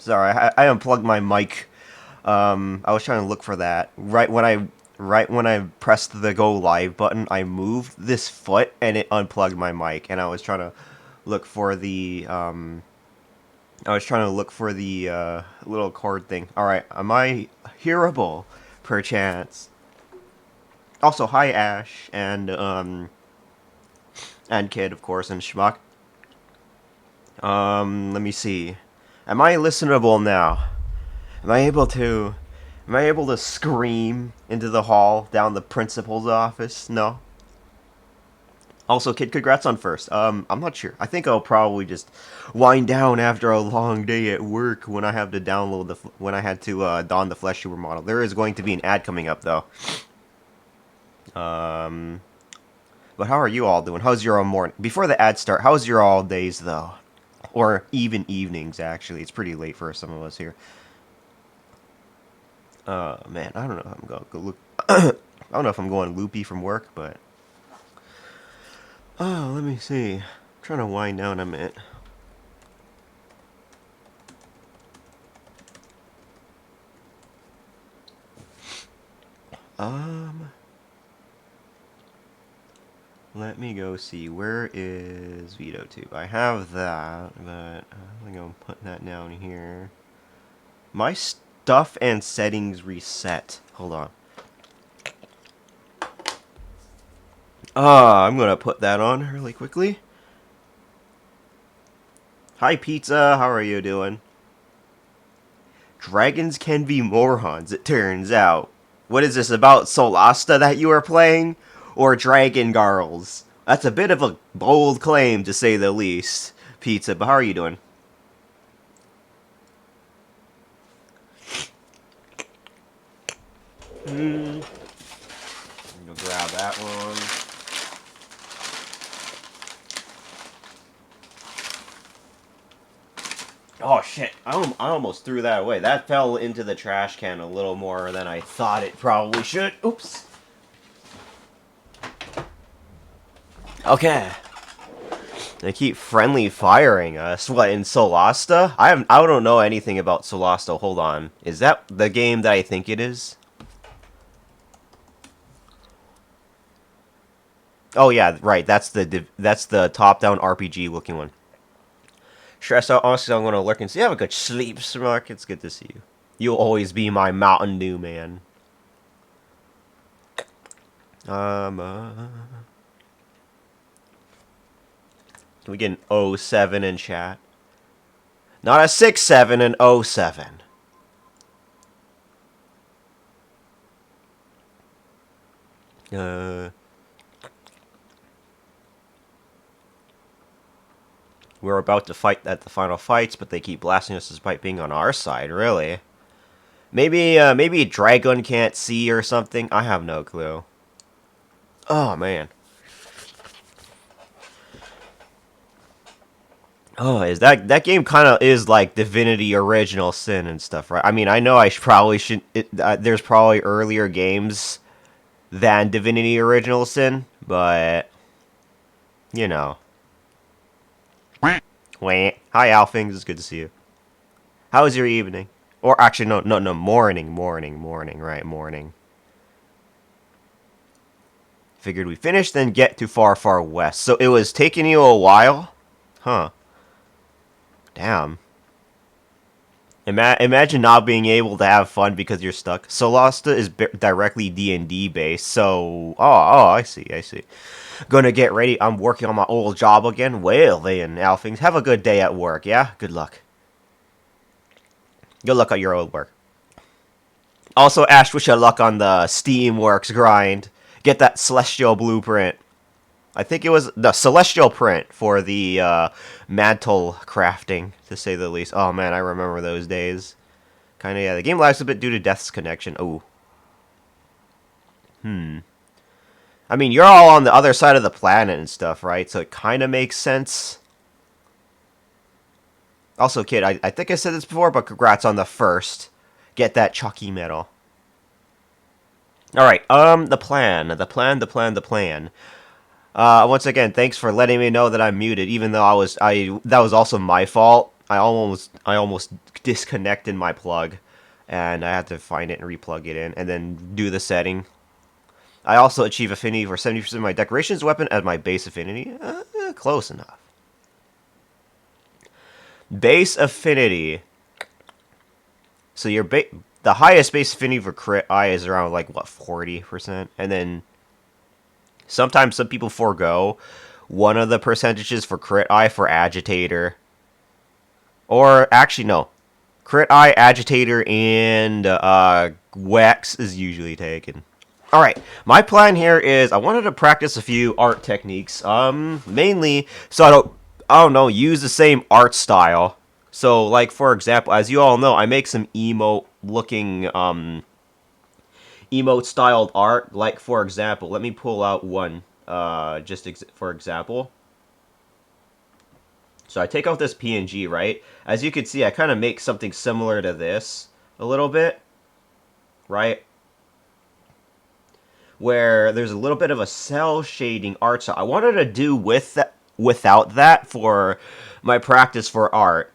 Sorry, I unplugged my mic. I was trying to look for that. Right when I pressed the go live button, I moved this foot and it unplugged my mic. And I was trying to look for the little cord thing. All right, am I hearable, perchance? Also, hi Ash and Kid, of course, and Schmuck. Let me see. Am I listenable now? Am I able to Am I able to scream into the hall down the principal's office? No. Also, kid, congrats on first. I'm not sure. I think I'll probably just wind down after a long day at work when I have to when I had to don the flesh super model. There is going to be an ad coming up though. Um, but how are you all doing? How's your all morning? Before the ad start, how's your all days though? Or even evenings actually. It's pretty late for some of us here. Man, I don't know if I'm going to go look. I don't know if I'm going loopy from work, but let me see. I'm trying to wind down a minute. Um, Let me go see. Where is VitoTube? I have that, but I think I'm putting that down here. My stuff and settings reset. Hold on. I'm gonna put that on really quickly. Hi, Pizza. How are you doing? Dragons can be morons, it turns out. What is this, about Solasta that you are playing? Or Dragon Girls? That's a bit of a bold claim, to say the least. Pizza, but how are you doing? I'm gonna grab that one. Oh shit, I almost threw that away. That fell into the trash can a little more than I thought it probably should. Oops. Okay. They keep friendly firing us. What, in Solasta? I don't know anything about Solasta. Hold on. Is that the game that I think it is? Oh yeah, right. That's the top-down RPG looking one. Stress out. Honestly, I'm gonna look and see. Have a good sleep, Smirk. It's good to see you. You'll always be my Mountain Dew man. Um. Uh, we get an O7 in chat. Not a 6-7, an O7. Uh. We're about to fight at the final fights, but they keep blasting us despite being on our side, really. Maybe Dragon can't see or something. I have no clue. Oh, man. Oh, is that game kind of is like Divinity Original Sin and stuff, right? I mean, I know probably should. There's probably earlier games than Divinity Original Sin, but you know. Wait. Hi, Alfings. It's good to see you. How was your evening? Or actually, no, morning. Right, morning. Figured we finished, then get to far west. So it was taking you a while, huh? Damn. Imagine not being able to have fun because you're stuck. Solasta is directly D&D based, so I see. Gonna get ready. I'm working on my old job again. Well then, Alfings, have a good day at work. Yeah, good luck. Good luck on your old work. Also, Ash, wish you luck on the Steamworks grind. Get that Celestial blueprint. I think it was the Celestial print for the mantle crafting, to say the least. Oh man, I remember those days. Kinda, yeah. The game lags a bit due to Death's connection. Ooh. I mean, you're all on the other side of the planet and stuff, right? So it kinda makes sense. Also, kid, I think I said this before, but congrats on the first. Get that Chucky medal. Alright, the plan. Once again, thanks for letting me know that I'm muted, even though that was also my fault. I almost disconnected my plug, and I had to find it and replug it in, and then do the setting. I also achieve affinity for 70% of my decorations weapon as my base affinity. Close enough. Base affinity. So the highest base affinity for crit eye is around like what 40%, and then sometimes some people forego one of the percentages for crit eye for agitator. Or actually no, crit eye, agitator, and wax is usually taken. All right, my plan here is I wanted to practice a few art techniques. Mainly so I don't know, use the same art style. So like for example, as you all know, I make some emote looking emote styled art. Like for example, let me pull out one for example. So I take out this PNG, right? As you can see, I kind of make something similar to this a little bit, right? Where there's a little bit of a cell shading art style. I wanted to do without that for my practice for art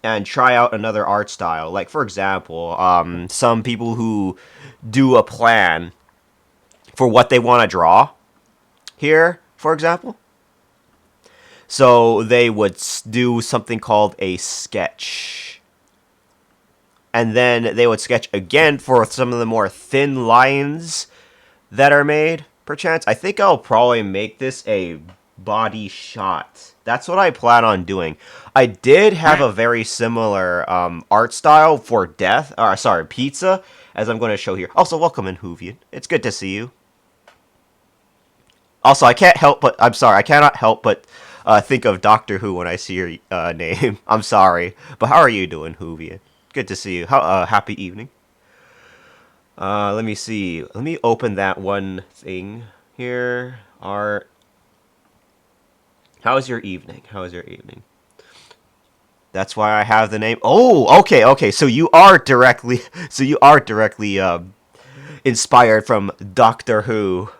and try out another art style. Like for example, some people who do a plan for what they want to draw here, for example. So they would do something called a sketch. And then they would sketch again for some of the more thin lines that are made, perchance. I think I'll probably make this a body shot. That's what I plan on doing. I did have a very similar art style for pizza, as I'm going to show here. Also, welcome in, Hoovian. It's good to see you. Also, I cannot help but think of Doctor Who when I see your name. I'm sorry, but how are you doing, Hoovian? Good to see you. Happy evening. Let me see. Let me open that one thing here. Art. How's your evening? How's your evening? That's why I have the name. Oh, okay. So you are directly, inspired from Doctor Who.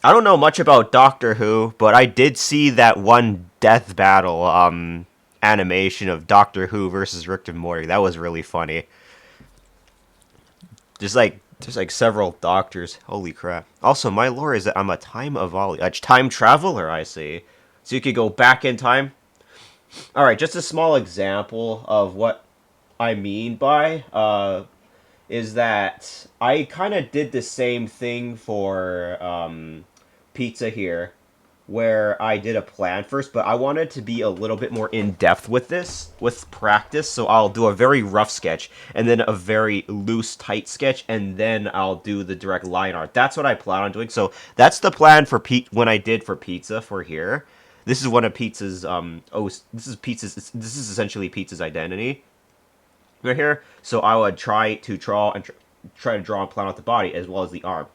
I don't know much about Doctor Who, but I did see that one death battle animation of Doctor Who versus Rick and Morty. That was really funny. There's like several doctors. Holy crap. Also, my lore is that I'm a time traveler, I see. So you could go back in time. Alright, just a small example of what I mean by is that I kind of did the same thing for pizza here, where I did a plan first, but I wanted to be a little bit more in-depth with practice, so I'll do a very rough sketch, and then a very loose, tight sketch, and then I'll do the direct line art. That's what I plan on doing, so that's the plan for when I did for pizza for here. This is one of Pizza's, this is essentially Pizza's identity right here. So I would try to draw and plan out the body as well as the arm.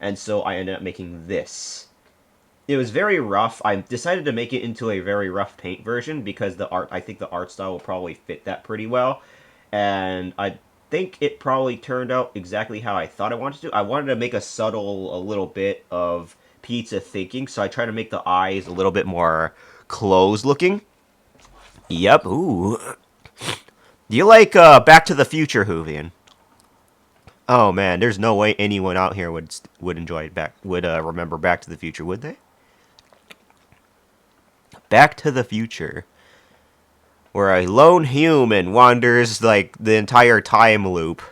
And so I ended up making this. It was very rough. I decided to make it into a very rough paint version because I think the art style will probably fit that pretty well. And I think it probably turned out exactly how I thought I wanted to. I wanted to make a little bit of pizza thinking, so I try to make the eyes a little bit more closed looking. Yep. Ooh. Do you like Back to the Future, Hoovian? Oh man, there's no way anyone out here would enjoy it remember Back to the Future, would they? Back to the Future, where a lone human wanders like the entire time loop.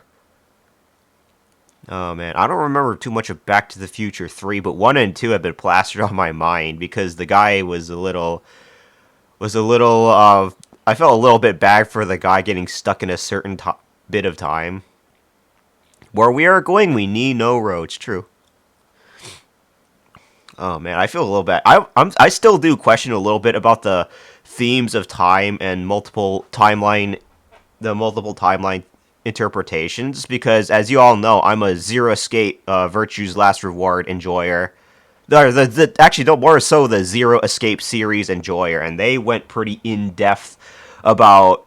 Oh man, I don't remember too much of Back to the Future 3, but 1 and 2 have been plastered on my mind because the guy was a little I felt a little bit bad for the guy getting stuck in a certain bit of time. Where we are going, we need no roads. True. Oh man, I feel a little bad. I still do question a little bit about the themes of time and multiple timeline interpretations, because as you all know, I'm a zero escape virtues last reward enjoyer. Actually, no, more so the Zero Escape series enjoyer, and they went pretty in depth about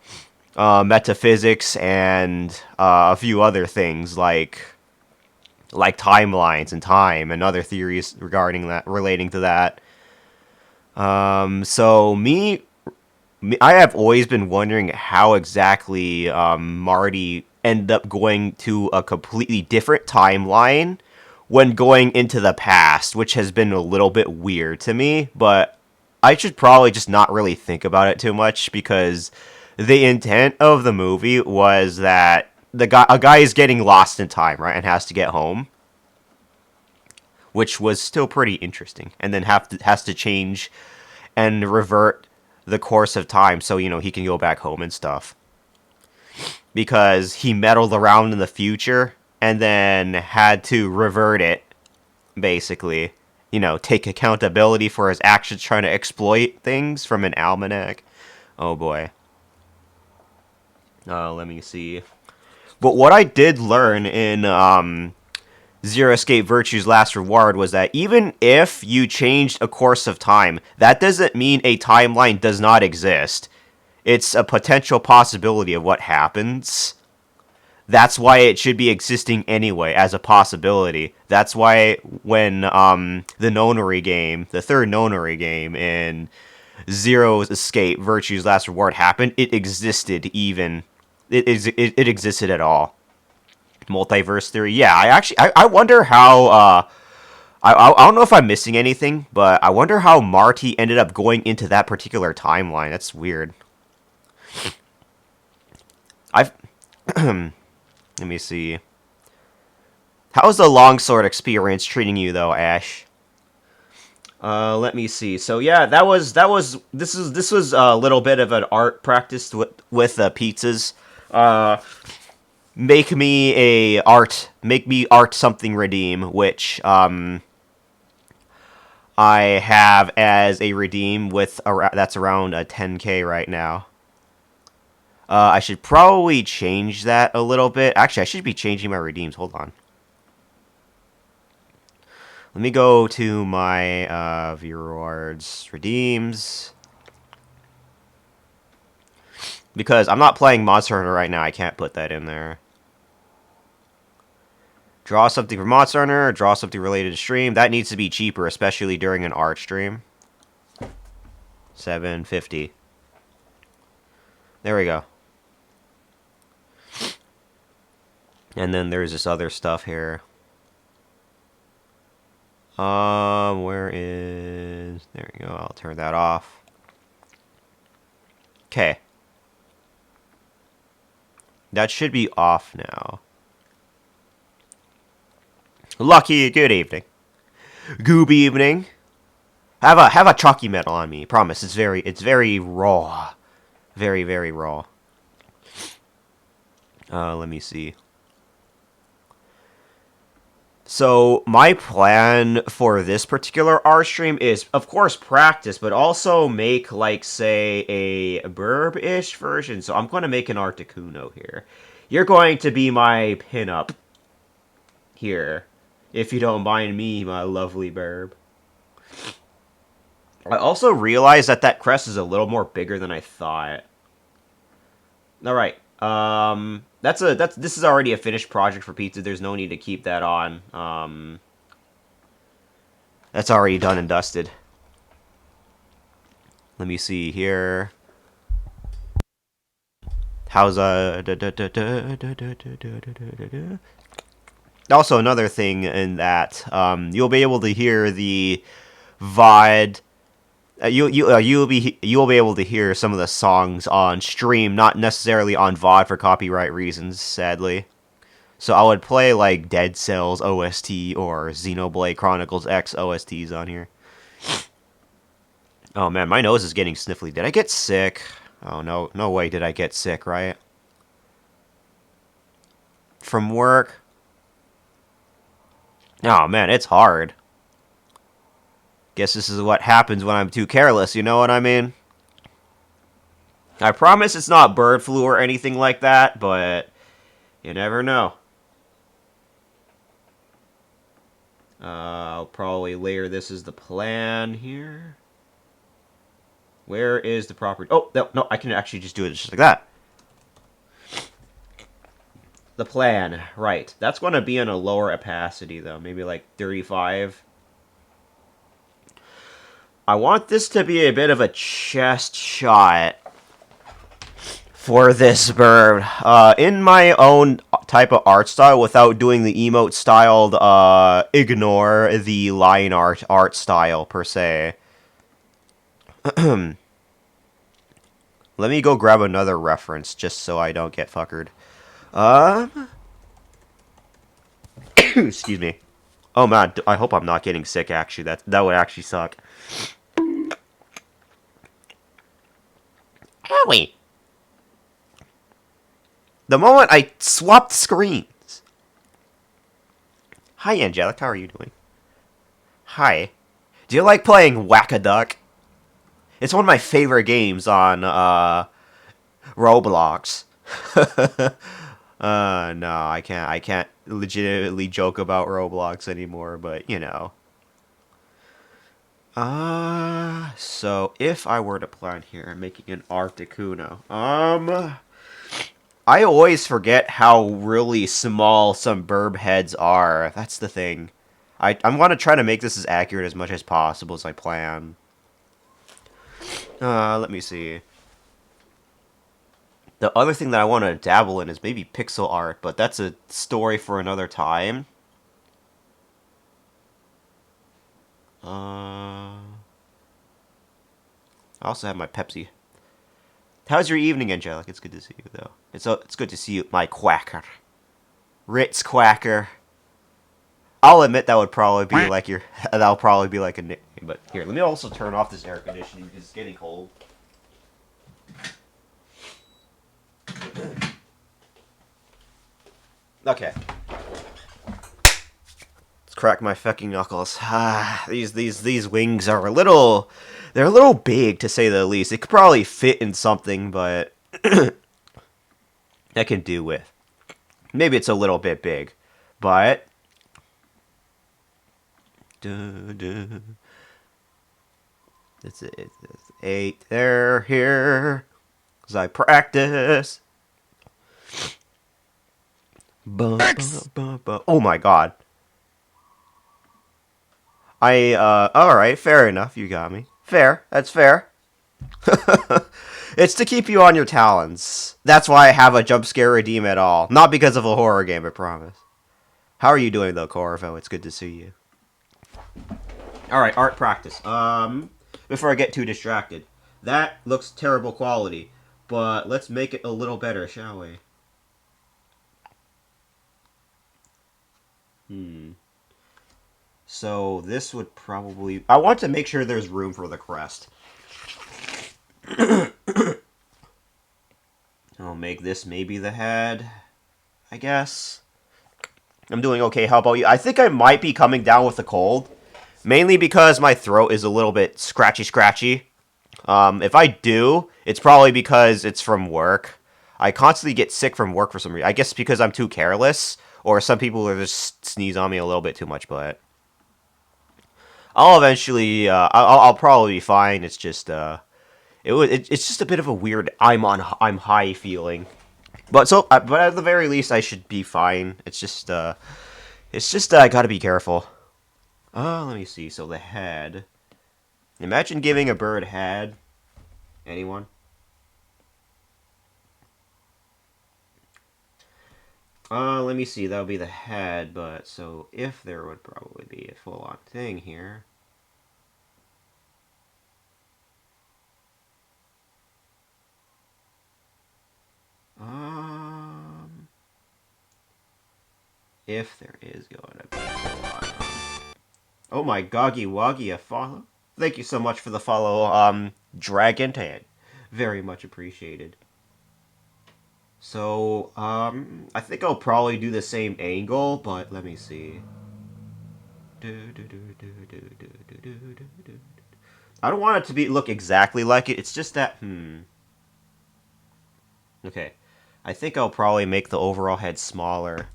metaphysics and a few other things like timelines and time and other theories relating to that. So I have always been wondering how exactly Marty ended up going to a completely different timeline when going into the past, which has been a little bit weird to me, but I should probably just not really think about it too much because the intent of the movie was that a guy is getting lost in time, right, and has to get home, which was still pretty interesting, and then has to change and revert the course of time so he can go back home and stuff because he meddled around in the future and then had to revert it, basically, take accountability for his actions trying to exploit things from an almanac. Oh boy. Let me see. But what I did learn in Zero Escape Virtue's Last Reward was that even if you changed a course of time, that doesn't mean a timeline does not exist. It's a potential possibility of what happens. That's why it should be existing anyway as a possibility. That's why when the Nonary game, the third Nonary game in Zero's Escape Virtue's Last Reward happened, it existed even. It existed at all. Multiverse theory. Yeah, I wonder how I don't know if I'm missing anything, but I wonder how Marty ended up going into that particular timeline. That's weird. I've let me see. How's the longsword experience treating you though, Ash? Let me see. So yeah, this was a little bit of an art practice with pizzas. Uh, make me art something redeem, which I have as a redeem with that's around a 10k right now. I should probably change that a little bit. Actually, I should be changing my redeems. Hold on. Let me go to my view rewards redeems. Because I'm not playing Monster Hunter right now, I can't put that in there. Draw something for Monster Hunter, draw something related to stream. That needs to be cheaper, especially during an art stream. 750. There we go. And then there's this other stuff here. Where is... There we go, I'll turn that off. Okay. That should be off now. Lucky, good evening. Goob evening. Have a chalky metal on me. Promise, it's very raw. Very, very raw. Let me see. So, my plan for this particular art stream is, of course, practice, but also make, like, say, a burb-ish version. So, I'm going to make an Articuno here. You're going to be my pinup here, if you don't mind me, my lovely burb. I also realized that crest is a little more bigger than I thought. Alright. This is already a finished project for pizza. There's no need to keep that on. That's already done and dusted. Let me see here. How's also another thing in that you'll be able to hear the VOD. You'll be able to hear some of the songs on stream, not necessarily on VOD for copyright reasons, sadly. So I would play like Dead Cells OST or Xenoblade Chronicles X OSTs on here. Oh man, my nose is getting sniffly. Did I get sick? Oh no, no way did I get sick, right? From work? Oh man, it's hard. Guess this is what happens when I'm too careless, you know what I mean? I promise it's not bird flu or anything like that, but you never know. I'll probably layer this as the plan here. Where is the property? Oh, no, I can actually just do it just like that. The plan, right. That's going to be in a lower opacity, though. Maybe like 35. I want this to be a bit of a chest shot. for this bird. In my own type of art style, without doing the emote styled, ignore the line art style per se. Let me go grab another reference just so I don't get fuckered. Excuse me. Oh man, I hope I'm not getting sick. Actually, that would actually suck. Howie. The moment I swapped screens. Hi, Angelic. How are you doing? Hi. Do you like playing Whack-A-Duck? It's one of my favorite games on Roblox. No, I can't. I can't legitimately joke about Roblox anymore. But you know. So if I were to plan here, I'm making an Articuno. I always forget how really small some burb heads are. That's the thing. I'm going to try to make this as accurate as much as possible as I plan. Let me see. The other thing that I want to dabble in is maybe pixel art, but that's a story for another time. I also have my Pepsi. How's your evening, Angelic? It's good to see you, though. It's good to see you, my quacker. Ritz Quacker. I'll admit that would probably be like your... That'll probably be like a nickname, but here, let me also turn off this air conditioning because it's getting cold. Okay. Let's crack my fucking knuckles. These wings are a little... They're a little big, to say the least. It could probably fit in something, but... I can do with. Maybe it's a little bit big, but... It's 8 there, here, as I practice. Oh my god. Alright, fair enough, you got me. Fair, that's fair. It's to keep you on your talons. That's why I have a jump scare redeem at all. Not because of a horror game, I promise. How are you doing though, Corvo? It's good to see you. Alright, art practice. Before I get too distracted. That looks terrible quality, but let's make it a little better, shall we? So this would probably... I want to make sure there's room for the crest. I'll make this maybe the head, I guess. I'm doing okay. How about you? I think I might be coming down with a cold. Mainly because my throat is a little bit scratchy. If I do, it's probably because it's from work. I constantly get sick from work for some reason. I guess because I'm too careless, or some people are just sneeze on me a little bit too much, but... I'll eventually, I'll probably be fine. It's just, it's just a bit of a weird I'm high feeling. But but at the very least, I should be fine. It's just, I gotta be careful. Let me see. So the head. Imagine giving a bird head. Anyone? Let me see. That would be the head, but so if there would probably be a full-on thing here. If there is going to be a full-on. Oh my goggy woggy, a follow. Thank you so much for the follow, Dragon Tag. Very much appreciated. So, I think I'll probably do the same angle, but let me see. I don't want it to look exactly like it. It's just that, Okay. I think I'll probably make the overall head smaller.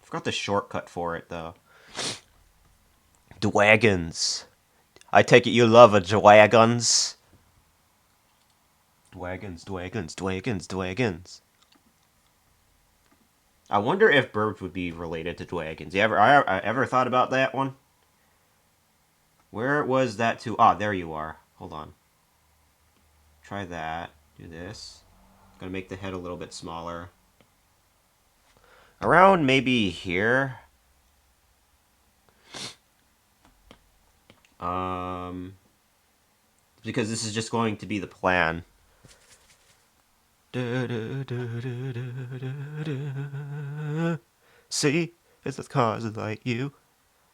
Forgot the shortcut for it, though. Dwagons. I take it you love a dwagons. Dwagons. I wonder if birds would be related to dwagons. I ever thought about that one? Where was that to? Ah, there you are. Hold on. Try that. Do this. Gonna make the head a little bit smaller. Around maybe here. Because this is just going to be the plan. See, it's the cause of like you.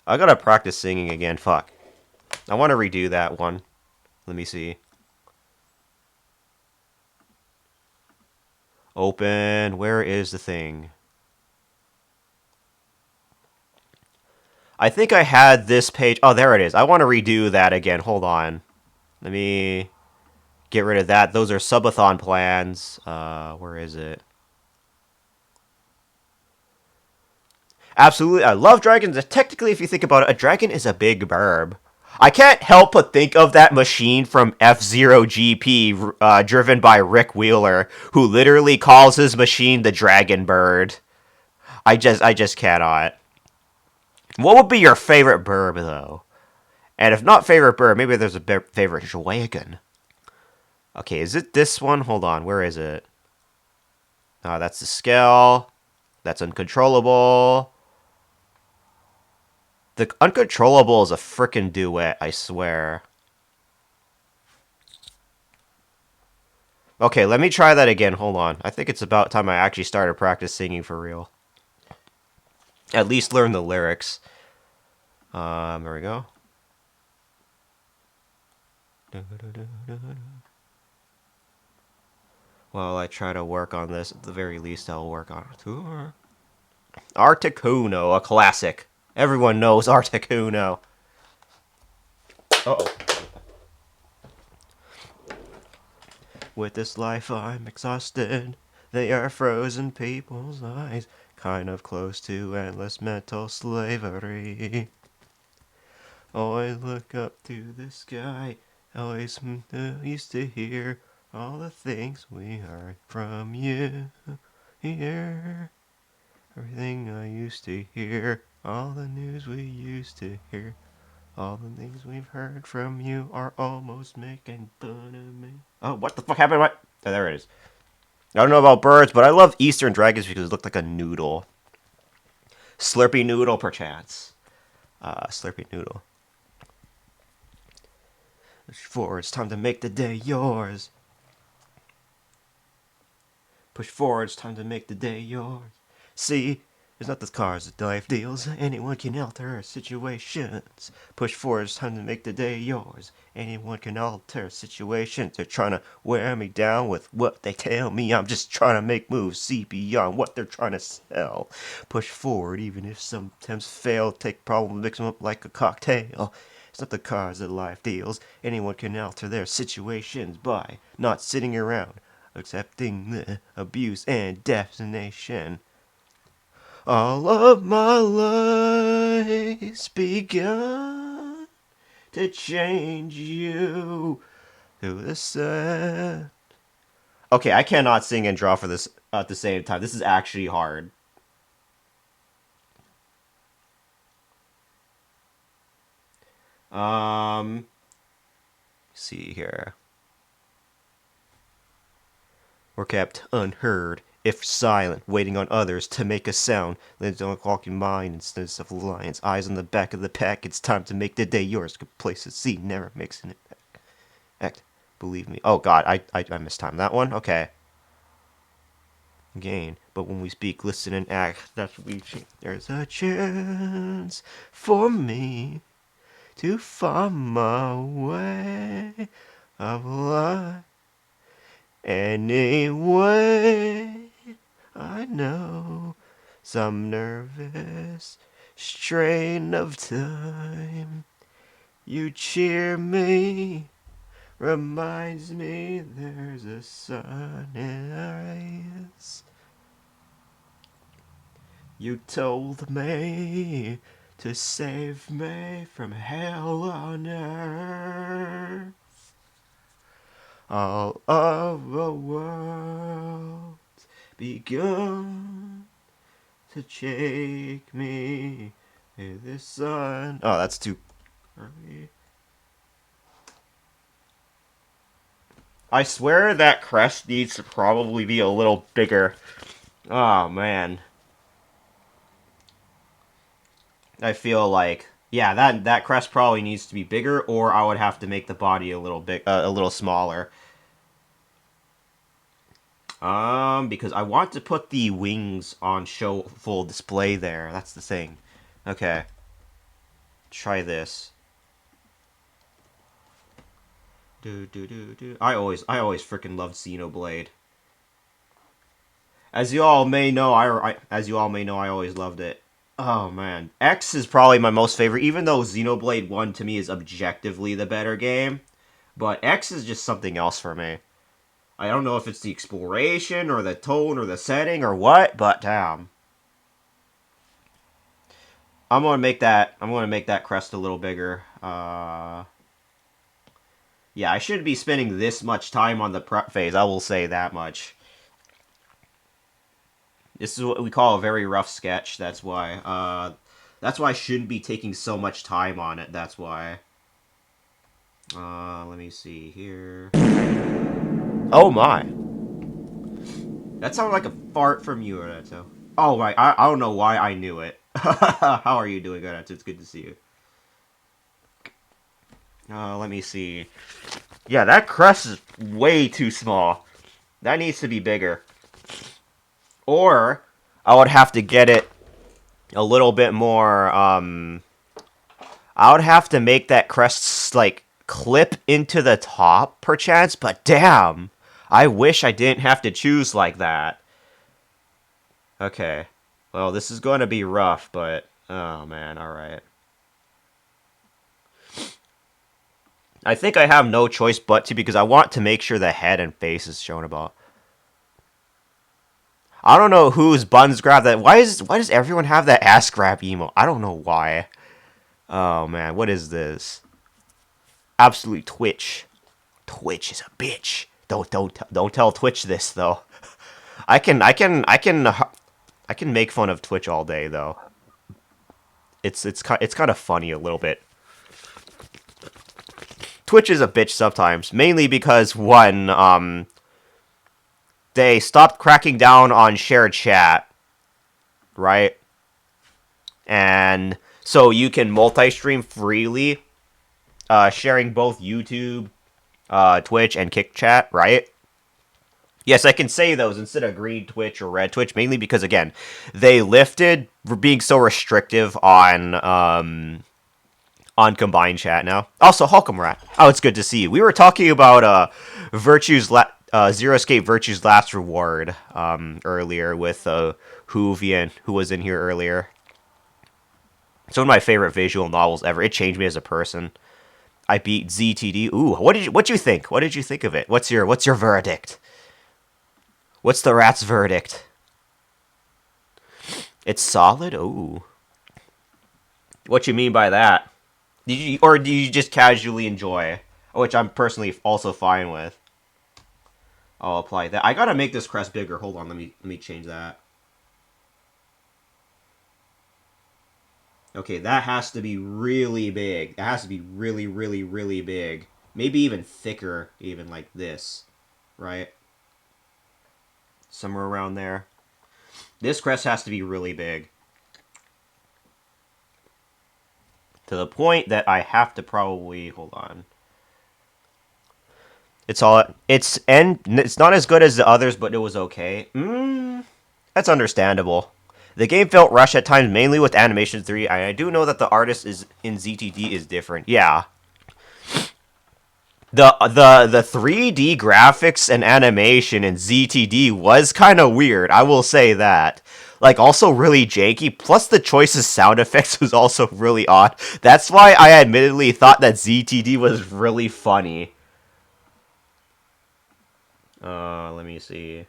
I gotta practice singing again. Fuck. I want to redo that one. Let me see. Open. Where is the thing? I think I had this page. Oh, there it is. I want to redo that again. Hold on. Let me get rid of that. Those are subathon plans. Where is it? Absolutely. I love dragons. Technically, if you think about it, a dragon is a big burb. I can't help but think of that machine from F-Zero GP, driven by Rick Wheeler, who literally calls his machine the Dragon Bird. I just cannot. What would be your favorite burb, though? And if not favorite burb, maybe there's a favorite dragon. Okay, is it this one? Hold on, where is it? That's the scale. That's uncontrollable. The uncontrollable is a frickin' duet, I swear. Okay, let me try that again. Hold on. I think it's about time I actually started practice singing for real. At least learn the lyrics. There we go. While I try to work on this, at the very least I'll work on it. Articuno, a classic. Everyone knows Articuno. Uh-oh. With this life I'm exhausted. They are frozen people's eyes. Kind of close to endless mental slavery. Always look up to the sky. Always used to hear all the things we heard from you. Here. Everything I used to hear. All the news we used to hear. All the things we've heard from you are almost making fun of me. Oh, what the fuck happened? What? Oh, there it is. I don't know about birds, but I love Eastern dragons because it looked like a noodle. Slurpy noodle, perchance. Slurpy noodle. Push forward, it's time to make the day yours. Push forward, it's time to make the day yours. See, it's not the cards that life deals. Anyone can alter situations. Push forward, it's time to make the day yours. Anyone can alter situations. They're trying to wear me down with what they tell me. I'm just trying to make moves, see beyond what they're trying to sell. Push forward, even if sometimes fail. Take problems, mix them up like a cocktail. It's not the cards that life deals. Anyone can alter their situations by not sitting around, accepting the abuse and defamation. All of my life's begun to change you through the sun. Okay, I cannot sing and draw for this at the same time. This is actually hard. See here. We're kept unheard, if silent, waiting on others to make a sound. Let's don't walk in mind instead of lions. Eyes on the back of the pack. It's time to make the day yours. Complacency never makes an act. Believe me. Oh God, I mistimed that one. Okay. Gain, but when we speak, listen, and act, that's what we think. There's a chance for me to find my way of life. Anyway, I know some nervous strain of time. You cheer me, reminds me there's a sun in our eyes. You told me to save me from hell on earth. All of the world begun to take me to the sun. Oh, that's too early. I swear that crest needs to probably be a little bigger. Oh, man. I feel like... Yeah, that crest probably needs to be bigger, or I would have to make the body a little smaller. Because I want to put the wings on show full display there. That's the thing. Okay. Try this. I always freaking loved Xenoblade. As you all may know, I always loved it. Oh man, X is probably my most favorite, even though Xenoblade 1 to me is objectively the better game. But X is just something else for me. I don't know if it's the exploration or the tone or the setting or what, but damn. I'm gonna make that crest a little bigger. Yeah, I shouldn't be spending this much time on the prep phase. I will say that much. This is what we call a very rough sketch. That's why. That's why I shouldn't be taking so much time on it. That's why. Let me see here. Oh my. That sounded like a fart from you, Renato. Oh, right. I don't know why I knew it. How are you doing, Renato? It's good to see you. Let me see. Yeah, that crest is way too small. That needs to be bigger. Or, I would have to get it a little bit more, I would have to make that crest, like, clip into the top, perchance, but damn! I wish I didn't have to choose like that. Okay. Well, this is going to be rough, but... Oh, man, alright. I think I have no choice but to, because I want to make sure the head and face is shown about. I don't know whose buns grab that. Why does everyone have that ass grab emo? I don't know why. Oh, man, what is this? Absolutely Twitch. Twitch is a bitch. Don't tell Twitch this though. I can make fun of Twitch all day though. It's kind of funny a little bit. Twitch is a bitch sometimes, mainly because one they stopped cracking down on shared chat, right? And so you can multi-stream freely, sharing both YouTube, Twitch, and Kick Chat, right? Yes, I can say those instead of green Twitch or red Twitch, mainly because, again, they lifted being so restrictive on combined chat now. Also, Hulk'em Rat. Oh, it's good to see you. We were talking about Zero Escape Virtue's Last Reward earlier with Hoovian, who was in here earlier. It's one of my favorite visual novels ever. It changed me as a person. I beat ZTD. Ooh, what did you think? What did you think of it? What's your verdict? What's the rat's verdict? It's solid? Ooh. What you mean by that? Do you just casually enjoy? Which I'm personally also fine with. I'll apply that. I gotta make this crest bigger. Hold on, let me change that. Okay, that has to be really big. It has to be really, really, really big. Maybe even thicker, even like this. Right? Somewhere around there. This crest has to be really big. To the point that I have to probably... Hold on. It's not as good as the others, but it was okay. That's understandable. The game felt rushed at times, mainly with Animation 3. I do know that the artist in ZTD is different. Yeah. The 3D graphics and animation in ZTD was kind of weird. I will say that. Like, also really janky. Plus, the choice of sound effects was also really odd. That's why I admittedly thought that ZTD was really funny. Let me see.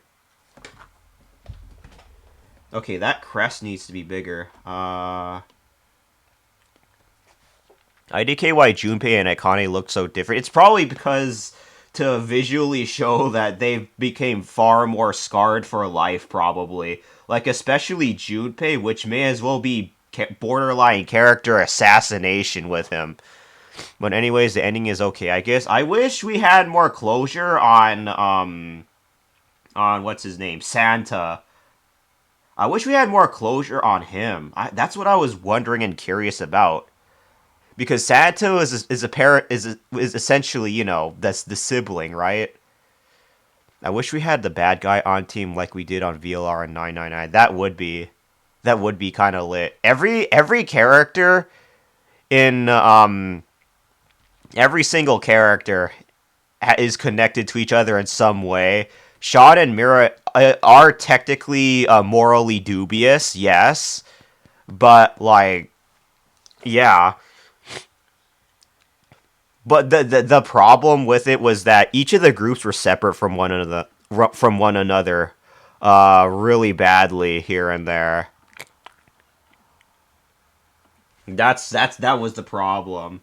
Okay, that crest needs to be bigger. IDKY Junpei and Akane look so different. It's probably because to visually show that they became far more scarred for life, probably. Like, especially Junpei, which may as well be borderline character assassination with him. But anyways, the ending is okay, I guess. I wish we had more closure on what's his name, Santa. I wish we had more closure on him. That's what I was wondering and curious about. Because Santa is a parent is essentially, that's the sibling, right? I wish we had the bad guy on team like we did on VLR and 999. That would be kind of lit. Every character in every single character is connected to each other in some way. Sean and Mira are technically morally dubious, yes, but like, yeah. But the problem with it was that each of the groups were separate from one another, really badly here and there. That was the problem.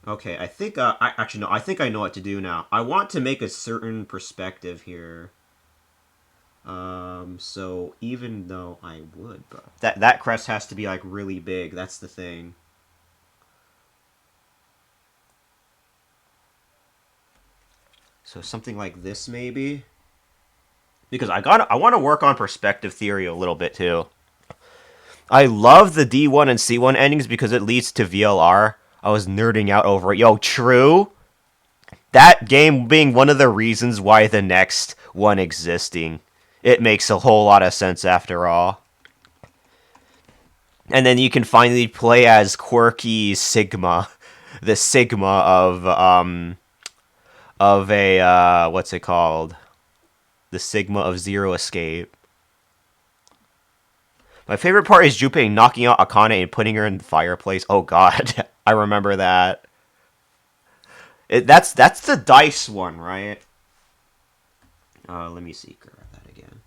Okay, I think I actually no, I think I know what to do now. I want to make a certain perspective here. So even though I would, but that crest has to be like really big. That's the thing. So something like this maybe. Because I want to work on perspective theory a little bit too. I love the D1 and C1 endings because it leads to VLR. I was nerding out over it. Yo, true. That game being one of the reasons why the next one existing. It makes a whole lot of sense after all. And then you can finally play as quirky Sigma, the Sigma of a what's it called? The Sigma of Zero Escape. My favorite part is Junpei knocking out Akane and putting her in the fireplace. Oh god, I remember that. That's the dice one, right? Let me see. Grab that again.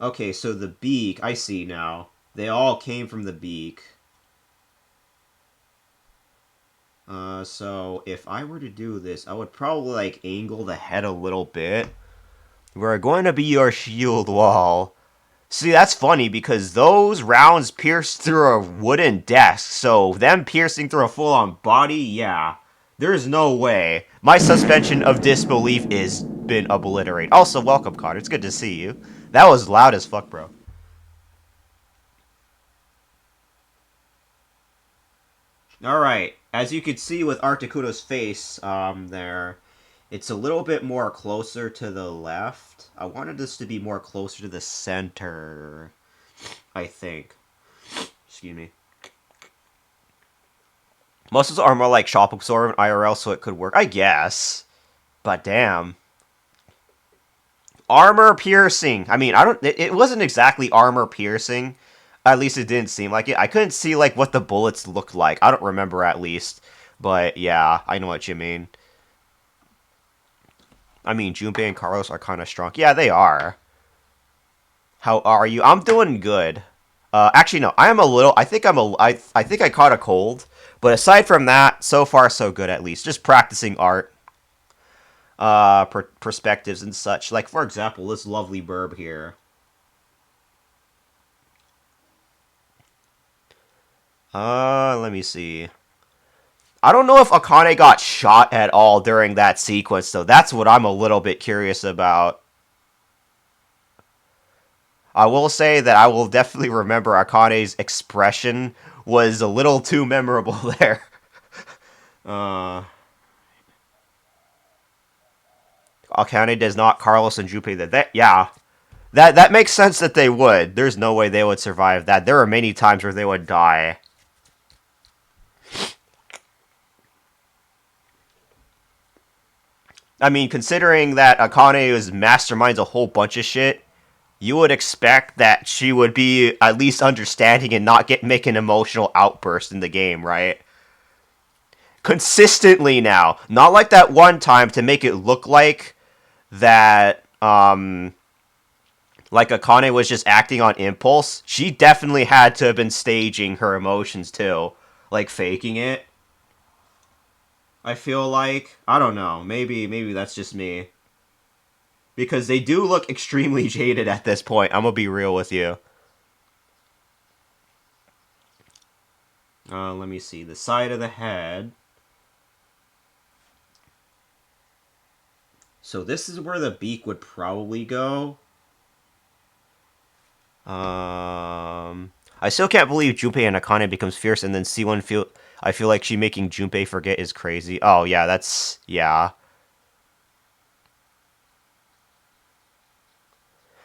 Okay, so the beak. I see now. They all came from the beak. So if I were to do this, I would probably like angle the head a little bit. We're going to be your shield wall. See, that's funny because those rounds pierced through a wooden desk, so them piercing through a full-on body, yeah. There's no way. My suspension of disbelief is been obliterated. Also, welcome, Connor. It's good to see you. That was loud as fuck, bro. Alright, as you can see with Articuno's face, there, it's a little bit more closer to the left. I wanted this to be more closer to the center, I think. Excuse me. Muscles are more like shock absorbent IRL, so it could work, I guess. But damn. Armor piercing. I mean, I don't. It wasn't exactly armor piercing. At least it didn't seem like it. I couldn't see like what the bullets looked like. I don't remember at least. But yeah, I know what you mean. I mean, Junpei and Carlos are kind of strong. Yeah, they are. How are you? I'm doing good. Actually, no. I am a little. I think I'm a. I think I caught a cold. But aside from that, so far so good. At least just practicing art, perspectives and such. Like for example, this lovely burb here. Let me see. I don't know if Akane got shot at all during that sequence, though. That's what I'm a little bit curious about. I will say that I will definitely remember Akane's expression was a little too memorable there. uh, Akane does not, Carlos and Junpei that yeah. That makes sense that they would. There's no way they would survive that. There are many times where they would die. I mean, considering that Akane masterminds a whole bunch of shit, you would expect that she would be at least understanding and not make an emotional outburst in the game, right? Consistently now, not like that one time to make it look that like Akane was just acting on impulse. She definitely had to have been staging her emotions too, like faking it. I feel like I don't know. Maybe that's just me because they do look extremely jaded at this point. I'm gonna be real with you. Let me see. The side of the head. So this is where the beak would probably go. I still can't believe Junpei and Akane becomes fierce and then C1 feel. I feel like she making Junpei forget is crazy. Oh yeah, that's yeah.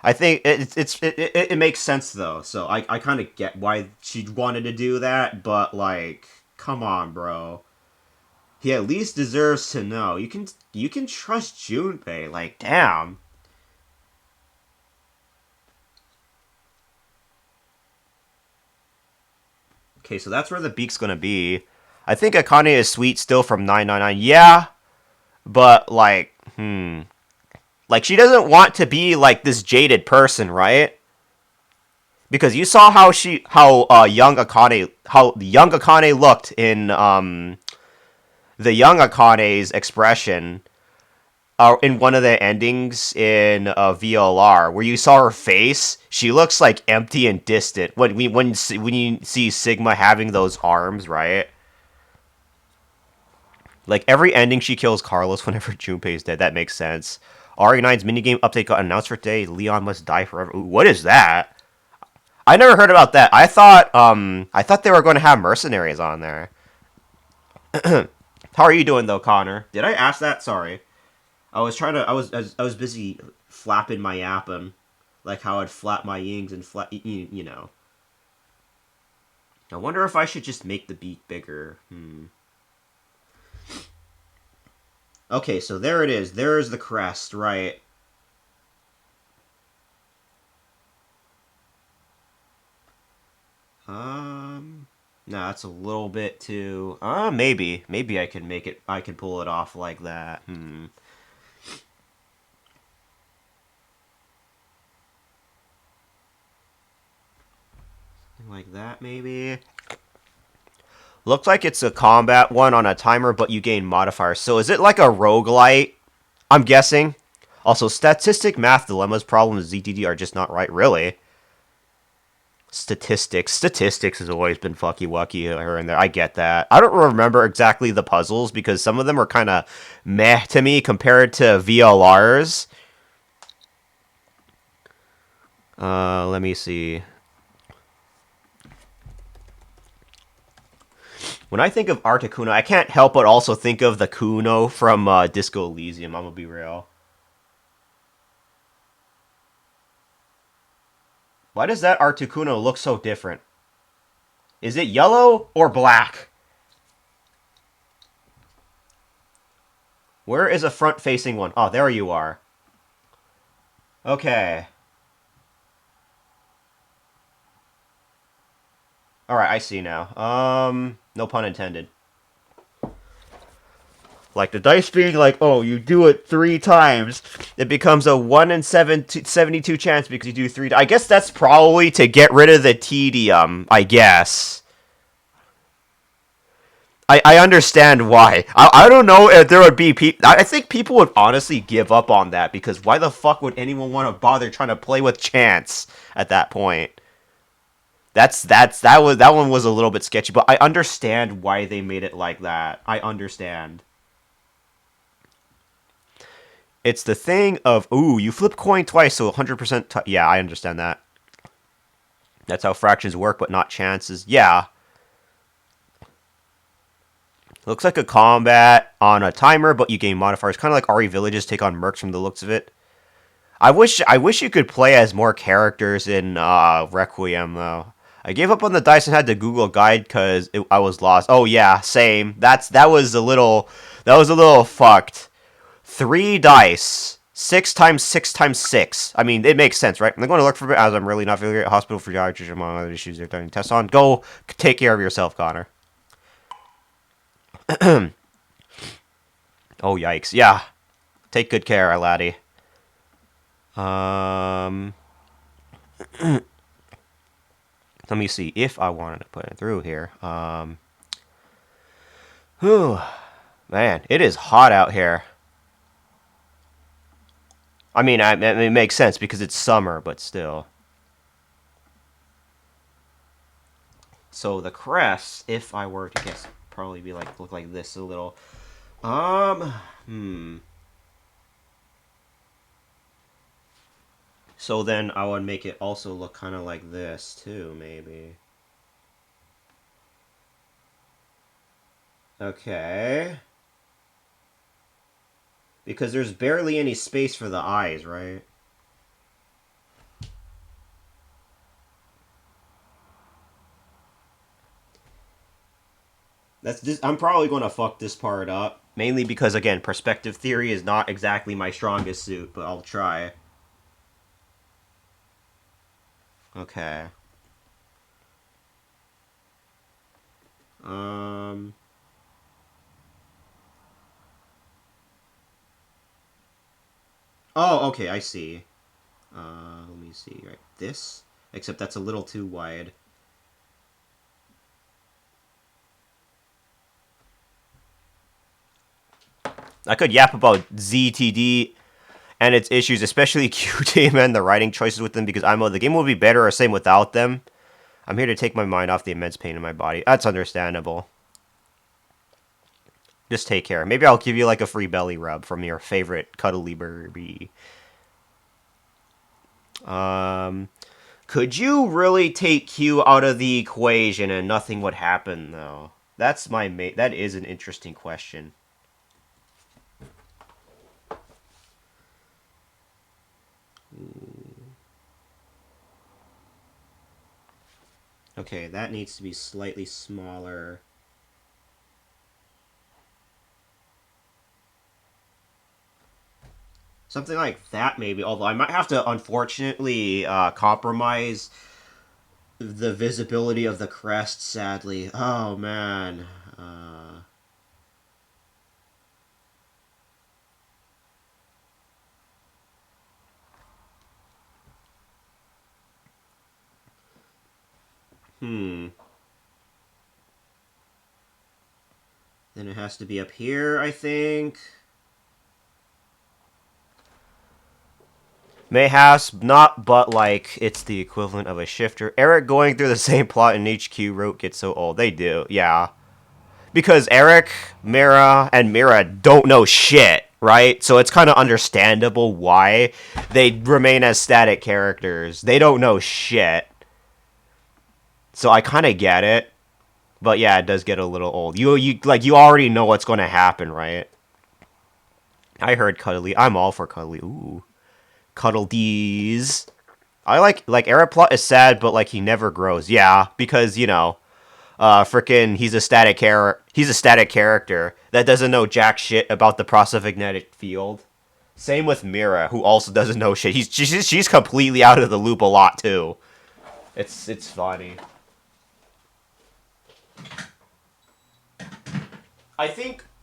I think it makes sense though. So I kind of get why she wanted to do that, but like, come on, bro. He at least deserves to know. You can trust Junpei. Like, damn. Okay, so that's where the beak's gonna be. I think Akane is sweet still from 999. Yeah, but like, like she doesn't want to be like this jaded person, right? Because you saw how young Akane looked in the young Akane's expression in one of the endings in VLR, where you saw her face. She looks like empty and distant when you see Sigma having those arms, right? Like every ending, she kills Carlos whenever Junpei's dead. That makes sense. RE9's minigame update got announced for today. Leon must die forever. Ooh, what is that? I never heard about that. I thought they were going to have mercenaries on there. How are you doing though, Connor? Did I ask that? Sorry. I was busy flapping my yapping, like how I'd flap my yings and flap you know. I wonder if I should just make the beak bigger. Okay, so there it is. There's the crest, right? No, that's a little bit too. Maybe I can make it. I can pull it off like that. Like that, maybe. Looks like it's a combat one on a timer, but you gain modifiers. So is it like a roguelite? I'm guessing. Also, statistic math dilemmas problems ZTD are just not right, really. Statistics has always been fucky wucky here and there. I get that. I don't remember exactly the puzzles because some of them are kind of meh to me compared to VLRs. Let me see. When I think of Articuno, I can't help but also think of the Kuno from Disco Elysium. I'm gonna be real. Why does that Articuno look so different? Is it yellow or black? Where is a front-facing one? Oh, there you are. Okay. Alright, I see now. No pun intended. Like the dice being like, oh, you do it 3 times, it becomes a 1 in 72 chance because you do 3. I guess that's probably to get rid of the tedium, I guess. I understand why. I don't know if there would be people. I think people would honestly give up on that because why the fuck would anyone want to bother trying to play with chance at that point? That one was a little bit sketchy, but I understand why they made it like that. I understand. It's the thing of ooh, you flip coin twice, so 100%. Yeah, I understand that. That's how fractions work, but not chances. Yeah, looks like a combat on a timer, but you gain modifiers. Kind of like RE Villages take on mercs from the looks of it. I wish you could play as more characters in Requiem though. I gave up on the dice and had to Google guide because I was lost. Oh yeah, same. That was a little fucked. 3 dice. 6 times 6 times 6. I mean, it makes sense, right? I'm going to look for it as I'm really not feeling great. Hospital for diabetes among other issues they're doing tests on. Go take care of yourself, Connor. Oh yikes! Yeah, take good care, laddie. Um, let me see if I wanted to put it through here. Whew, man, it is hot out here. I mean, it makes sense because it's summer, but still. So the crest, if I were to guess, probably be like look like this a little. Um. So then I would make it also look kind of like this too, maybe. Okay. Because there's barely any space for the eyes, right? That's just, I'm probably going to fuck this part up. Mainly because, again, perspective theory is not exactly my strongest suit, but I'll try. Okay. Um. Oh, okay, I see. Let me see. Right, this. Except that's a little too wide. I could yap about ZTD and its issues, especially Q team and the writing choices with them, because I know the game would be better or same without them. I'm here to take my mind off the immense pain in my body. That's understandable. Just take care. Maybe I'll give you like a free belly rub from your favorite cuddly Burby. Um, could you really take Q out of the equation and nothing would happen though? That's my mate. That is an interesting question. Okay, that needs to be slightly smaller. Something like that, maybe. Although I might have to, unfortunately, compromise the visibility of the crest, sadly. Oh, man. Hmm. Then it has to be up here, I think. Mayhaps not, but like it's the equivalent of a shifter. Eric going through the same plot in HQ wrote gets so old. They do, yeah. Because Eric, Mira, and Mira don't know shit, right? So it's kind of understandable why they remain as static characters. They don't know shit. So I kind of get it. But yeah, it does get a little old. You already know what's going to happen, right? I heard cuddly. I'm all for cuddly. Ooh. Cuddle D's. I like Eric plot is sad, but like he never grows. Yeah, because frickin' he's a static character that doesn't know jack shit about the prosopagnetic field. Same with Mira, who also doesn't know shit. She's completely out of the loop a lot too. It's funny.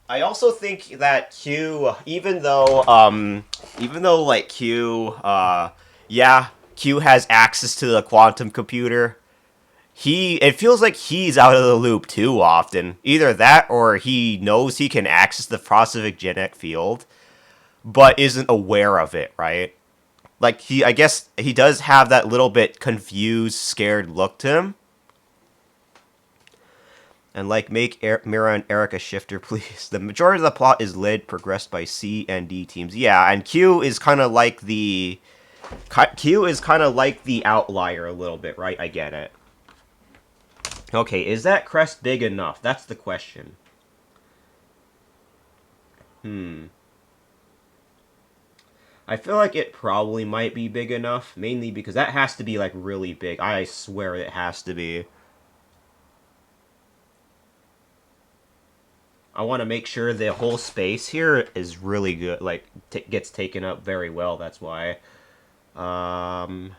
I also think that Q, even though like Q, yeah, Q has access to the quantum computer. It feels like he's out of the loop too often. Either that or he knows he can access the prosopagnetic field, but isn't aware of it, right? Like I guess he does have that little bit confused, scared look to him. And like, make Mira and Eric a shifter, please. The majority of the plot is led progressed by C and D teams. Yeah, and Q is kind of like the outlier a little bit, right? I get it. Okay, is that crest big enough? That's the question. I feel like it probably might be big enough, mainly because that has to be like really big. I swear it has to be. I want to make sure the whole space here is really good, like gets taken up very well. That's why. Um,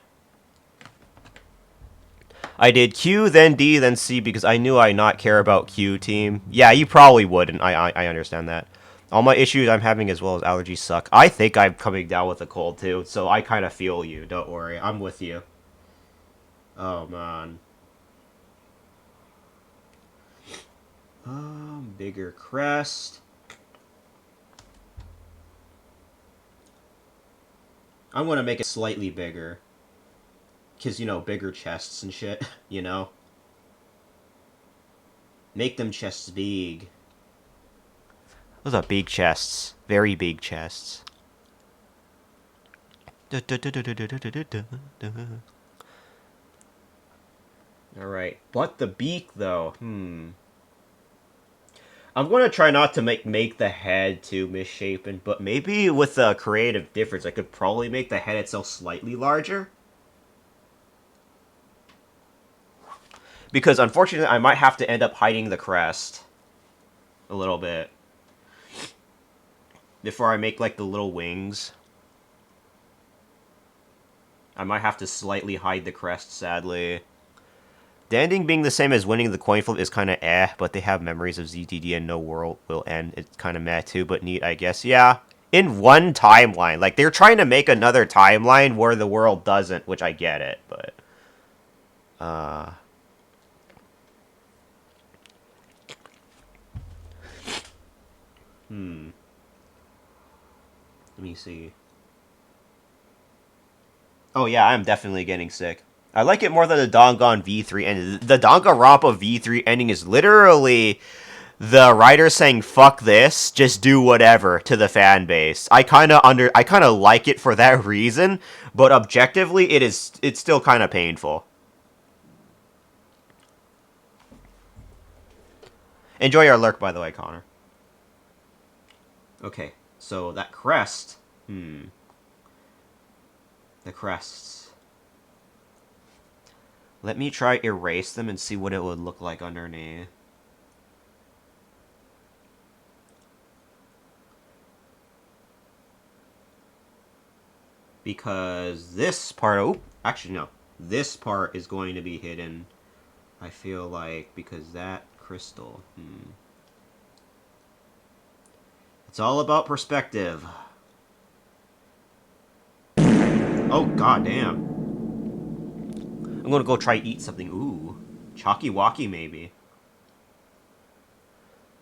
I did Q, then D, then C because I knew I not care about Q team. Yeah, you probably wouldn't. I understand that. All my issues I'm having as well as allergies suck. I think I'm coming down with a cold too, so I kind of feel you. Don't worry, I'm with you. Oh man. Bigger crest. I'm gonna make it slightly bigger. Cause bigger chests and shit, you know? Make them chests big. Those are big chests. Very big chests. Alright. But the beak, though. I'm going to try not to make the head too misshapen, but maybe with a creative difference, I could probably make the head itself slightly larger. Because, unfortunately, I might have to end up hiding the crest a little bit before I make, like, the little wings. I might have to slightly hide the crest, sadly. The ending being the same as winning the coin flip is kind of but they have memories of ZTD and no world will end. It's kind of meh too, but neat, I guess. Yeah, in one timeline. Like, they're trying to make another timeline where the world doesn't, which I get it, but... Let me see. Oh yeah, I'm definitely getting sick. I like it more than the Dangan V3 ending. The Danganronpa V3 ending is literally the writer saying "fuck this, just do whatever" to the fan base. I kind of like it for that reason, but objectively, it's still kind of painful. Enjoy your lurk, by the way, Connor. Okay, so that crest. The crests. Let me try erase them and see what it would look like underneath. Because this part... Oh, actually, no. This part is going to be hidden. I feel like, because that crystal... It's all about perspective. Oh, goddamn. I'm gonna go try eat something. Ooh. Chalky Walkie, maybe.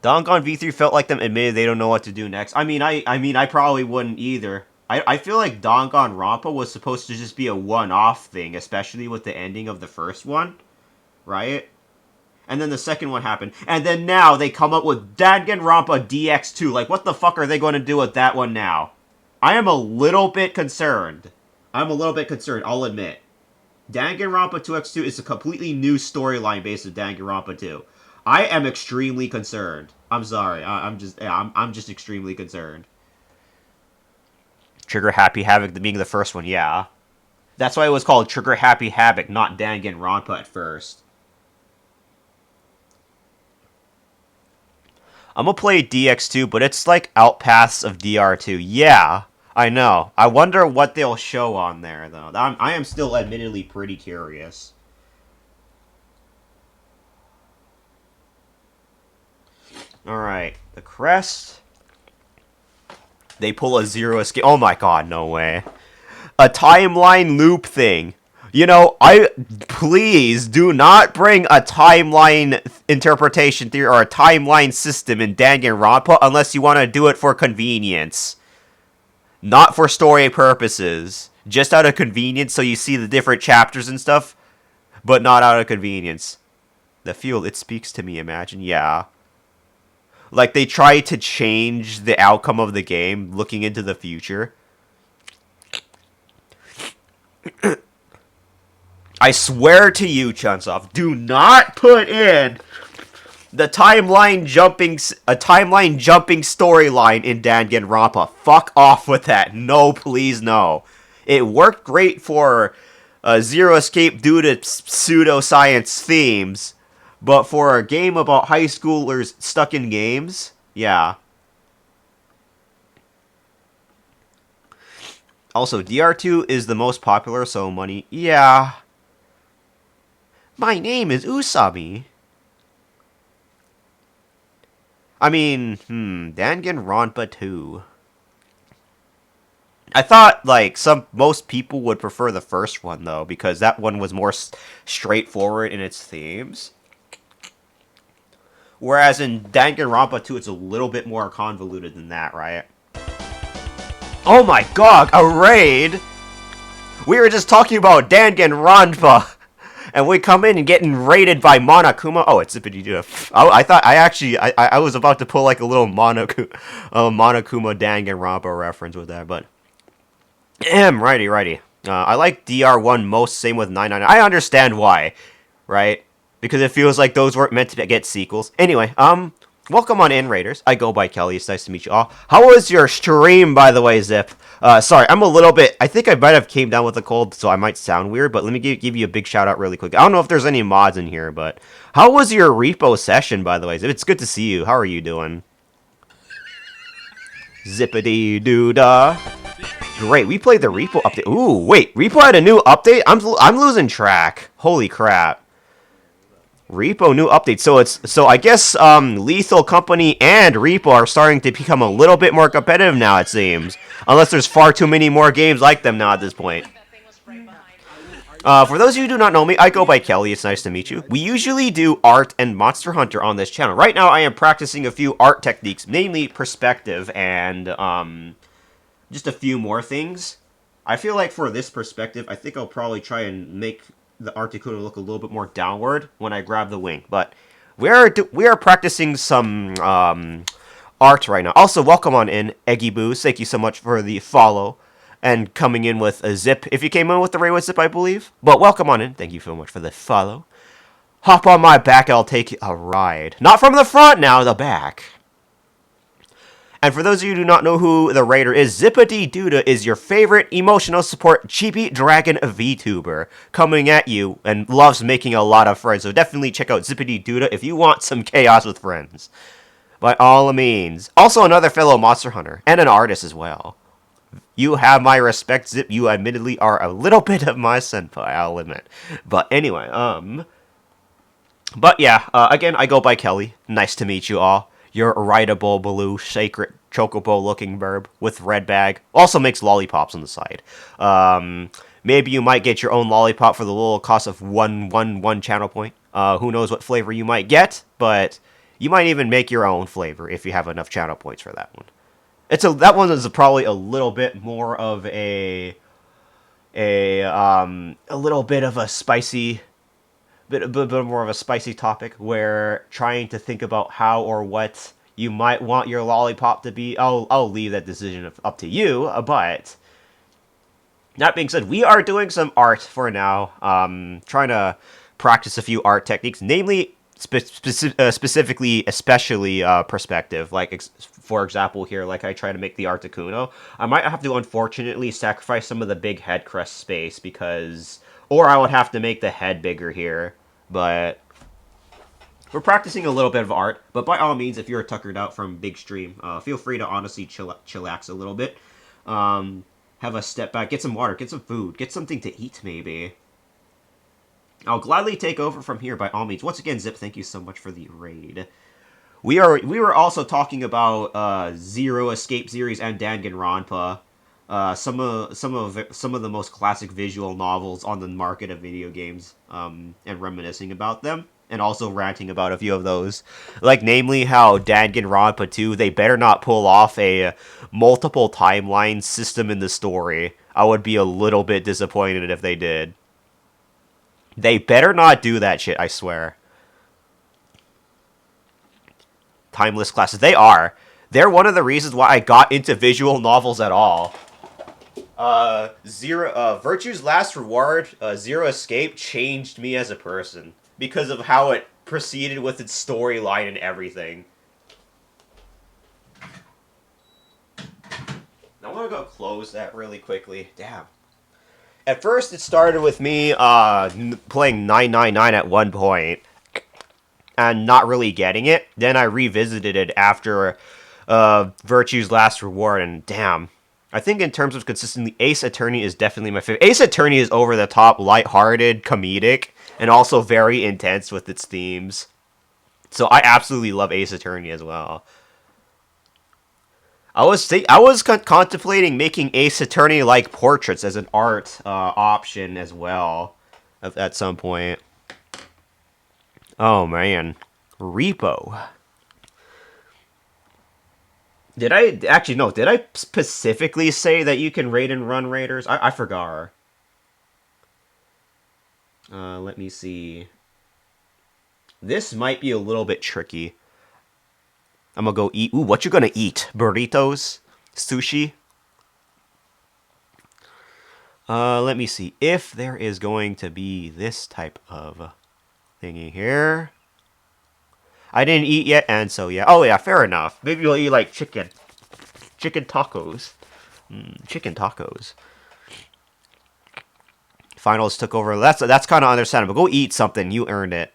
Dangan V3 felt like them admitted they don't know what to do next. I mean, I probably wouldn't either. I feel like Danganronpa was supposed to just be a one-off thing, especially with the ending of the first one. Right? And then the second one happened. And then now they come up with Danganronpa DX2. Like, what the fuck are they going to do with that one now? I am a little bit concerned. I'll admit. Danganronpa 2x2 is a completely new storyline based on Danganronpa 2. I am extremely concerned. I'm sorry. I'm just extremely concerned. Trigger Happy Havoc being the first one, yeah. That's why it was called Trigger Happy Havoc, not Danganronpa at first. I'm gonna play DX2, but it's like Outpaths of DR2. Yeah, I know. I wonder what they'll show on there, though. I am still admittedly pretty curious. Alright, the crest. They pull a zero escape. Oh my god, no way. A timeline loop thing. You know, please do not bring a timeline interpretation theory or a timeline system in Danganronpa unless you want to do it for convenience. Not for story purposes. Just out of convenience so you see the different chapters and stuff, but not out of convenience. The field, it speaks to me, imagine. Yeah. Like, they try to change the outcome of the game looking into the future. I swear to you, Chunsoft, do not put in the timeline jumping storyline in Danganronpa. Fuck off with that. No, please, no. It worked great for Zero Escape due to pseudoscience themes, but for a game about high schoolers stuck in games, yeah. Also, DR2 is the most popular, so money, yeah. My name is Usami. I mean, Danganronpa 2. I thought, like, most people would prefer the first one, though, because that one was more straightforward in its themes. Whereas in Danganronpa 2, it's a little bit more convoluted than that, right? Oh my god, a raid! We were just talking about Danganronpa! and we come in and getting raided by Monokuma. Oh, it's Zippity Doo. I thought I was about to pull like a little Monokuma Danganronpa reference with that, but righty. I like DR1 most. Same with 999. I understand why, right? Because it feels like those weren't meant to get sequels. Anyway, welcome on in, Raiders. I go by Kelly. It's nice to meet you all. How was your stream, by the way, Zip? Sorry, I'm a little bit... I think I might have came down with a cold, so I might sound weird, but let me give you a big shout-out really quick. I don't know if there's any mods in here, but... How was your repo session, by the way, Zip? It's good to see you. How are you doing? Zippity-doo-dah. Great, we played the repo update. Ooh, wait, repo had a new update? I'm losing track. Holy crap. Repo new update. So I guess Lethal Company and Repo are starting to become a little bit more competitive now, it seems. Unless there's far too many more games like them now at this point. For those of you who do not know me, I go by Kelly. It's nice to meet you. We usually do art and Monster Hunter on this channel. Right now I am practicing a few art techniques, namely perspective and just a few more things. I feel like for this perspective, I think I'll probably try and make the Articuno look a little bit more downward when I grab the wing. But we are practicing some art right now. Also, welcome on in, Eggy Boos. Thank you so much for the follow and coming in with a Zip. If you came in with the raid with Zip, I believe. But welcome on in. Thank you so much for the follow. Hop on my back, I'll take a ride. Not from the front now, the back. And for those of you who do not know who the raider is, Zippity Doo is your favorite emotional support chibi dragon VTuber coming at you and loves making a lot of friends. So definitely check out Zippity Doo if you want some chaos with friends. By all means. Also another fellow Monster Hunter and an artist as well. You have my respect, Zip. You admittedly are a little bit of my senpai, I'll admit. But anyway, But yeah, again, I go by Kelly. Nice to meet you all. Your rideable blue sacred chocobo looking verb with red bag also makes lollipops on the side. Maybe you might get your own lollipop for the little cost of one channel point. Who knows what flavor you might get, but you might even make your own flavor if you have enough channel points for that one. That one is probably a little bit more of a little bit of a spicy. Bit more of a spicy topic where trying to think about how or what you might want your lollipop to be. I'll leave that decision up to you, but that being said, we are doing some art for now. Trying to practice a few art techniques, namely specifically, especially perspective. Like for example, here, like I try to make the Articuno, I might have to unfortunately sacrifice some of the big head crest space because. Or I would have to make the head bigger here, but we're practicing a little bit of art. But by all means, if you're tuckered out from big stream, feel free to honestly chillax a little bit. Have a step back, get some water, get some food, get something to eat maybe. I'll gladly take over from here by all means. Once again, Zip, thank you so much for the raid. We were also talking about Zero Escape series and Danganronpa. Some of the most classic visual novels on the market of video games, and reminiscing about them, and also ranting about a few of those, like namely how Danganronpa 2, they better not pull off a multiple timeline system in the story. I would be a little bit disappointed if they did. They better not do that shit, I swear. Timeless classes, they are. They're one of the reasons why I got into visual novels at all. Virtue's Last Reward, Zero Escape changed me as a person because of how it proceeded with its storyline and everything. I want to go close that really quickly. Damn. At first, it started with me playing 999 at one point and not really getting it. Then I revisited it after Virtue's Last Reward, and damn. I think in terms of consistency, Ace Attorney is definitely my favorite. Ace Attorney is over the top, lighthearted, comedic, and also very intense with its themes. So I absolutely love Ace Attorney as well. I was contemplating making Ace Attorney like portraits as an art option as well at some point. Oh man, Repo. Did I specifically say that you can raid and run raiders? I forgot. Let me see. This might be a little bit tricky. I'm gonna go eat. Ooh, what you gonna eat? Burritos? Sushi? Let me see. If there is going to be this type of thingy here. I didn't eat yet, and so yeah. Oh yeah, fair enough. Maybe you'll eat like chicken. Chicken tacos. Chicken tacos. Finals took over. That's kind of understandable. Go eat something. You earned it.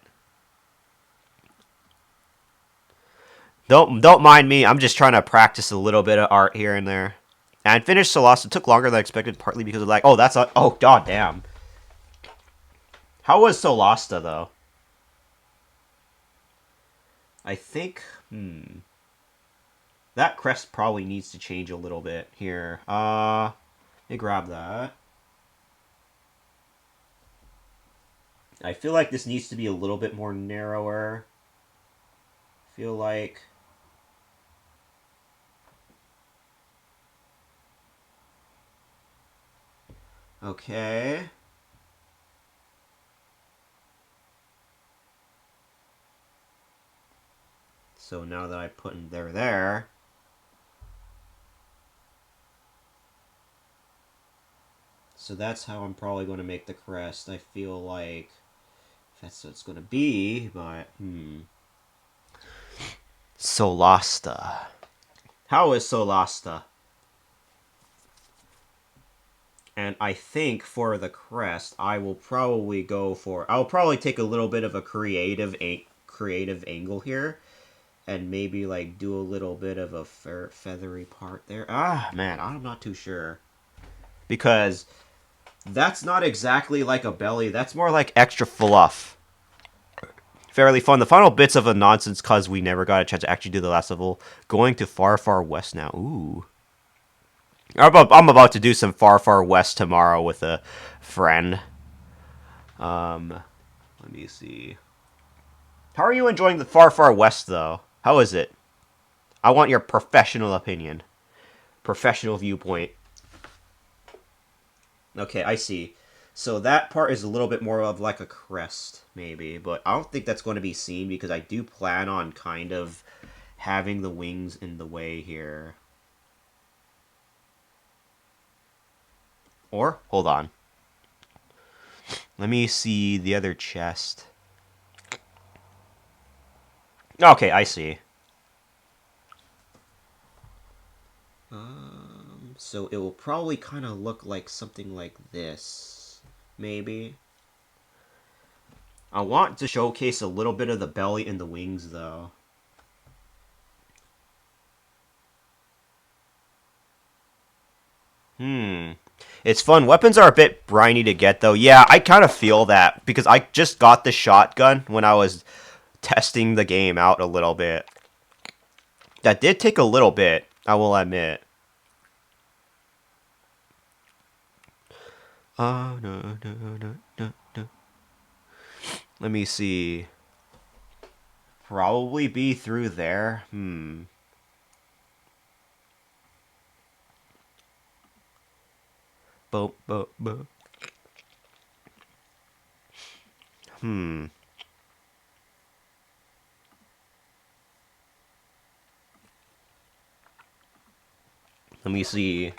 Don't mind me. I'm just trying to practice a little bit of art here and there. And finished Solasta. It took longer than I expected, partly because of like, oh, that's a, oh god damn. How was Solasta though? I think that crest probably needs to change a little bit here. Let me grab that. I feel like this needs to be a little bit more narrower. I feel like okay. So now that I put in there, so that's how I'm probably going to make the crest. I feel like that's what it's going to be, but Solasta. How is Solasta? And I think for the crest, I will probably go for. I'll probably take a little bit of a creative angle here, and maybe like do a little bit of a feathery part there. Ah, man, I'm not too sure because that's not exactly like a belly. That's more like extra fluff. Fairly fun. The final bits of a nonsense cause we never got a chance to actually do the last level. Going to far, far west now. Ooh. I'm about to do some far, far west tomorrow with a friend. Let me see. How are you enjoying the far, far west though? How is it? I want your professional opinion. Professional viewpoint. Okay, I see. So that part is a little bit more of like a crest, maybe. But I don't think that's going to be seen because I do plan on kind of having the wings in the way here. Or, hold on. Let me see the other chest. Okay, I see. So it will probably kind of look like something like this. Maybe. I want to showcase a little bit of the belly and the wings, though. It's fun. Weapons are a bit briny to get, though. Yeah, I kind of feel that because I just got the shotgun when I was testing the game out a little bit. That did take a little bit, I will admit. Oh, no, no, no, no, no. Let me see. Probably be through there. Bo, bo, bo. Let me see.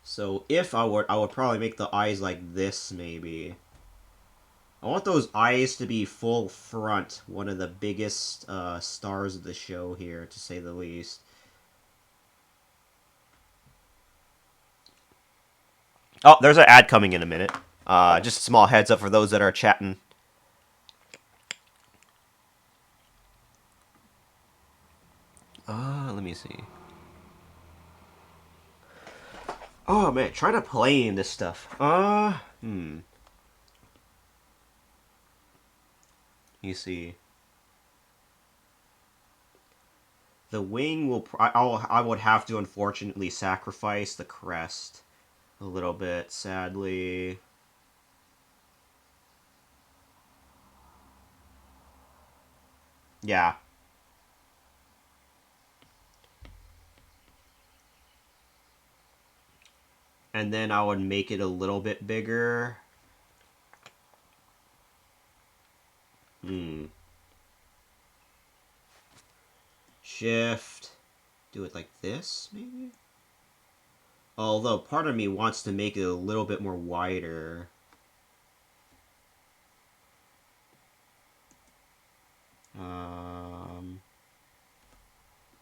So if I would probably make the eyes like this, maybe. I want those eyes to be full front. One of the biggest stars of the show here, to say the least. Oh, there's an ad coming in a minute. Just a small heads up for those that are chatting. Let me see. Oh man, trying to play in this stuff. You see. The wing will. I would have to unfortunately sacrifice the crest a little bit, sadly. Yeah. and then I would make it a little bit bigger. Shift. Do it like this, maybe? Although part of me wants to make it a little bit more wider.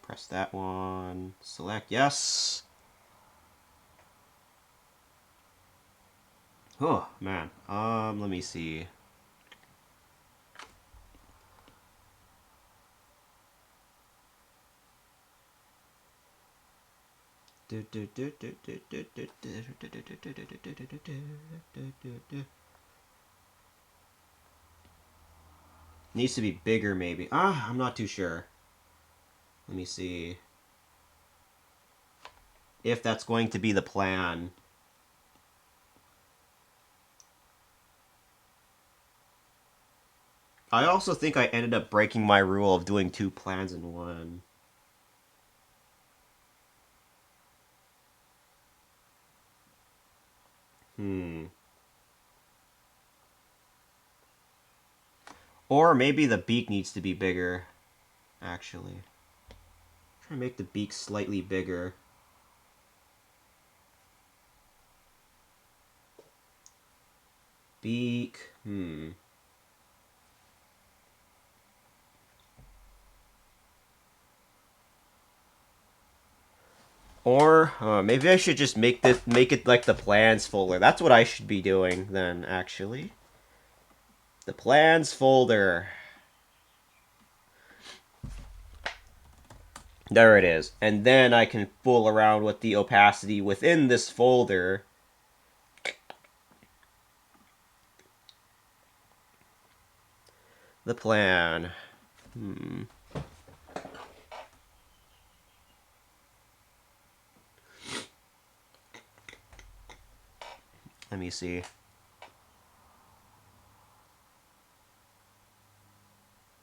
Press that one. Select yes. Oh man. Let me see. Needs to be bigger, maybe. I'm not too sure. Let me see if that's going to be the plan. I also think I ended up breaking my rule of doing 2 plans in one. Or maybe the beak needs to be bigger, actually. Try to make the beak slightly bigger. Beak, Or maybe I should just make it like the plans folder. That's what I should be doing then, actually. The plans folder. There it is. And then I can fool around with the opacity within this folder. The plan. Let me see.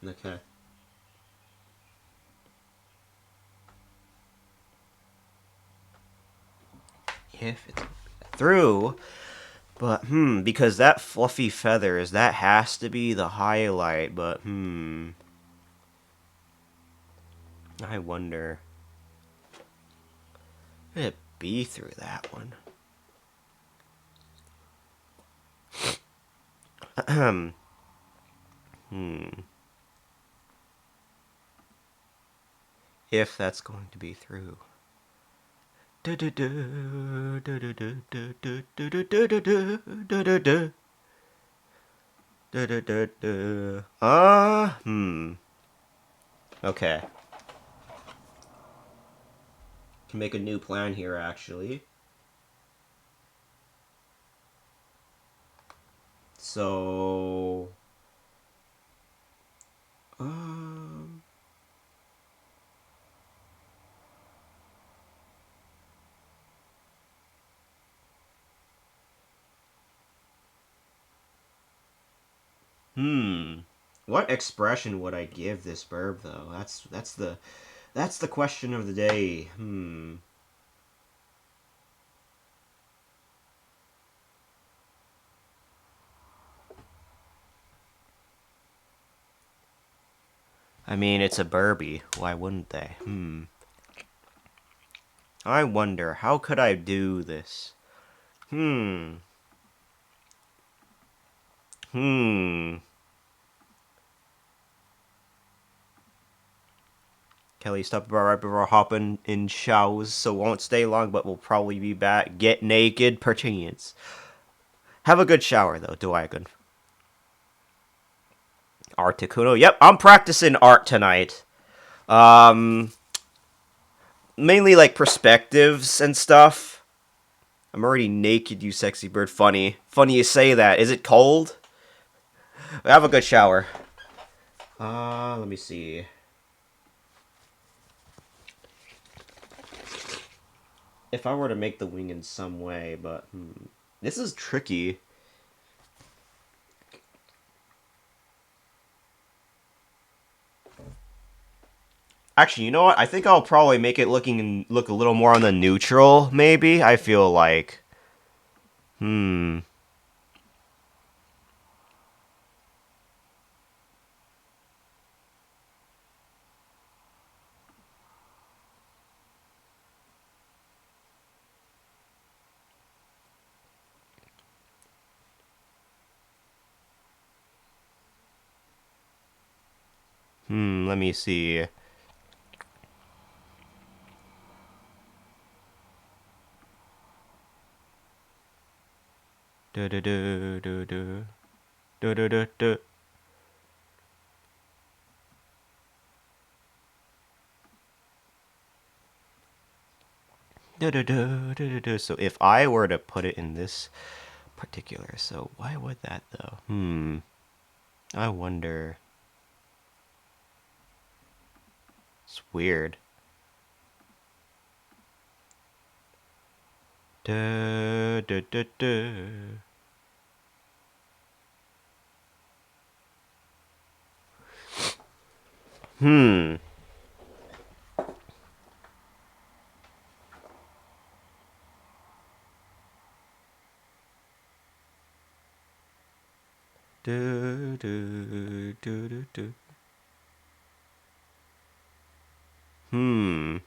Okay. If it's through, but because that fluffy feathers, that has to be the highlight, but I wonder. Could it be through that one? If that's going to be through. Okay. Can make a new plan here, actually. So... What expression would I give this verb, though? That's the question of the day. I mean, it's a burby. Why wouldn't they? I wonder, how could I do this? Kelly stopped by right before hopping in showers, so won't stay long, but will probably be back. Get naked, perchance. Have a good shower, though, Dwagon. Articuno. Yep, I'm practicing art tonight. Mainly like perspectives and stuff. I'm already naked, you sexy bird. Funny. Funny you say that. Is it cold? Have a good shower. Let me see. If I were to make the wing in some way, but this is tricky. Actually, you know what? I think I'll probably make it look a little more on the neutral, maybe. I feel like Hmm. Let me see. Do do do do do do do do do. Do, do, do, do, do, do. So if I were to put it in this particular, so why would that though? I wonder. It's weird. Du, du, du, du. Hmm. Du, du, du, du, du. Hmm.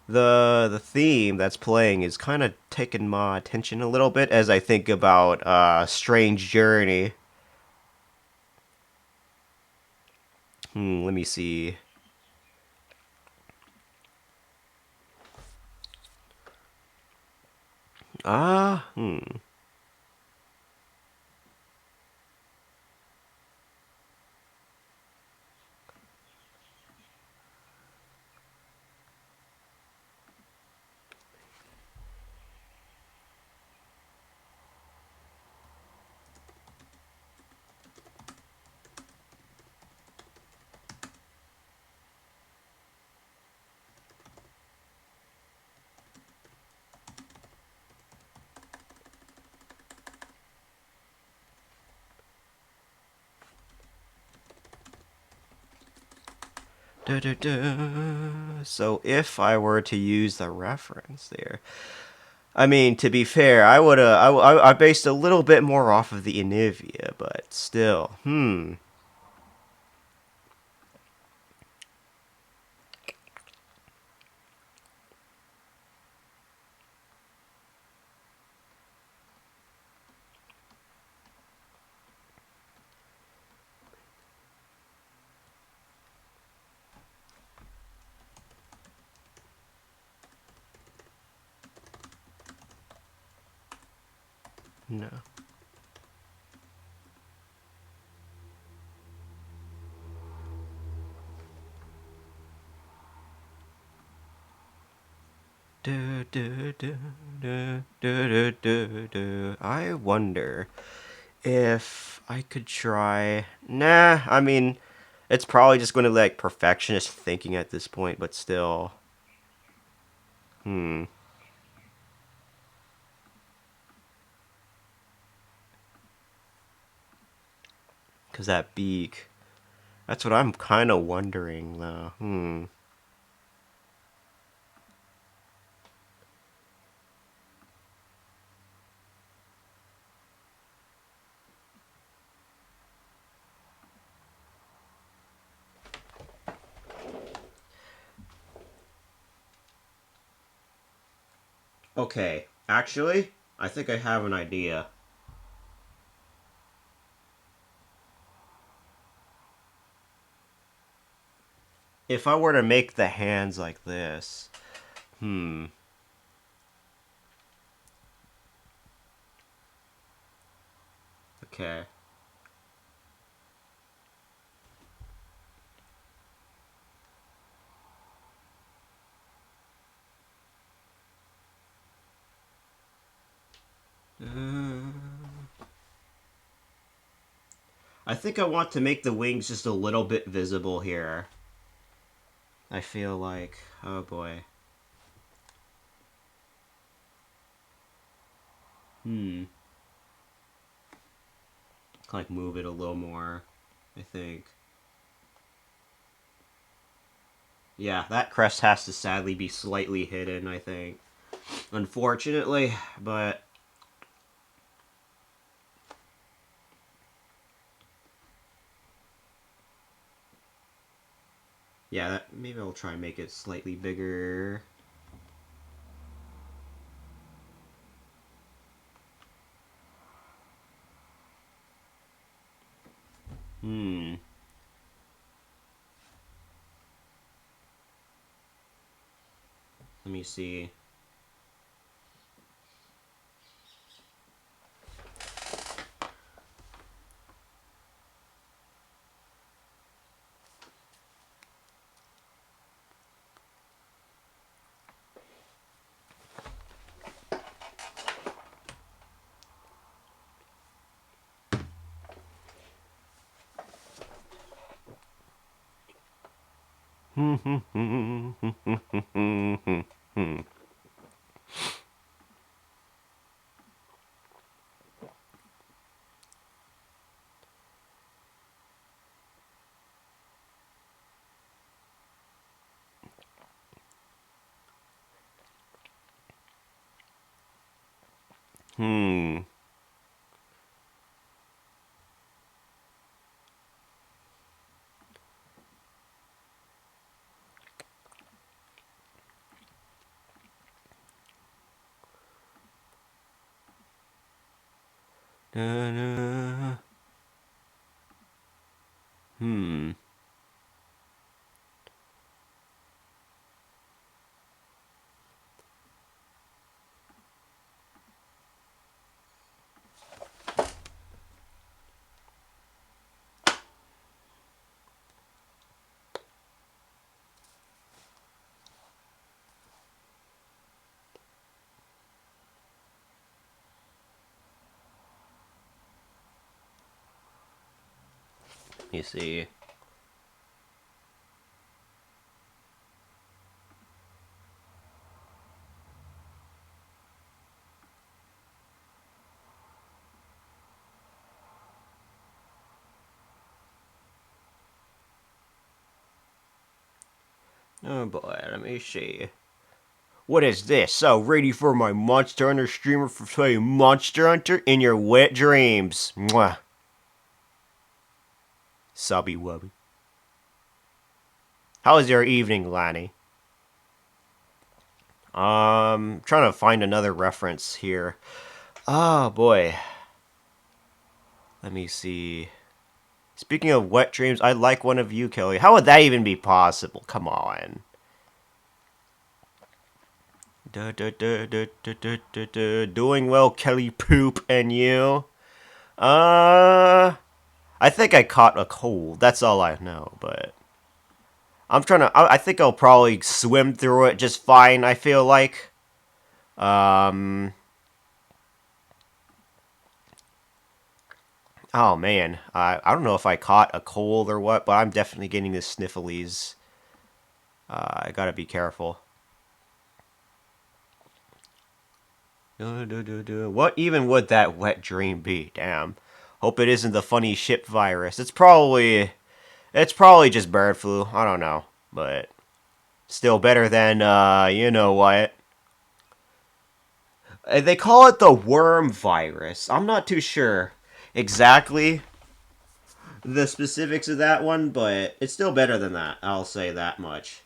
The theme that's playing is kind of taking my attention a little bit as I think about Strange Journey. Let me see. Ah, Du, du, du. So if I were to use the reference there, I mean, to be fair, I would I based a little bit more off of the Anivia, but still, no. Do, do, do, do, do, do, do, do. I wonder if I could try. Nah, I mean, it's probably just going to be like perfectionist thinking at this point, but still, hmm. Because that beak, that's what I'm kind of wondering, though. Okay, actually, I think I have an idea. If I were to make the hands like this, hmm. Okay. I think I want to make the wings just a little bit visible here. I feel like, oh boy. Hmm. Like move it a little more, I think. Yeah, that crest has to sadly be slightly hidden, I think. Unfortunately, but... Yeah, maybe I'll try and make it slightly bigger. Hmm. Let me see. Hmm. Hmm. You see. Oh boy, let me see. What is this? So ready for my Monster Hunter streamer for playing Monster Hunter in your wet dreams. Mwah. Subby wubby. How was your evening, Lanny? Trying to find another reference here. Oh boy. Let me see. Speaking of wet dreams, I like one of you, Kelly. How would that even be possible? Come on. Doing well, Kelly Poop, and you? I think I caught a cold. That's all I know, but I'm trying to. I think I'll probably swim through it just fine. I feel like. Um. Oh man, I don't know if I caught a cold or what, but I'm definitely getting the snifflies. I gotta be careful. What even would that wet dream be? Damn. Hope it isn't the funny ship virus. It's probably just bird flu. I don't know, but still better than you know what. They call it the worm virus. I'm not too sure exactly the specifics of that one, but it's still better than that. I'll say that much.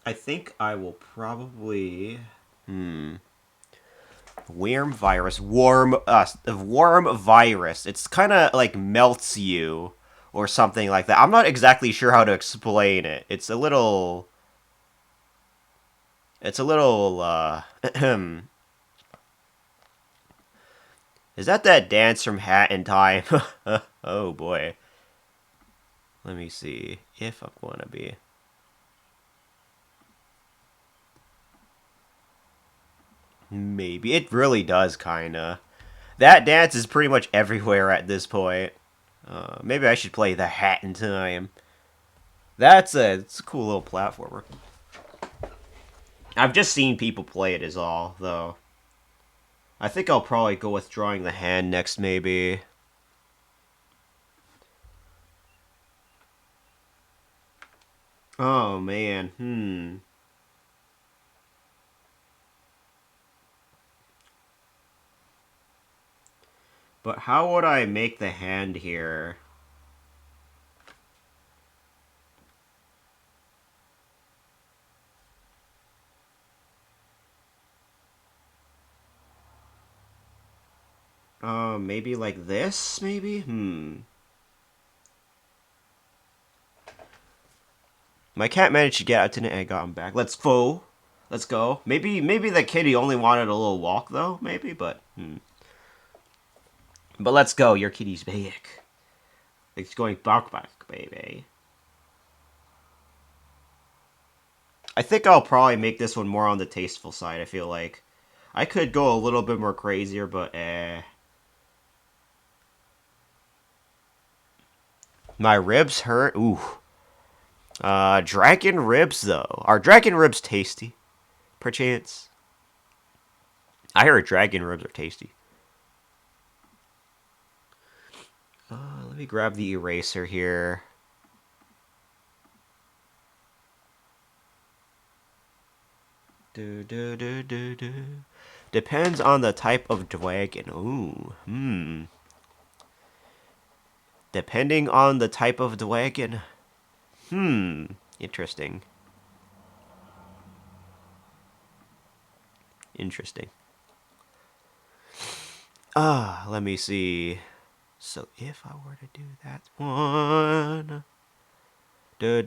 I think I will probably worm virus, worm virus. It's kind of like melts you or something like that. I'm not exactly sure how to explain it. It's a little is that dance from Hat in Time? Oh boy. Let me see if I'm going to be. Maybe. It really does, kinda. That dance is pretty much everywhere at this point. Maybe I should play the Hat in Time. It's a cool little platformer. I've just seen people play it is all, though. I think I'll probably go with drawing the hand next, maybe. Oh man. But how would I make the hand here? Maybe like this, maybe? My cat managed to get out to the egg, got him back. Let's go. Let's go. Maybe the kitty only wanted a little walk though, maybe, but But let's go, your kitty's back. It's going back, baby. I think I'll probably make this one more on the tasteful side, I feel like. I could go a little bit more crazier, but My ribs hurt. Ooh. Dragon ribs though. Are dragon ribs tasty? Perchance. I heard dragon ribs are tasty. Let me grab the eraser here. Do. Depends on the type of dragon. Ooh. Depending on the type of dragon. Interesting. Interesting. Let me see. So if I were to do that one. If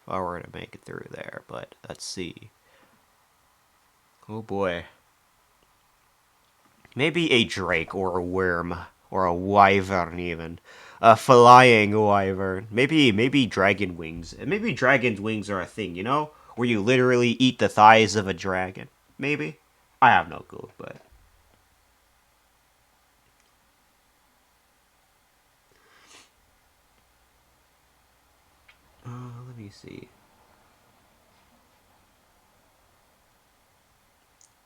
I were to make it through there, but let's see. Oh boy. Maybe a drake or a worm or a wyvern even. A flying wyvern. Maybe dragon wings. Maybe dragon wings are a thing, you know? Where you literally eat the thighs of a dragon. Maybe? I have no clue, but let me see.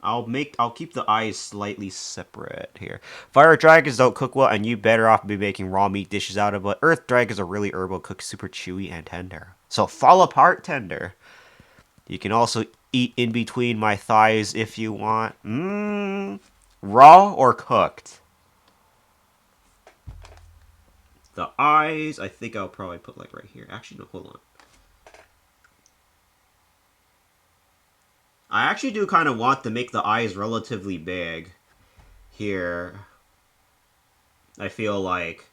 I'll keep the eyes slightly separate here. Fire dragons don't cook well, and you better off be making raw meat dishes out of it. Earth dragons are really herbal, cook super chewy and tender. So fall apart tender. You can also eat in between my thighs if you want. Raw or cooked? The eyes, I think I'll probably put like right here. Actually, no, hold on. I actually do kind of want to make the eyes relatively big here. I feel like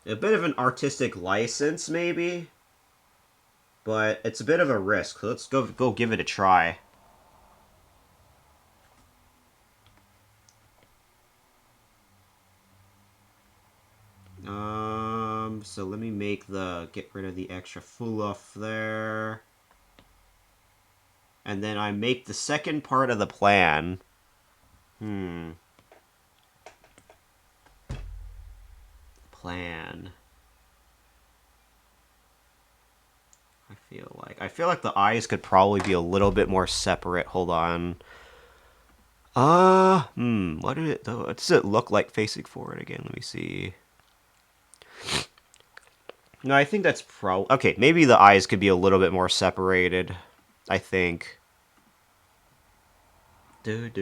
a bit of an artistic license, maybe, but it's a bit of a risk. So let's go give it a try. So let me get rid of the extra fluff there. And then I make the second part of the plan. Plan. I feel like the eyes could probably be a little bit more separate. Hold on. What does it look like facing forward again? Let me see. No, I think that's okay. Maybe the eyes could be a little bit more separated. I think. Grab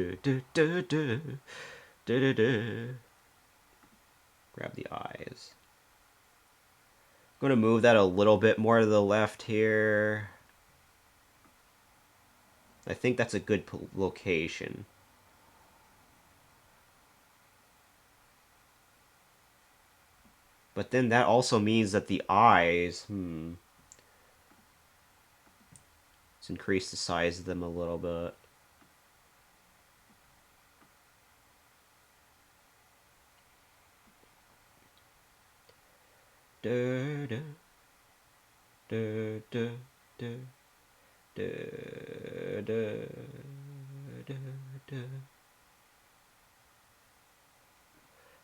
the eyes. I'm gonna move that a little bit more to the left here. I think that's a good location. But then that also means that the eyes, let's increase the size of them a little bit.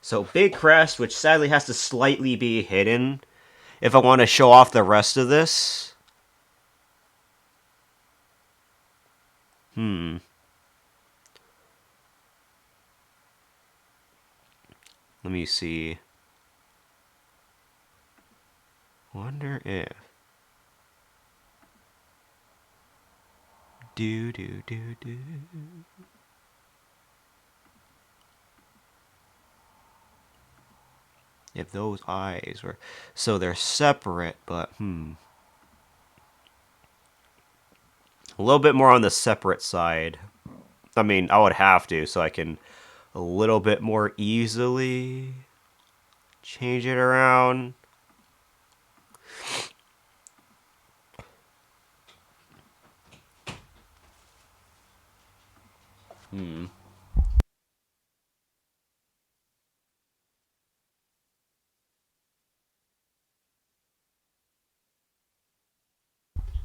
So big crest, which sadly has to slightly be hidden if I want to show off the rest of this. Let me see. Wonder if. Do do do do. If those eyes were. So they're separate, but a little bit more on the separate side. I mean, I would have to, so I can a little bit more easily change it around.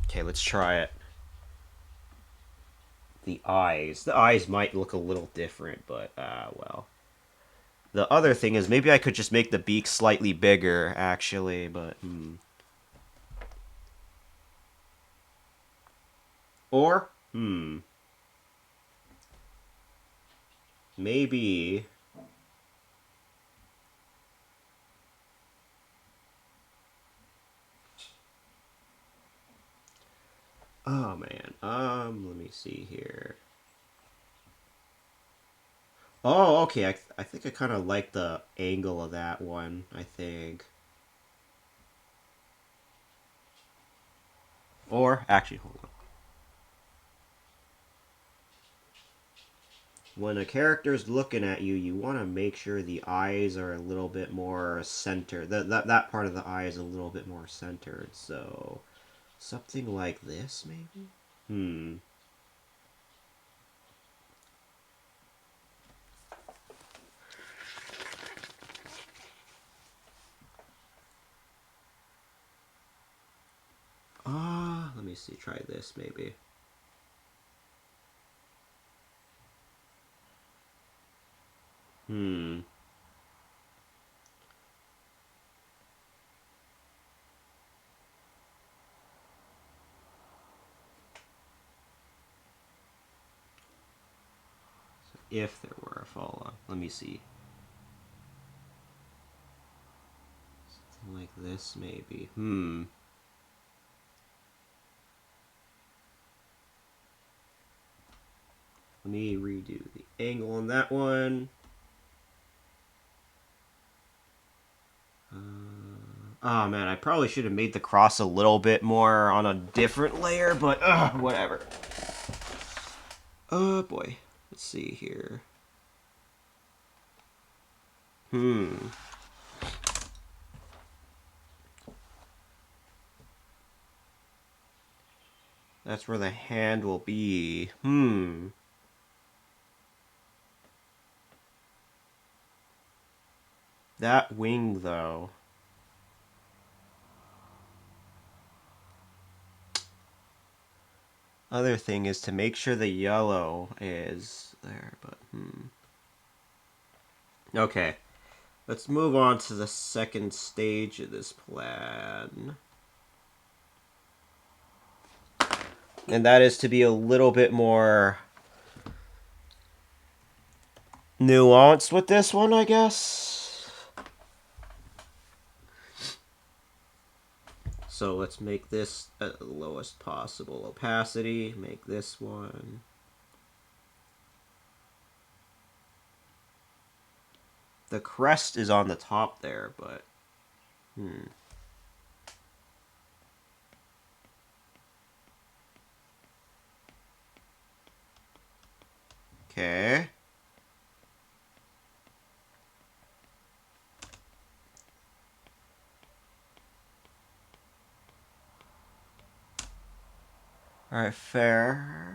Okay, let's try it. The eyes. The eyes might look a little different, but, well. The other thing is maybe I could just make the beak slightly bigger, actually, but, Or, maybe... Oh, man. Let me see here. Oh, okay. I think I kind of like the angle of that one, I think. Or, actually, hold on. When a character's looking at you, you want to make sure the eyes are a little bit more centered. That part of the eye is a little bit more centered. So, something like this, maybe? Let me see. Try this, maybe. If there were a follow-up. Let me see. Something like this, maybe. Let me redo the angle on that one. Oh man, I probably should have made the cross a little bit more on a different layer, but whatever. Oh boy. Let's see here. That's where the hand will be. That wing, though. Other thing is to make sure the yellow is there, but Okay. Let's move on to the second stage of this plan. And that is to be a little bit more nuanced with this one, I guess. So let's make this at the lowest possible opacity. Make this one. The crest is on the top there, but... Okay. Alright, fair.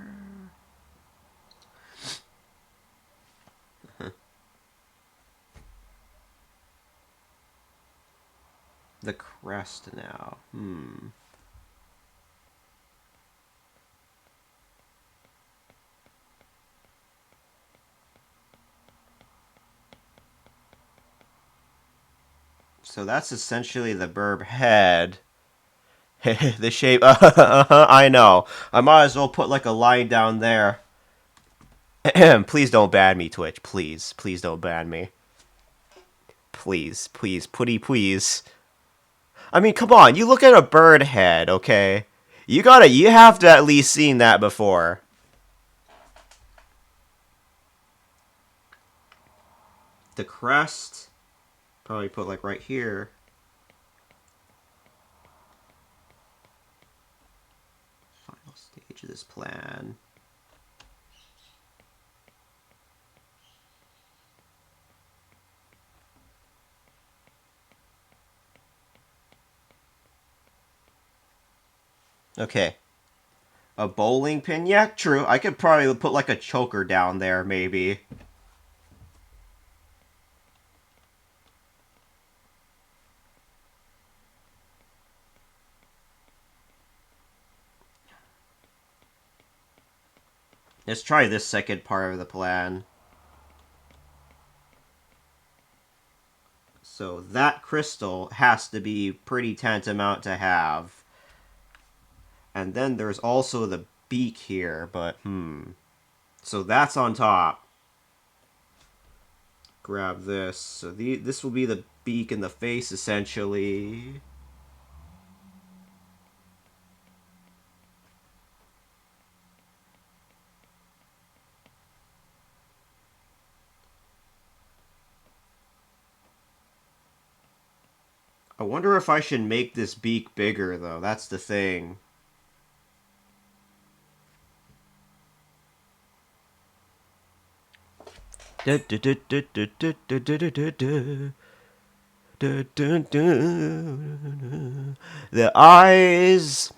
The crest now. So that's essentially the burb head. The shape. I know. I might as well put like a line down there. Please don't ban me, Twitch. Please. Please don't ban me. Please, please, putty, please. I mean, come on, you look at a bird head, okay? You have to at least seen that before. The crest, probably put like right here. Final stage of this plan. Okay. A bowling pin? Yeah, true. I could probably put like a choker down there, maybe. Let's try this second part of the plan. So that crystal has to be pretty tantamount to have. And then there's also the beak here, but So that's on top. Grab this. So this will be the beak in the face, essentially. I wonder if I should make this beak bigger, though. That's the thing. The eyes.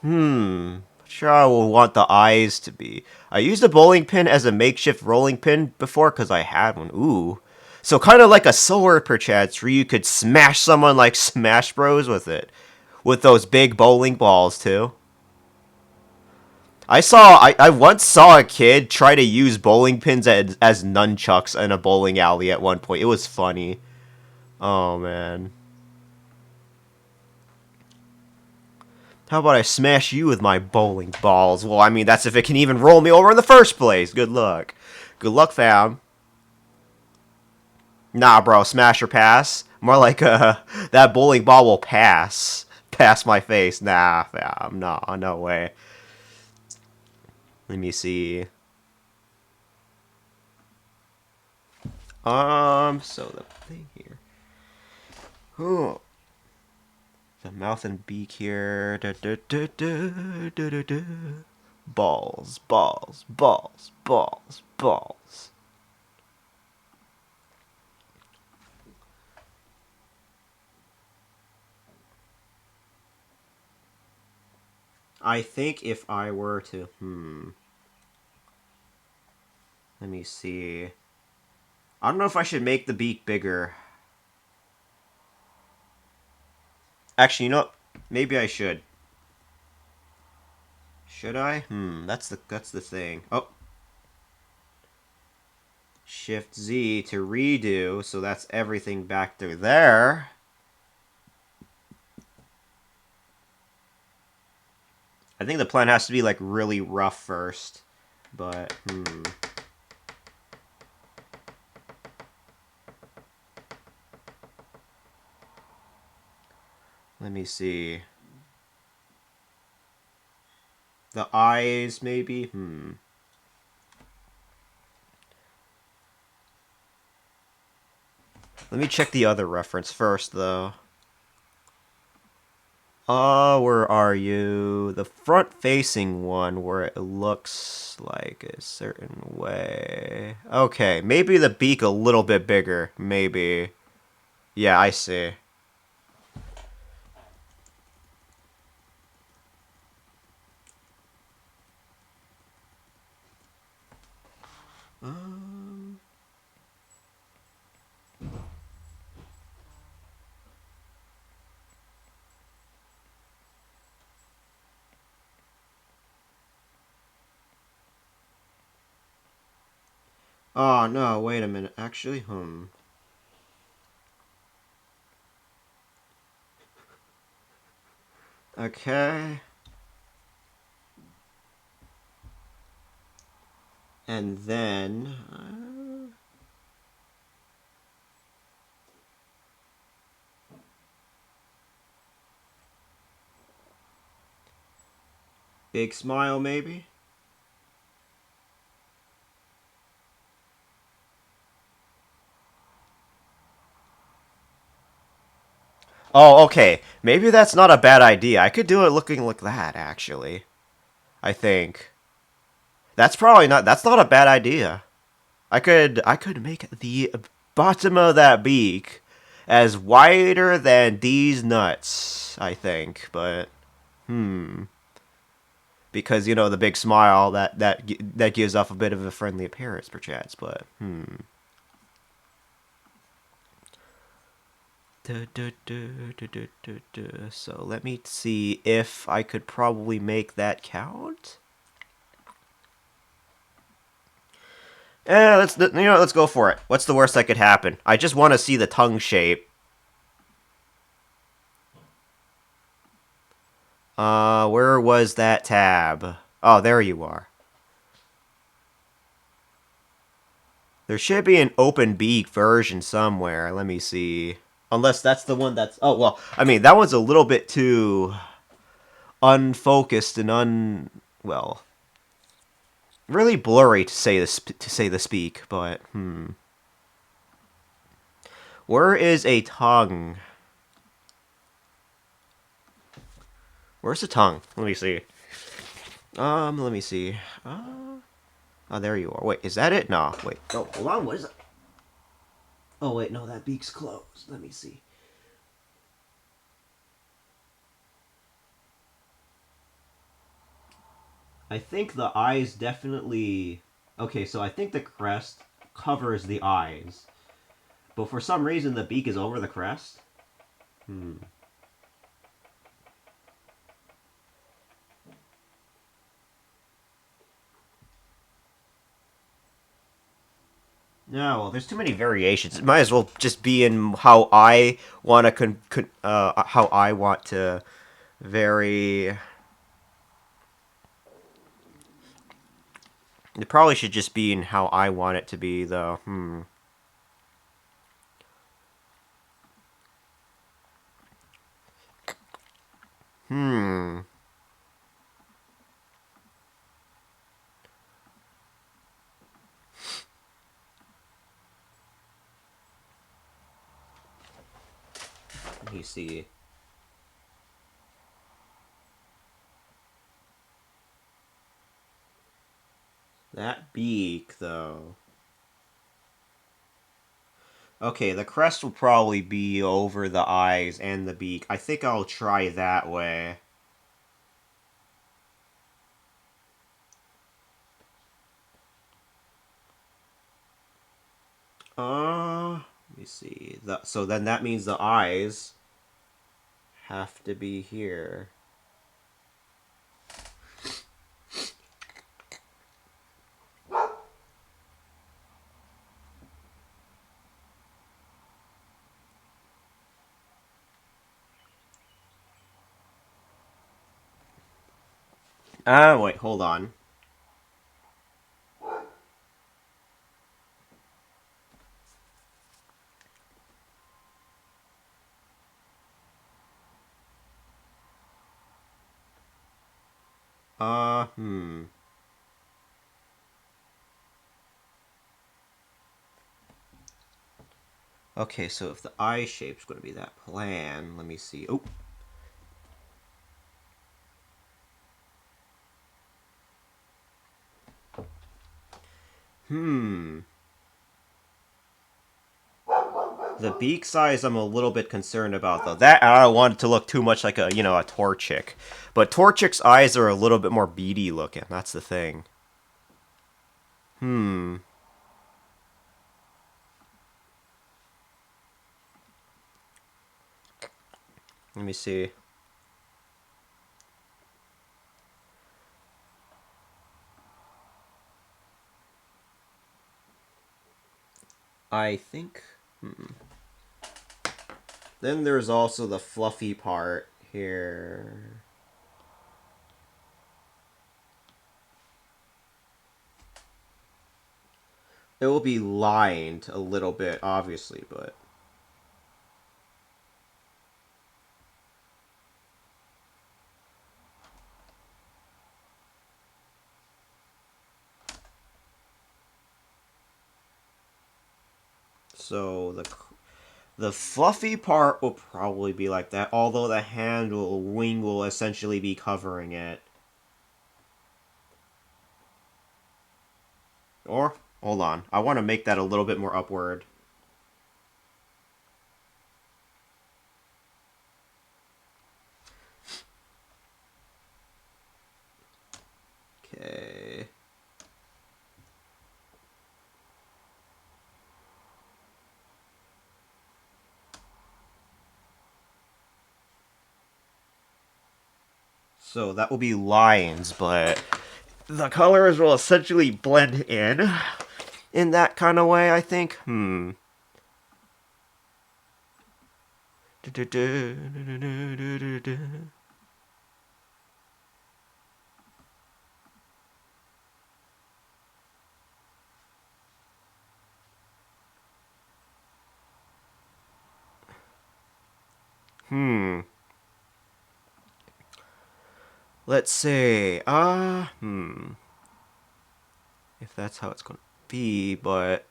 Sure, I will want the eyes to be. I used a bowling pin as a makeshift rolling pin before because I had one. Ooh. So kind of like a sword, perchance, where you could smash someone like Smash Bros with it. With those big bowling balls, too. I once saw a kid try to use bowling pins as nunchucks in a bowling alley at one point. It was funny. Oh, man. How about I smash you with my bowling balls? Well, I mean, that's if it can even roll me over in the first place. Good luck. Good luck, fam. Nah, bro, smash or pass? More like, that bowling ball will pass. Pass my face. Nah, fam. Nah, no way. Let me see. So the thing here. Oh. The mouth and beak here. Balls, balls, balls, balls, balls. I think if I were to, let me see. I don't know if I should make the beak bigger. Actually, you know what? Maybe I should. Should I? That's the thing. Oh. Shift Z to redo, so that's everything back through there. I think the plan has to be like really rough first. But, Let me see. The eyes, maybe? Let me check the other reference first, though. Where are you? The front-facing one, where it looks like a certain way. Okay, maybe the beak a little bit bigger. Maybe. Yeah, I see. Oh, no, wait a minute. Actually, Okay. And then... Big smile, maybe? Oh, okay. Maybe that's not a bad idea. I could do it looking like that, actually. I think. That's not a bad idea. I could make the bottom of that beak as wider than these nuts, I think, but because the big smile that gives off a bit of a friendly appearance perchance, but so let me see if I could probably make that count. Let's go for it. What's the worst that could happen? I just want to see the tongue shape. Where was that tab? Oh, there you are. There should be an open beak version somewhere. Let me see. Unless that's the one that's. Oh well, I mean that one's a little bit too unfocused and well, really blurry to say the speak. But where is a tongue? Where's the tongue? Let me see. Let me see. Oh, there you are. Wait, is that it? No, wait. Oh, hold on. What is it? Oh, wait, no, that beak's closed. Let me see. I think the eyes definitely. Okay, so I think the crest covers the eyes, but for some reason the beak is over the crest. Hmm. No, well, there's too many variations. It might as well just be in how I want to how I want to vary. It probably should just be in how I want it to be, though. Hmm. Let me see. That beak, though. Okay, the crest will probably be over the eyes and the beak. I think I'll try that way. Let me see. So then that means the eyes have to be here. Wait, hold on. Uh, hmm. Okay, so if the eye shape's going to be that plan, let me see. Oh. Hmm. The beak size I'm a little bit concerned about, though. That, I don't want it to look too much like a Torchic. But Torchic's eyes are a little bit more beady looking. That's the thing. Hmm. Let me see. I think. Then there's also the fluffy part here. It will be lined a little bit, obviously, but. So the fluffy part will probably be like that, although the wing will essentially be covering it. Or, hold on, I want to make that a little bit more upward. Okay. So that will be lines, but the colors will essentially blend in that kind of way, I think. Let's see. If that's how it's going to be, but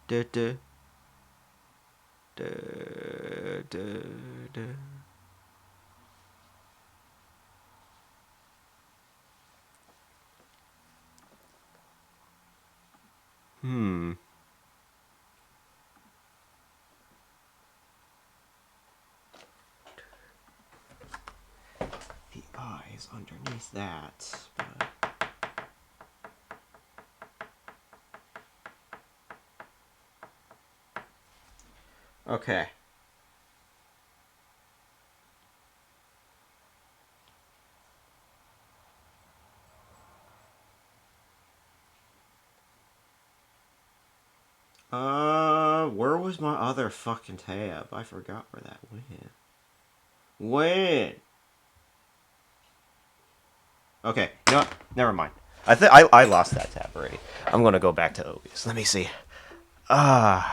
duh, duh, duh, duh, duh. The eyes underneath that. Okay. Where was my other fucking tab? I forgot where that went. When? Okay, no, never mind. I lost that tab already. I'm gonna go back to OBS. Let me see. Let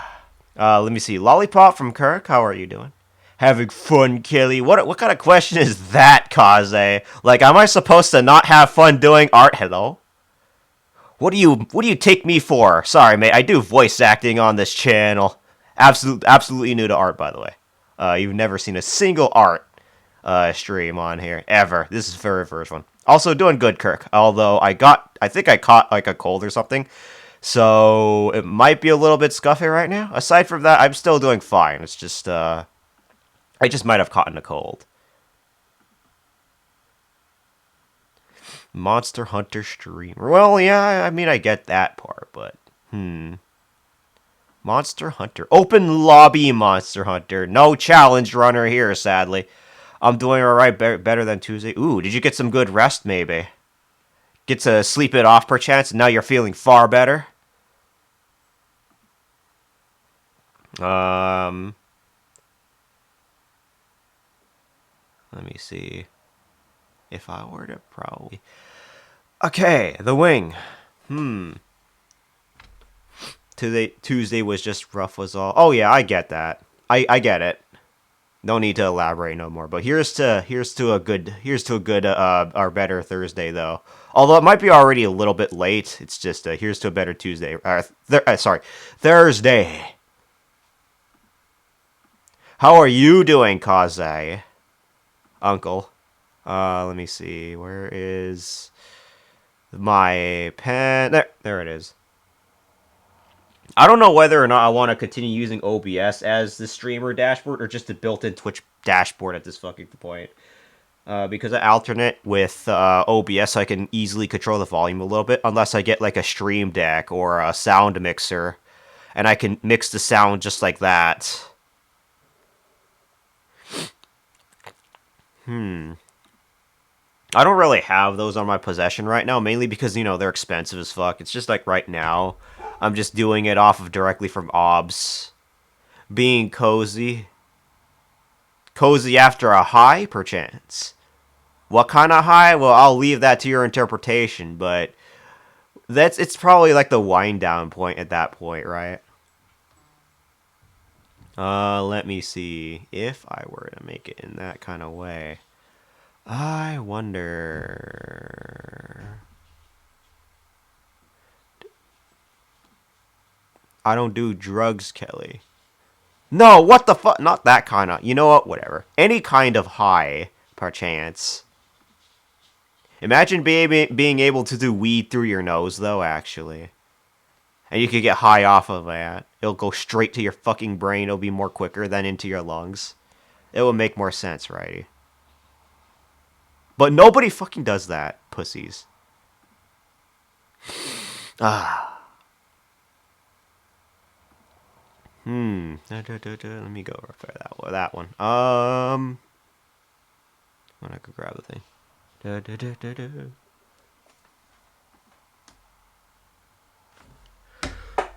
me see. Lollipop from Kirk. How are you doing? Having fun, Kelly. What kind of question is that, Kaze? Like, am I supposed to not have fun doing art? Hello? What do you take me for? Sorry, mate. I do voice acting on this channel. Absolutely new to art, by the way. You've never seen a single art stream on here ever. This is the very first one. Also doing good, Kirk. Although I think I caught like a cold or something, so it might be a little bit scuffy right now. Aside from that, I'm still doing fine. It's just I just might have caught in a cold. Monster Hunter streamer. Well, yeah, I mean I get that part, but Monster Hunter. Open lobby Monster Hunter. No challenge runner here, sadly. I'm doing alright, better than Tuesday. Ooh, did you get some good rest, maybe? Get to sleep it off, perchance, and now you're feeling far better? Let me see. If I were to probably... Okay, the wing. Tuesday was just rough was all. Oh yeah, I get that. I get it. No need to elaborate no more. But here's to a good or better Thursday though. Although it might be already a little bit late. It's just here's to a better Tuesday. Sorry, Thursday. How are you doing, Kaze? Uncle. Let me see. Where is my pen? There it is. I don't know whether or not I want to continue using OBS as the streamer dashboard or just the built-in Twitch dashboard at this fucking point. Because I alternate with OBS, I can easily control the volume a little bit, unless I get like a stream deck or a sound mixer, and I can mix the sound just like that. I don't really have those on my possession right now, mainly because, you know, they're expensive as fuck. It's just like right now, I'm just doing it off of directly from OBS. Being cozy. Cozy after a high, perchance. What kind of high? Well, I'll leave that to your interpretation, but it's probably like the wind down point at that point, right? Let me see. If I were to make it in that kind of way, I wonder. I don't do drugs, Kelly. No, what the fuck? Not that kind of. You know what? Whatever. Any kind of high, perchance. Imagine being able to do weed through your nose, though, actually. And you could get high off of that. It'll go straight to your fucking brain. It'll be more quicker than into your lungs. It will make more sense, righty? But nobody fucking does that, pussies. Ah. Let me go repair that one. When I could grab the thing.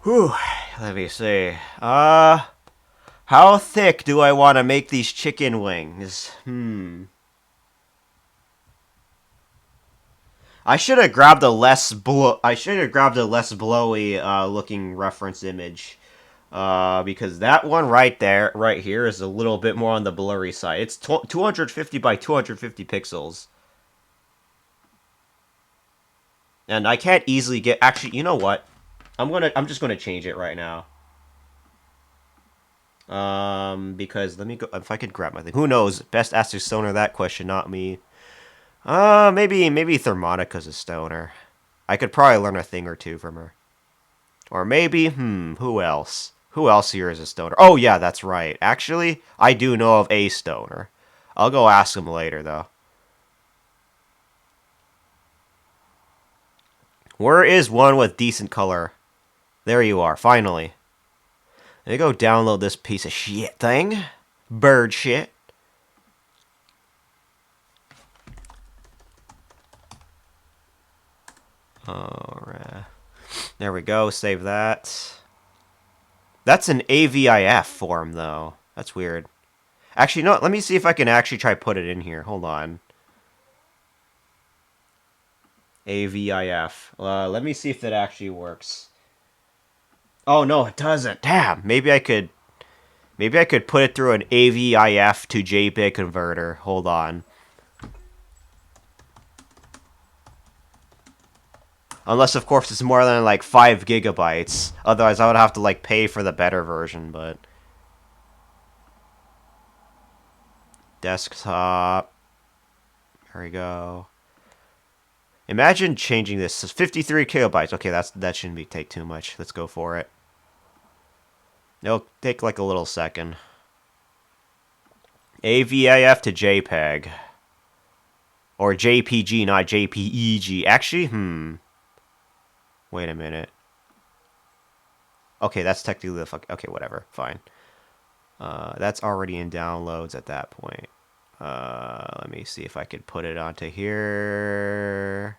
Whew. Let me see. How thick do I want to make these chicken wings? I should have grabbed a less blowy looking reference image. Because that one right here, is a little bit more on the blurry side. It's 250 by 250 pixels. And I can't easily get... Actually, you know what? I'm just gonna change it right now. Because let me go... If I could grab my thing. Who knows? Best ask the stoner that question, not me. Maybe Thermonica's a stoner. I could probably learn a thing or two from her. Or maybe, who else? Who else here is a stoner? Oh, yeah, that's right. Actually, I do know of a stoner. I'll go ask him later, though. Where is one with decent color? There you are, finally. Let me go download this piece of shit thing. Bird shit. Alright. There we go, save that. That's an AVIF form, though. That's weird. Actually, no, let me see if I can actually try put it in here. Hold on. AVIF. Let me see if that actually works. Oh, no, it doesn't. Damn, maybe I could put it through an AVIF to JPEG converter. Hold on. Unless, of course, it's more than, like, 5 gigabytes. Otherwise, I would have to, like, pay for the better version, but... Desktop. There we go. Imagine changing this. It's 53 kilobytes. Okay, that shouldn't take too much. Let's go for it. It'll take, like, a little second. AVIF to JPEG. Or JPG, not JPEG. Actually, Wait a minute. Okay, that's technically the fuck... Okay, whatever. Fine. That's already in downloads at that point. Let me see if I could put it onto here.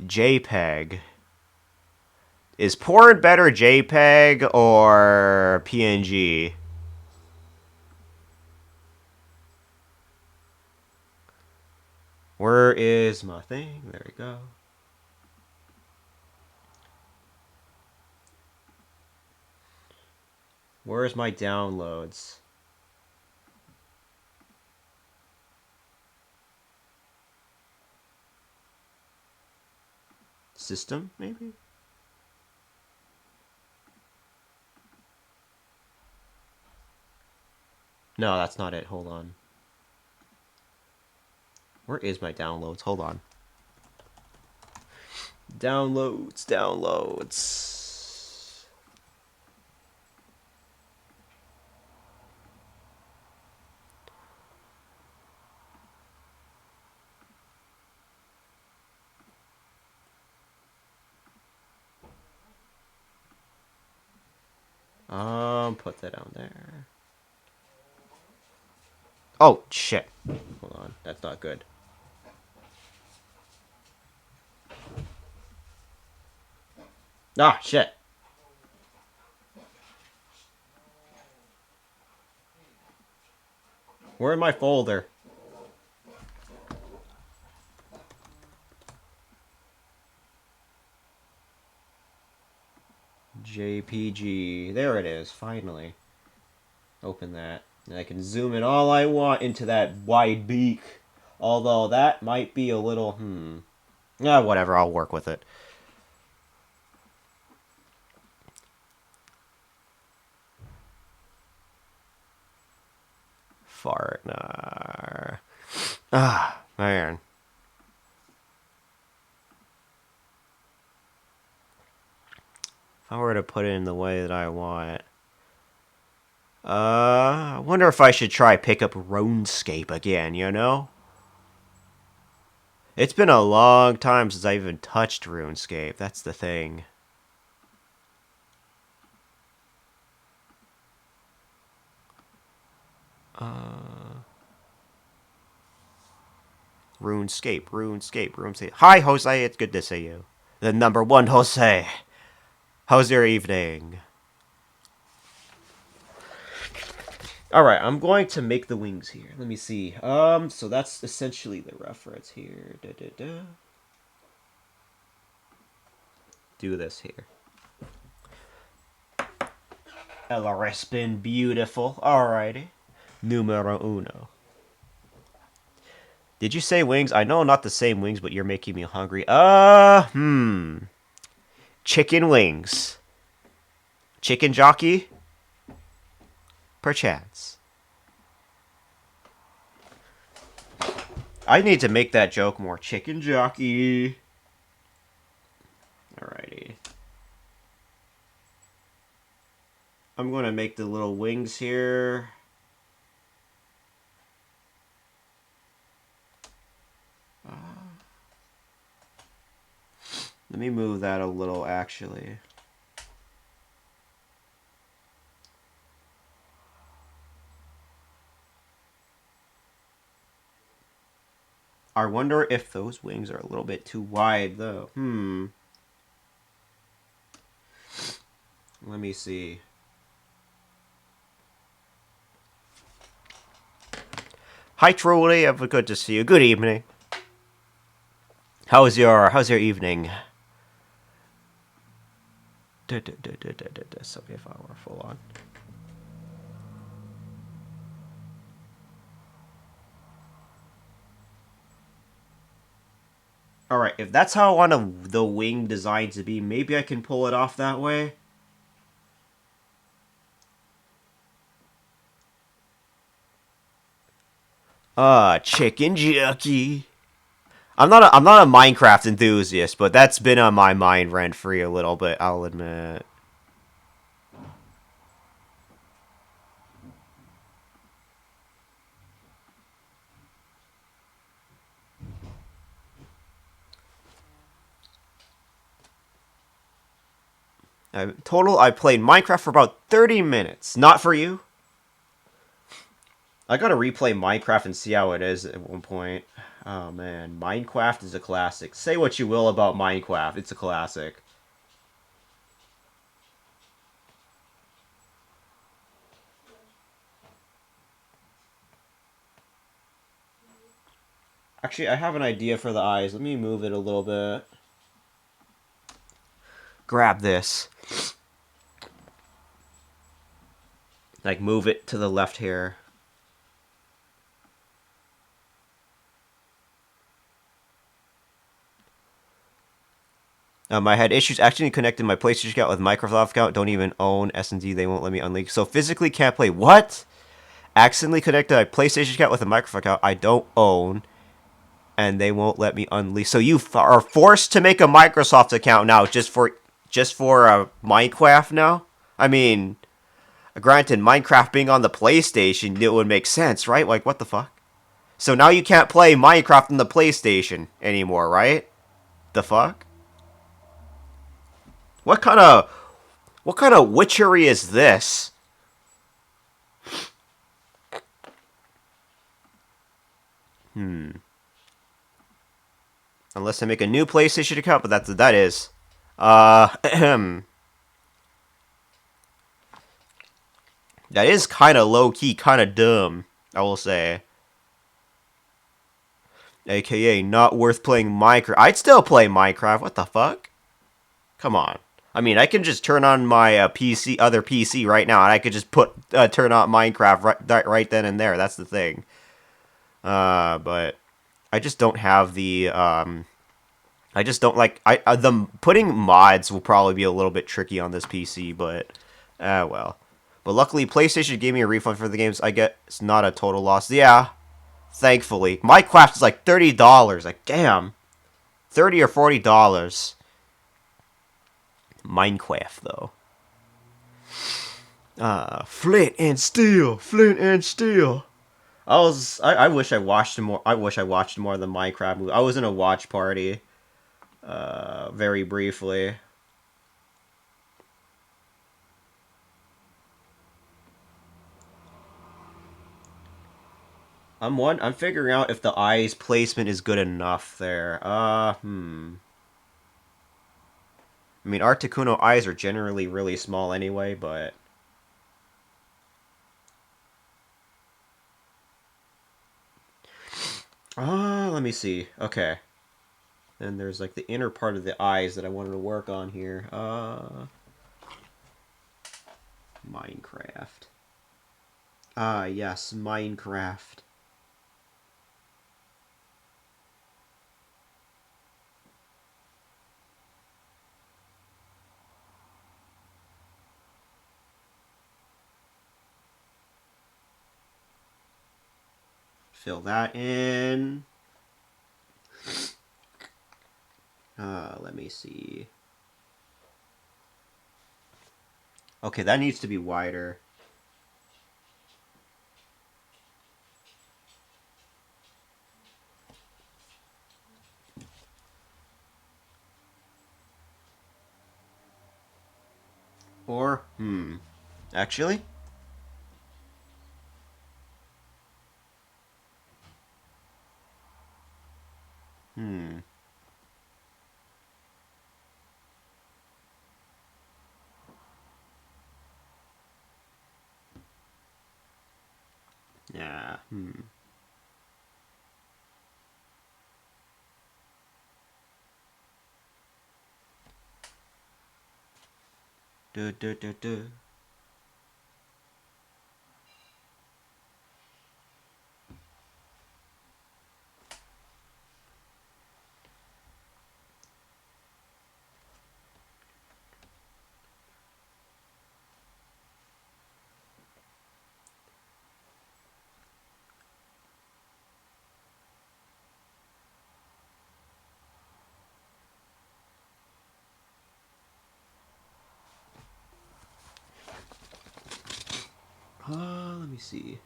JPEG. Is porn better JPEG or PNG? Where is my thing? There we go. Where's my downloads? System, maybe? No, that's not it. Hold on. Where is my downloads? Hold on. Downloads. Put that down there. Oh, shit. Hold on. That's not good. Ah, shit. Where in my folder? JPG. There it is, finally. Open that. And I can zoom in all I want into that wide beak. Although that might be a little, whatever, I'll work with it. fart. Nah. Ah, man. If I were to put it in the way that I want. I wonder if I should try pick up RuneScape again, you know? It's been a long time since I even touched RuneScape. That's the thing. RuneScape. Hi, Jose. It's good to see you. The number one Jose. How's your evening? Alright, I'm going to make the wings here. Let me see. So that's essentially the reference here. Do this here. El been beautiful. Alrighty. Numero uno. Did you say wings? I know not the same wings, but you're making me hungry. Chicken wings. Chicken jockey? Perchance. I need to make that joke more. Chicken jockey. Alrighty. I'm going to make the little wings here. Let me move that a little, actually. I wonder if those wings are a little bit too wide, though. Let me see. Hi, Trolley. Good to see you. Good evening. How's your evening? 75 hour full on. Alright, if that's how I want the wing design to be, maybe I can pull it off that way. Chicken jockey. I'm not a Minecraft enthusiast, but that's been on my mind rent-free a little bit, I'll admit. Total, I played Minecraft for about 30 minutes. Not for you. I gotta replay Minecraft and see how it is at one point. Oh man, Minecraft is a classic. Say what you will about Minecraft, it's a classic. Actually, I have an idea for the eyes. Let me move it a little bit. Grab this. Like, move it to the left here. I had issues actually connecting my PlayStation account with Microsoft account. Don't even own S&D. They won't let me unleash. So physically can't play. What? Accidentally connected my PlayStation account with a Microsoft account I don't own, and they won't let me unleash. So you are forced to make a Microsoft account now just for Minecraft now. I mean, granted, Minecraft being on the PlayStation, it would make sense, right? Like, what the fuck? So now you can't play Minecraft on the PlayStation anymore, right? The fuck? What kind of witchery is this? Unless I make a new PlayStation account, but that is. That is kind of low-key, kind of dumb, I will say. AKA, not worth playing Minecraft. I'd still play Minecraft, what the fuck? Come on. I mean, I can just turn on my other PC right now, and I could just turn on Minecraft right then and there. That's the thing. But I just don't have the I just don't like putting mods will probably be a little bit tricky on this PC, but well. But luckily, PlayStation gave me a refund for the games. I get it's not a total loss. Yeah, thankfully. Minecraft is like $30. Like, damn. $30 or $40. Minecraft, though. Flint and steel. Flint and steel. I wish I watched more. I wish I watched more of the Minecraft movie. I was in a watch party, very briefly. I'm figuring out if the eyes placement is good enough there. I mean, Articuno eyes are generally really small anyway, but let me see. Okay. And there's like the inner part of the eyes that I wanted to work on here. Minecraft. Ah, yes, Minecraft. Fill that in. Let me see. Okay, that needs to be wider. Or, actually? Hmm. Yeah, Duh, duh, duh, duh. Let me see.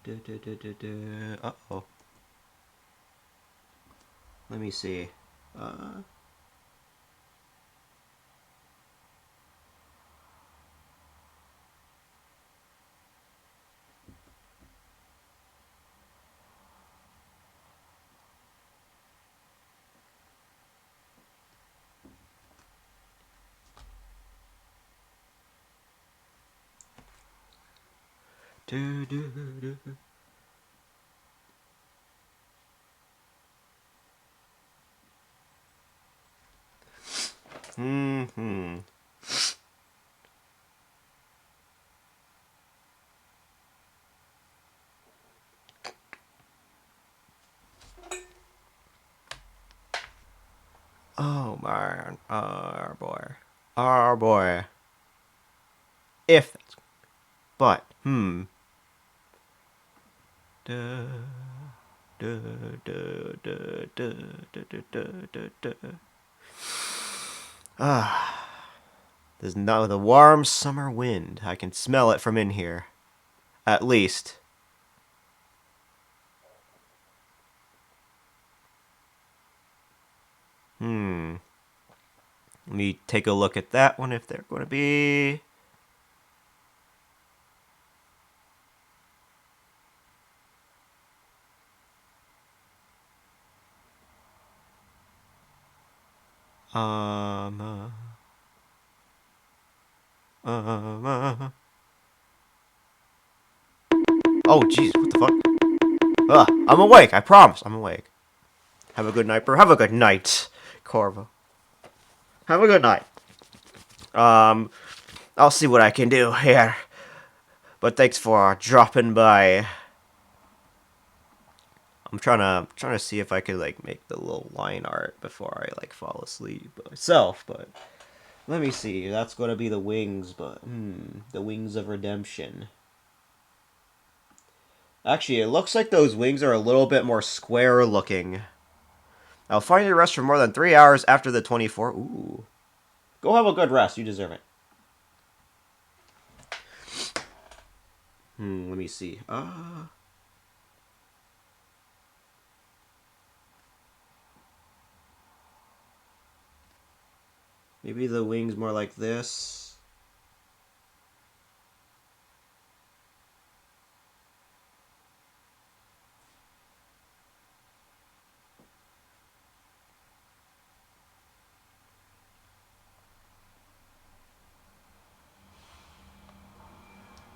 Duh, duh, duh, duh, duh. Uh-oh. Let me see. Uh... Do, do, do. Hmm. Oh man. Oh boy. Oh boy. If that's but Duh, duh, duh, duh, duh, duh, duh, duh, duh, duh. Ah, there's now the warm summer wind. I can smell it from in here. At least. Let me take a look at that one if they're going to be. Um. Oh, jeez, what the fuck? I'm awake. I promise, I'm awake. Have a good night, bro. Have a good night, Corvo. Have a good night. I'll see what I can do here. But thanks for dropping by. I'm trying to see if I could like make the little line art before I like fall asleep myself, but let me see. That's gonna be the wings, but the wings of redemption. Actually, it looks like those wings are a little bit more square looking. I'll find your rest for more than 3 hours after the 24. Ooh, go have a good rest. You deserve it. Let me see. Maybe the wings more like this.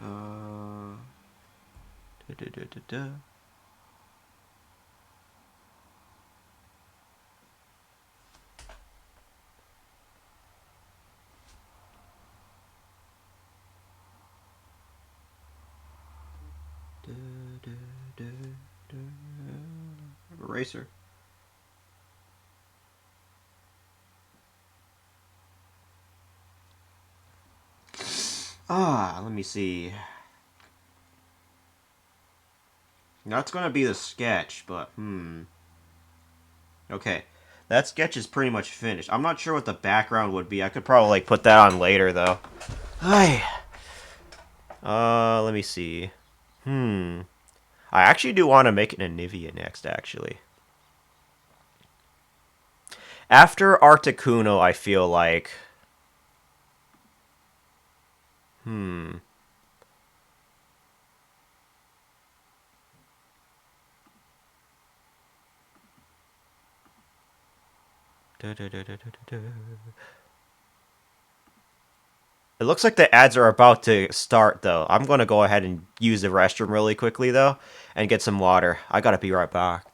Uh, da, da, da, da, da. Da, da, da, da. Eraser. Let me see. That's gonna be the sketch, but okay. That sketch is pretty much finished. I'm not sure what the background would be. I could probably like put that on later though. Hi. Let me see. I actually do want to make an Anivia next, actually. After Articuno, I feel like. Hmm. Da, da, da, da, da, da. It looks like the ads are about to start, though. I'm going to go ahead and use the restroom really quickly, though, and get some water. I gotta be right back.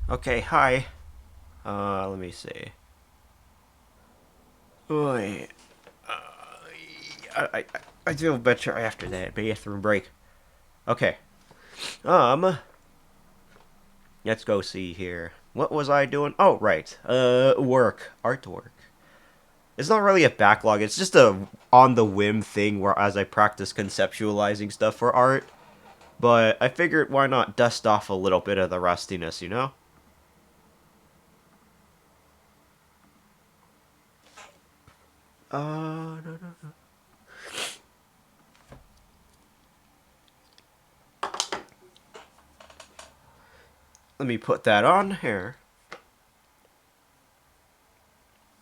Okay, hi. Let me see. Wait. I, I, I feel better after that bathroom break. Okay. Um, let's go see here. What was I doing? Oh, right. Work. Artwork. It's not really a backlog. It's just a on the whim thing where as I practice conceptualizing stuff for art. But I figured why not dust off a little bit of the rustiness, you know? No, no. Let me put that on here.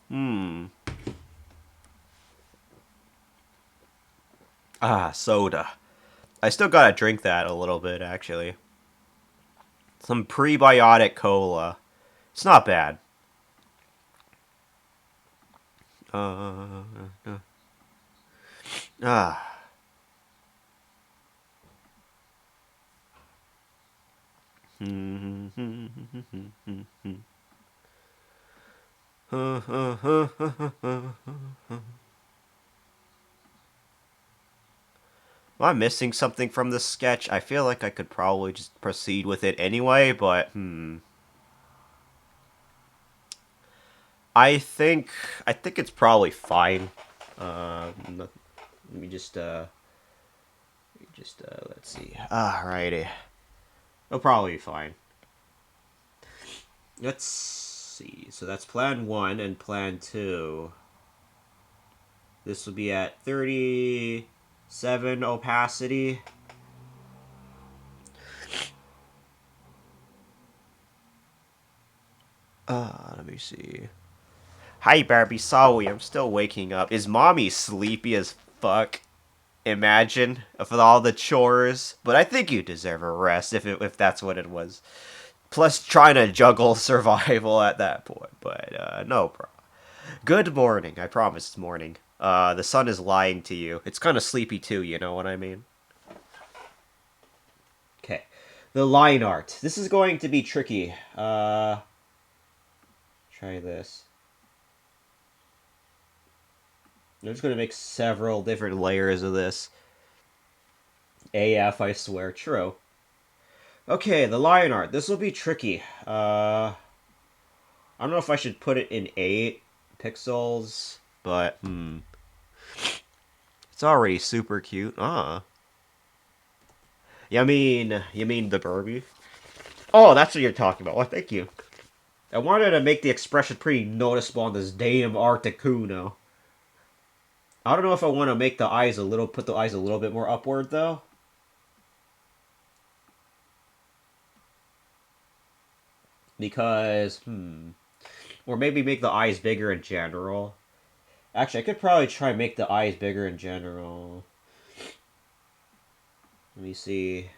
Hmm. Ah, soda. I still gotta drink that a little bit, actually. Some prebiotic cola. It's not bad. Uh, uh, ah. Am I missing something from this sketch? I feel like I could probably just proceed with it anyway, but I think I think it's probably fine. Let me just let's see. Alrighty, it'll probably be fine. Let's see. So that's plan one and plan two. This will be at 37 opacity. Let me see. Hi, Barbie. Sorry, I'm still waking up. Is mommy sleepy as fuck? Imagine with all the chores, but I think you deserve a rest if that's what it was. Plus, trying to juggle survival at that point, but no problem. Good morning. I promise it's morning. The sun is lying to you. It's kind of sleepy too. You know what I mean? Okay. The line art. This is going to be tricky. Try this. I'm just going to make several different layers of this. AF, I swear. True. Okay, the lion art. This will be tricky. I don't know if I should put it in 8 pixels, but it's already super cute. You mean the Barbie? Oh, that's what you're talking about. Well, thank you. I wanted to make the expression pretty noticeable on this damn Articuno. I don't know if I want to make the eyes put the eyes a little bit more upward though. Because, or maybe make the eyes bigger in general. Actually, I could probably try and make the eyes bigger in general. Let me see.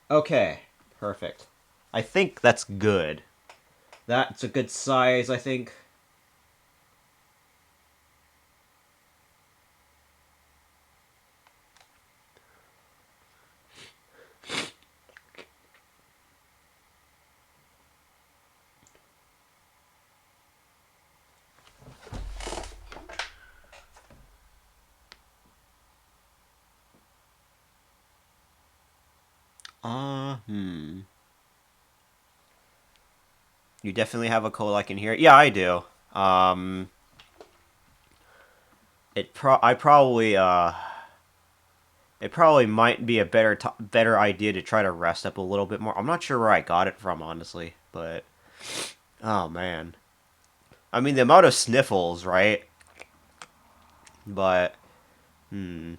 Okay, perfect. I think that's good. That's a good size, I think. You definitely have a cold. I can hear it. Yeah, I do. Um, I probably it probably might be a better idea to try to rest up a little bit more. I'm not sure where I got it from, honestly, but oh man, I mean the amount of sniffles, right? But hmm.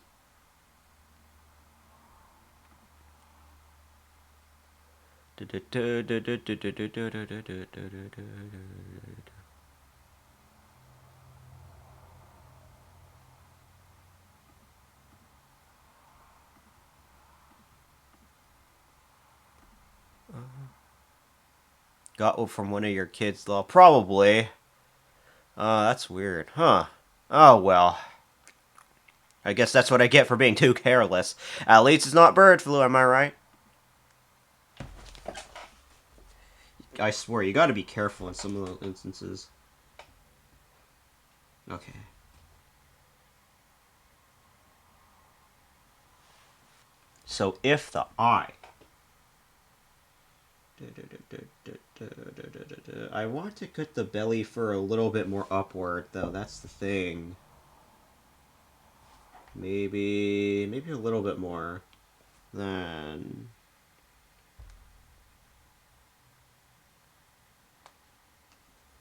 Got from one of your kids, though. Probably. That's weird, huh? Oh well. I guess that's what I get for being too careless. At least it's not bird flu, am I right? I swear, you gotta be careful in some of those instances. Okay. So if the eye... I want to cut the belly fur a little bit more upward, though. That's the thing. Maybe a little bit more. Then...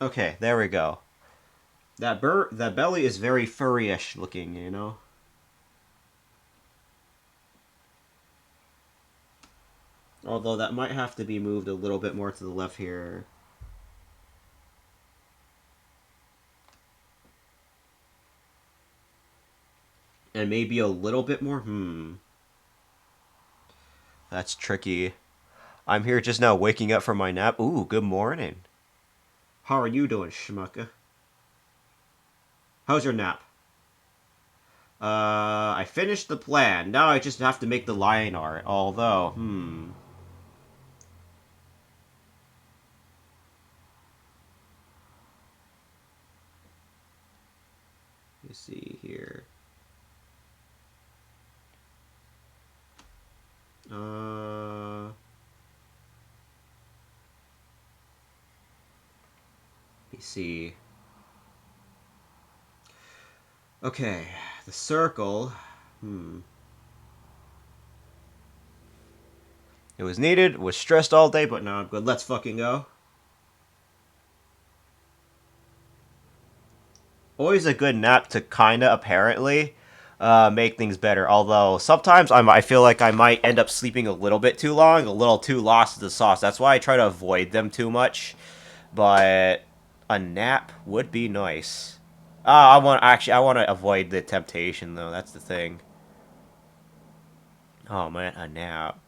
Okay, there we go. That belly is very furry-ish looking, you know? Although that might have to be moved a little bit more to the left here. And maybe a little bit more? That's tricky. I'm here just now waking up from my nap. Ooh, good morning. How are you doing, schmucka? How's your nap? I finished the plan. Now I just have to make the line art. Although, You see here. Let me see. Okay, the circle. It was needed, was stressed all day, but now I'm good. Let's fucking go. Always a good nap to kinda, apparently, make things better. Although, sometimes I feel like I might end up sleeping a little bit too long, a little too lost in the sauce. That's why I try to avoid them too much. But a nap would be nice. I want to avoid the temptation, though. That's the thing. Oh, man, a nap.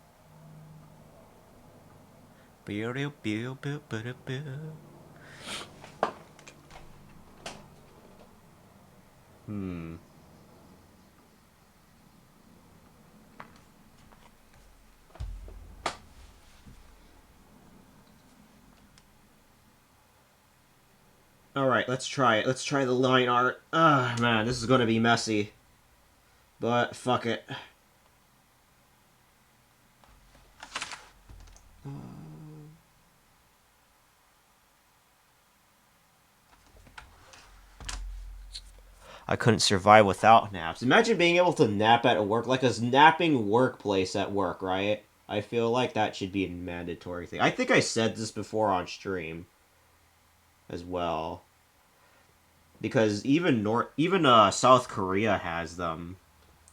Alright, let's try it. Let's try the line art. Man, this is gonna be messy. But, fuck it. I couldn't survive without naps. Imagine being able to nap at work, like a napping workplace at work, right? I feel like that should be a mandatory thing. I think I said this before on stream as well. Because even South Korea has them.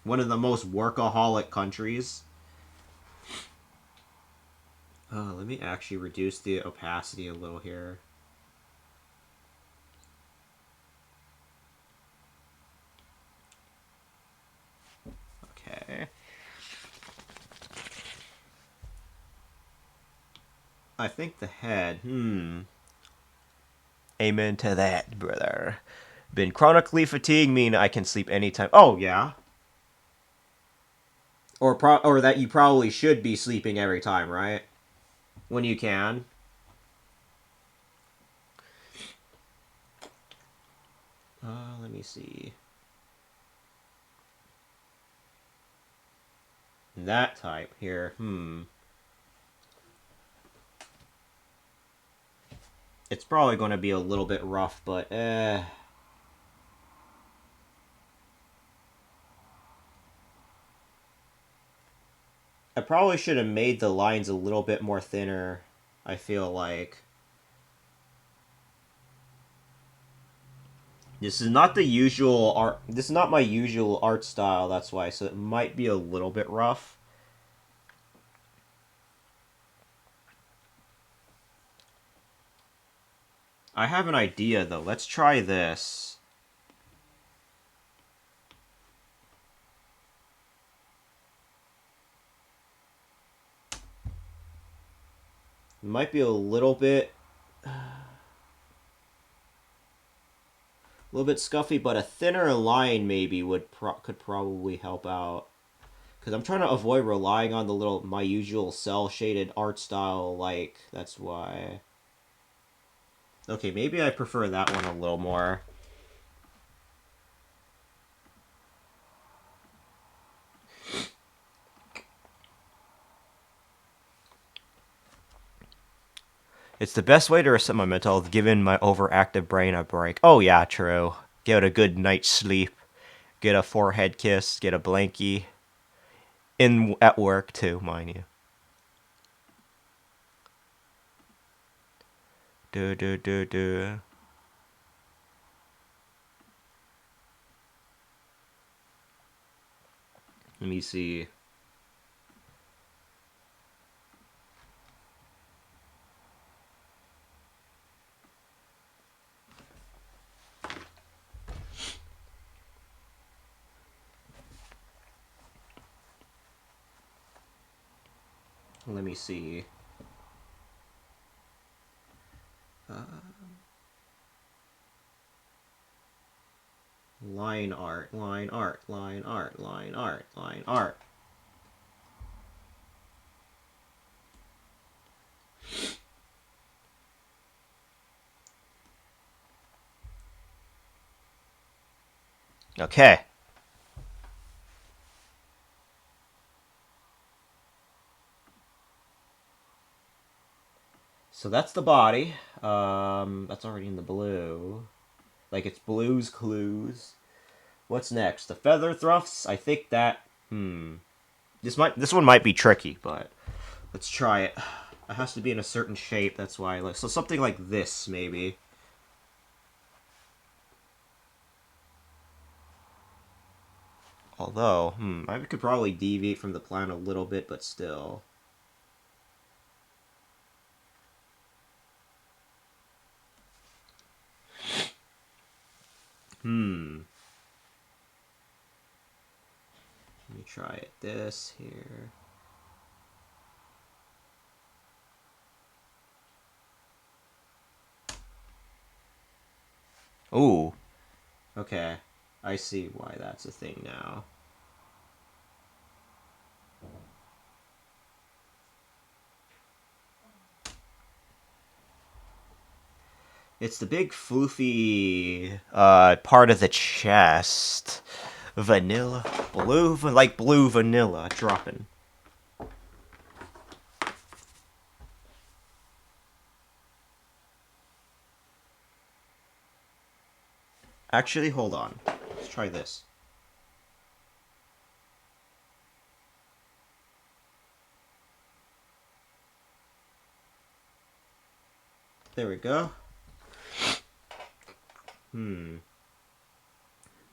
One of the most workaholic countries. Let me actually reduce the opacity a little here. Okay. I think the head, Amen to that, brother. Been chronically fatigued, mean I can sleep anytime. Oh, yeah. Or that you probably should be sleeping every time, right? When you can. Let me see. That type here, It's probably going to be a little bit rough, but I probably should have made the lines a little bit more thinner, I feel like. This is not the usual art. This is not my usual art style, that's why, so it might be a little bit rough. I have an idea, though. Let's try this. It might be a little bit... A little bit scuffy, but a thinner line maybe could probably help out. Because I'm trying to avoid relying on the my usual cell shaded art style, like, that's why. Okay, maybe I prefer that one a little more. It's the best way to reset my mental, giving my overactive brain a break. Oh yeah, true. Get a good night's sleep. Get a forehead kiss. Get a blankie. At work too, mind you. Do do do do. Let me see. Let me see. Line art, line art, line art, line art, line art. Okay. So that's the body. That's already in the blue. Like it's Blue's Clues. What's next? The feather thrusts. I think that. This one might be tricky, but let's try it. It has to be in a certain shape. That's why. So something like this, maybe. Although, I could probably deviate from the plan a little bit, but still. Let me try it. This here. Ooh. Okay. I see why that's a thing now. It's the big floofy part of the chest. Vanilla. Like blue vanilla dropping. Actually, hold on. Let's try this. There we go.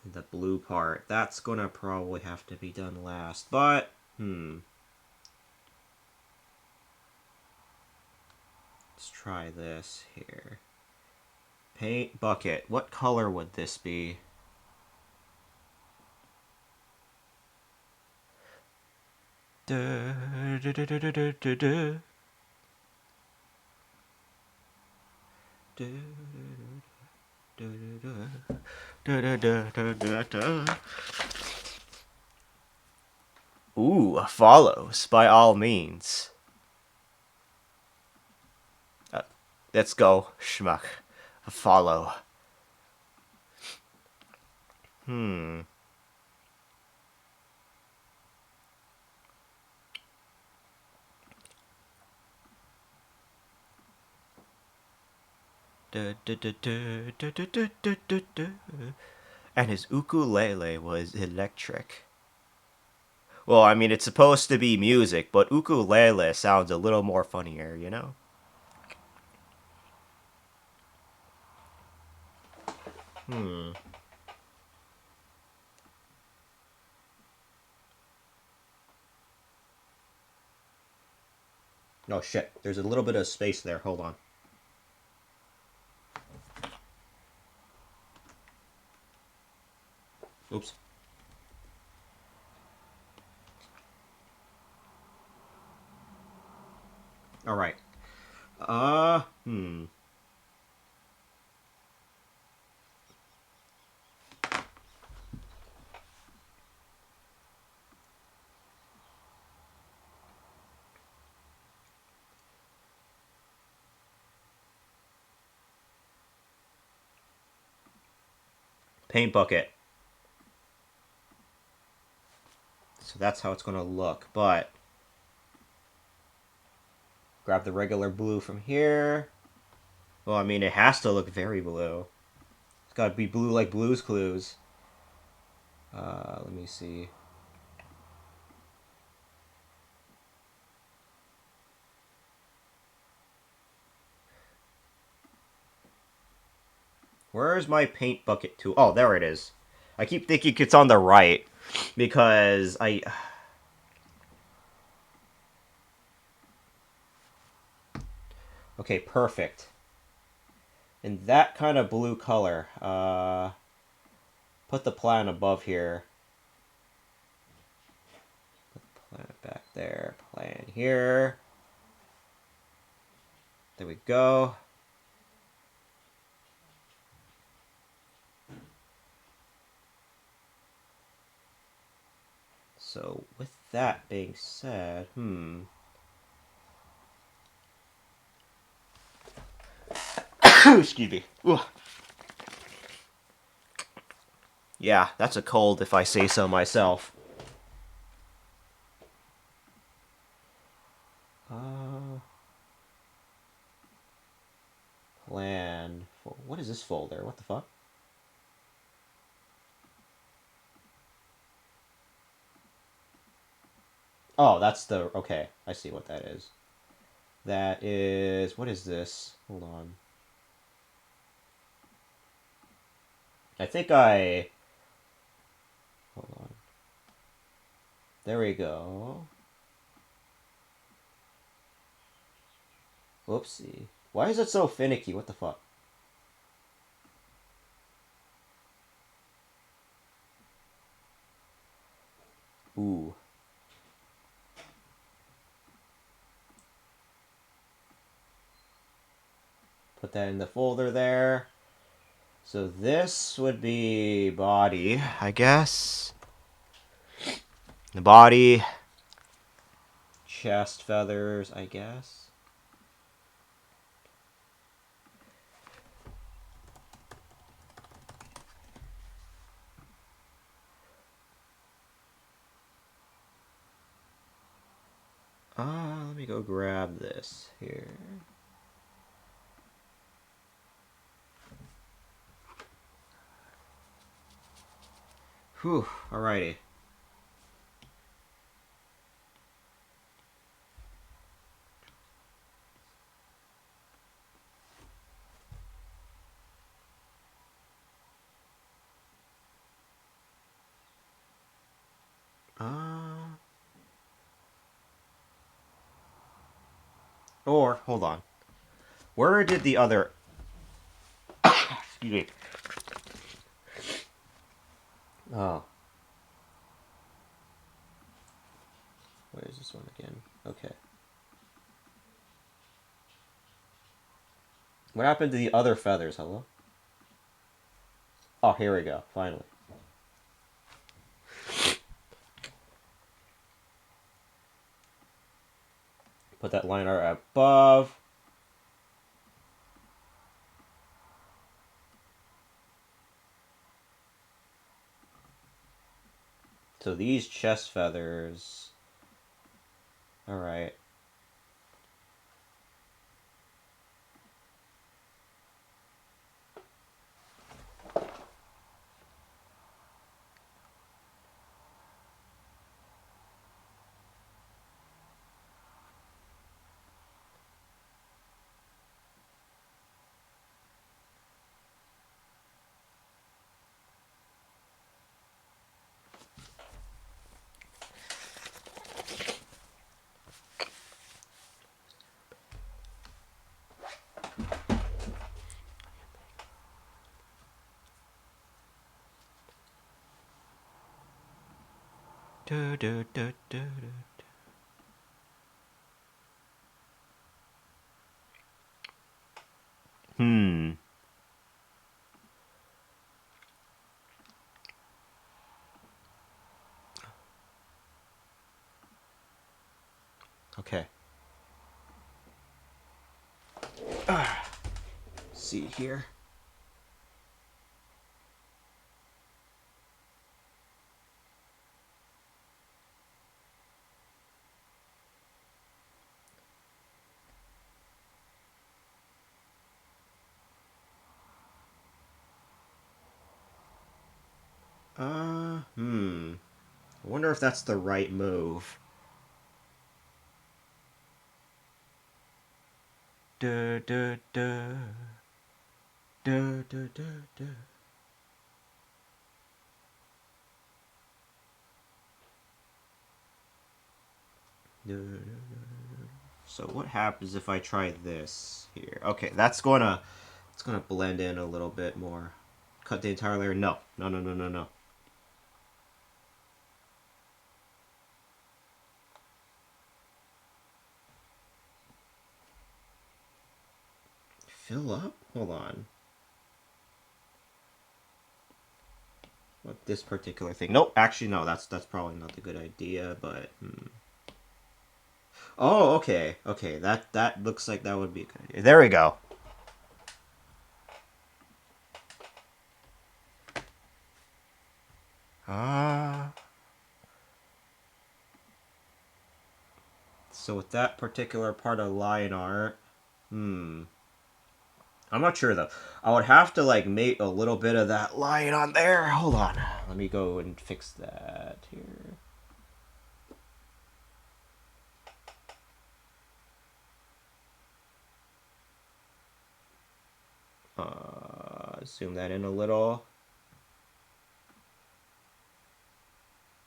The blue part. That's gonna probably have to be done last. But, let's try this here. Paint bucket. What color would this be? Ooh, follows, by all means. Let's go, schmuck. Follow. And his ukulele was electric. Well, I mean, it's supposed to be music, but ukulele sounds a little more funnier, you know? Oh shit, there's a little bit of space there. Hold on. Oops. All right. Uh, hmm. paint bucket. So that's how it's going to look. But grab the regular blue from here. Well, I mean, it has to look very blue. It's got to be blue like Blue's Clues. Let me see. Where's my paint bucket tool? Oh, there it is. I keep thinking it's on the right because I... Okay, perfect. In that kind of blue color. Put the plan above here. Put the plan back there. Plan here. There we go. So, with that being said, excuse me. Ugh. Yeah, that's a cold if I say so myself. Plan. What is this folder? What the fuck? Oh, that's the... Okay, I see what that is. That is... What is this? Hold on. I think I... Hold on. There we go. Whoopsie. Why is it so finicky? What the fuck? Ooh. Put that in the folder there. So this would be body, I guess. The body. Chest feathers, I guess. Let me go grab this here. Whew, alrighty. Or, hold on. Where did the other... Excuse me. Oh. Where is this one again? Okay. What happened to the other feathers? Hello? Oh, here we go. Finally. Put that line art above. So these chest feathers... Alright. Do, do, do, do, do. Okay. See here. I wonder if that's the right move. Duh, duh, duh. Duh, duh, duh, duh. So what happens if I try this here? Okay, it's gonna blend in a little bit more. Cut the entire layer. No, no, no, no, no, no. Fill up? Hold on. What this particular thing? Nope. Actually, no. That's probably not a good idea. But oh, okay, okay. That looks like that would be a good idea. There we go. Ah. So with that particular part of line art, I'm not sure though. I would have to like make a little bit of that line on there. Hold on. Let me go and fix that here. Zoom that in a little.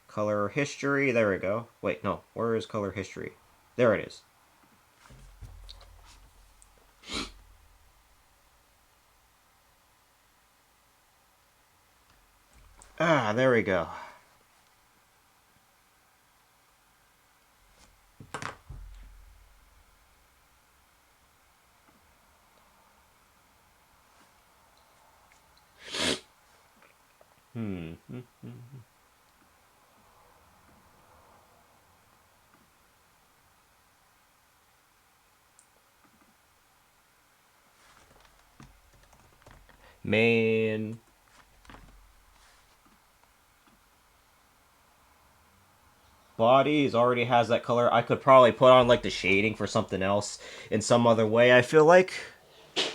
Color history. There we go. Wait, no. Where is color history? There it is. Ah, there we go. Man. Bodies already has that color. I could probably put on like the shading for something else in some other way, I feel like. Put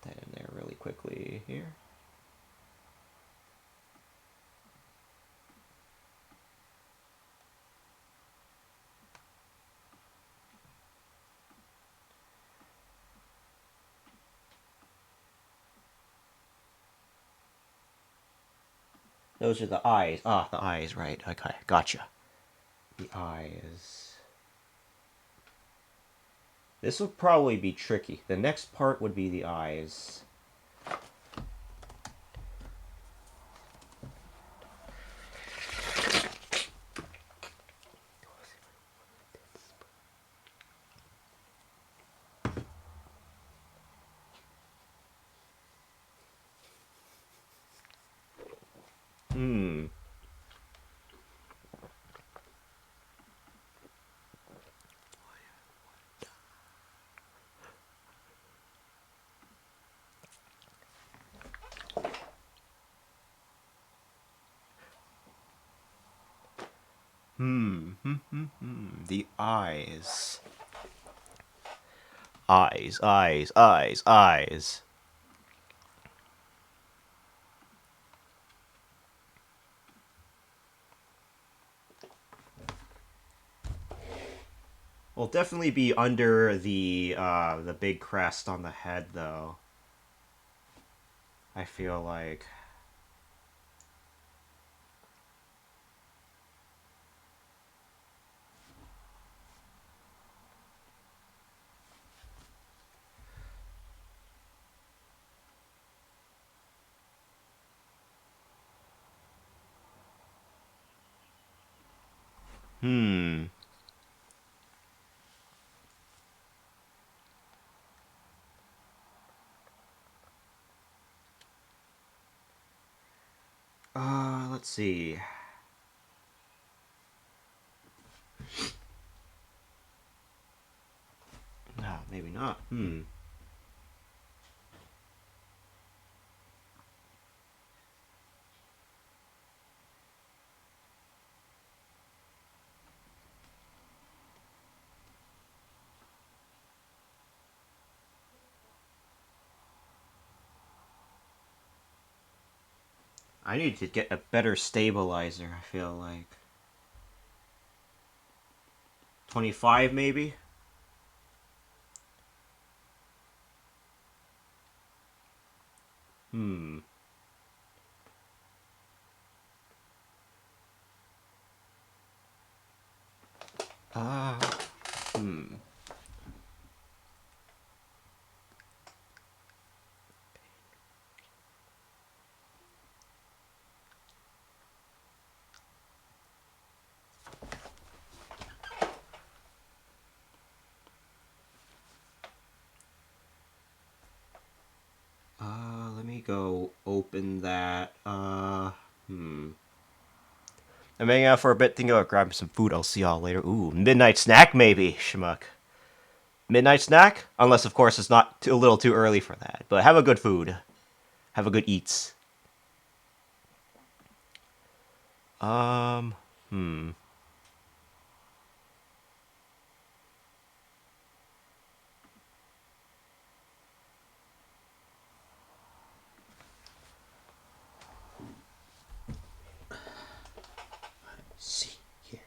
that in there really quickly here. Those are the eyes. Ah, the eyes, right. Okay, gotcha. The eyes. This would probably be tricky. The next part would be the eyes. Hmm. The eyes. Eyes, eyes, eyes, eyes. Will definitely be under the big crest on the head, though. I feel like. Hmm. Let's see. No, maybe not. I need to get a better stabilizer, I feel like. 25 maybe? Hmm. Uh, hmm. Let me go open that. I'm hanging out for a bit, thinking about grabbing some food. I'll see y'all later. Ooh, midnight snack maybe, schmuck. Midnight snack? Unless, of course, it's not a little too early for that. But have a good food. Have a good eats. Um, hmm. Let's see here.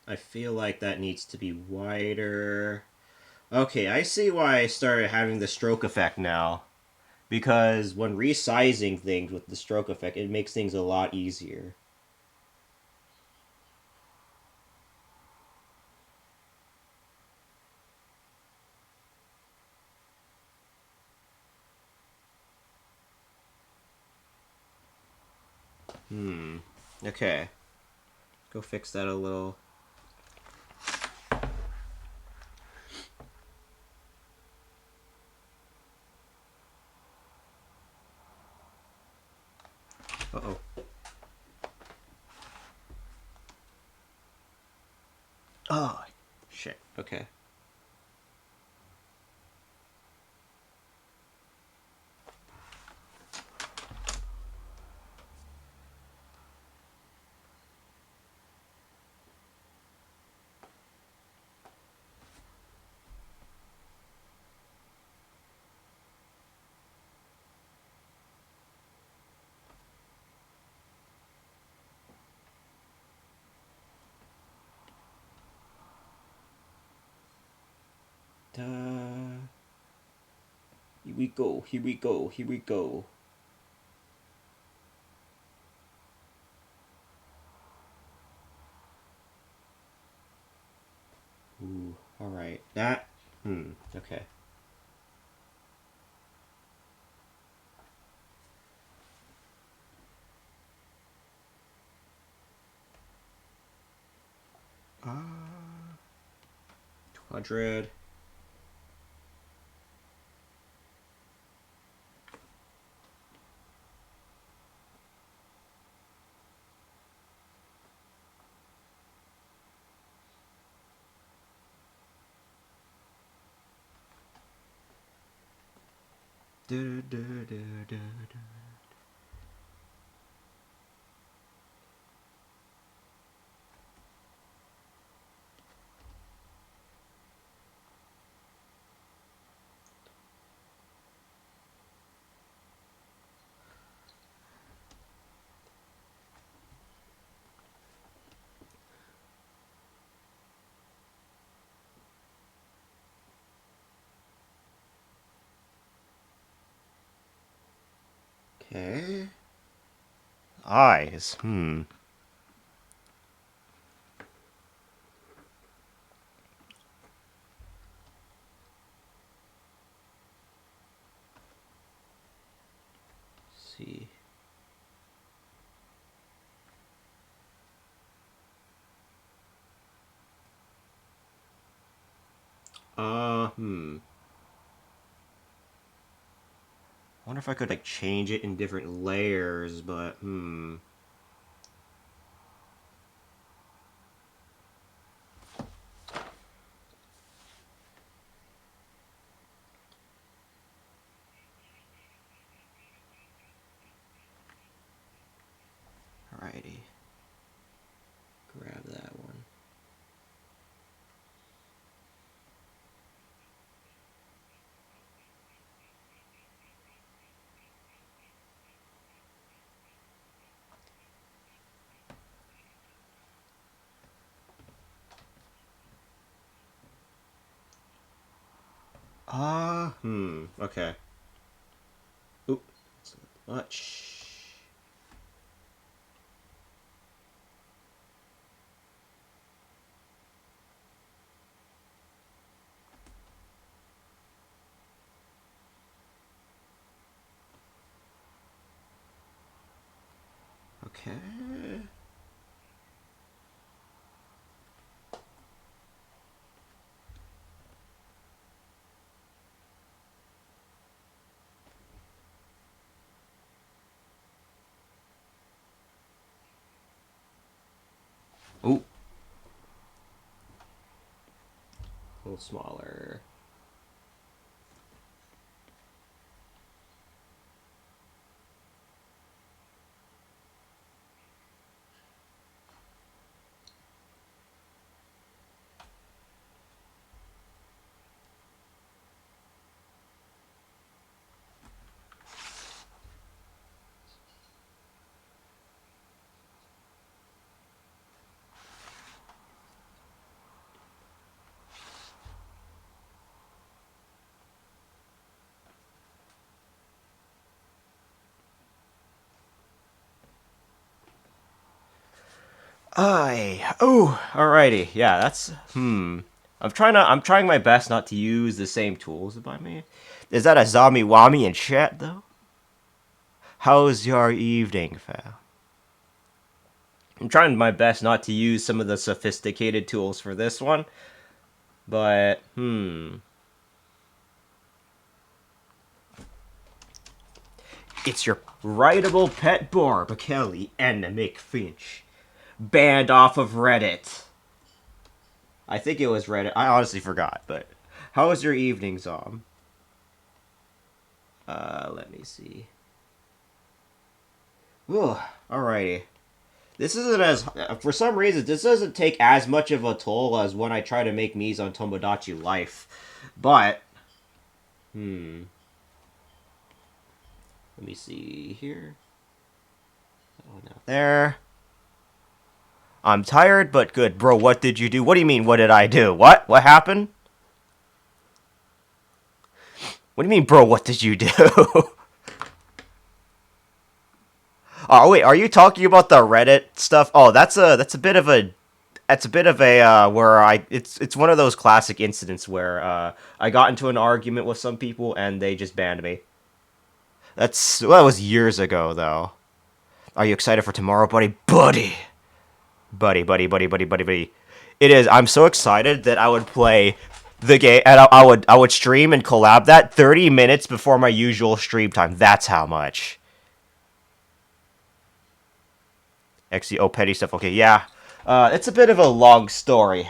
I feel like that needs to be wider. Okay, I see why I started having the stroke effect now. Because when resizing things with the stroke effect, it makes things a lot easier. Hmm. Okay. Go fix that a little. Uh oh. Oh, shit. Okay. Here we go. Here we go. Here we go. Ooh. All right. That. Okay. Uh, 200. Okay. Eyes. Let's see. I wonder if I could like change it in different layers, but Okay. Oop. That's a bit much. Okay. Ooh. A little smaller. Alrighty. Yeah, that's I'm trying my best not to use the same tools by me. Is that a zombie wami in chat though? How's your evening, fam? I'm trying my best not to use some of the sophisticated tools for this one, but It's your writable pet boar, Kelly and the McFinch. Banned off of Reddit. I think it was Reddit. I honestly forgot, but how was your evening, Zom? Let me see. Ooh, alrighty. This isn't as for some reason this doesn't take as much of a toll as when I try to make Mies on Tomodachi Life, but let me see here. Oh no, there. I'm tired but good, bro. What did you do? What do you mean? What did I do? What? What happened? What do you mean, bro? What did you do? Oh wait, are you talking about the Reddit stuff? Oh, that's a bit of a where it's one of those classic incidents where I got into an argument with some people and they just banned me. That was years ago though. Are you excited for tomorrow, buddy? Buddy. It is. I'm so excited that I would play the game and I would stream and collab that 30 minutes before my usual stream time. That's how much. XE petty stuff. Okay, yeah. It's a bit of a long story.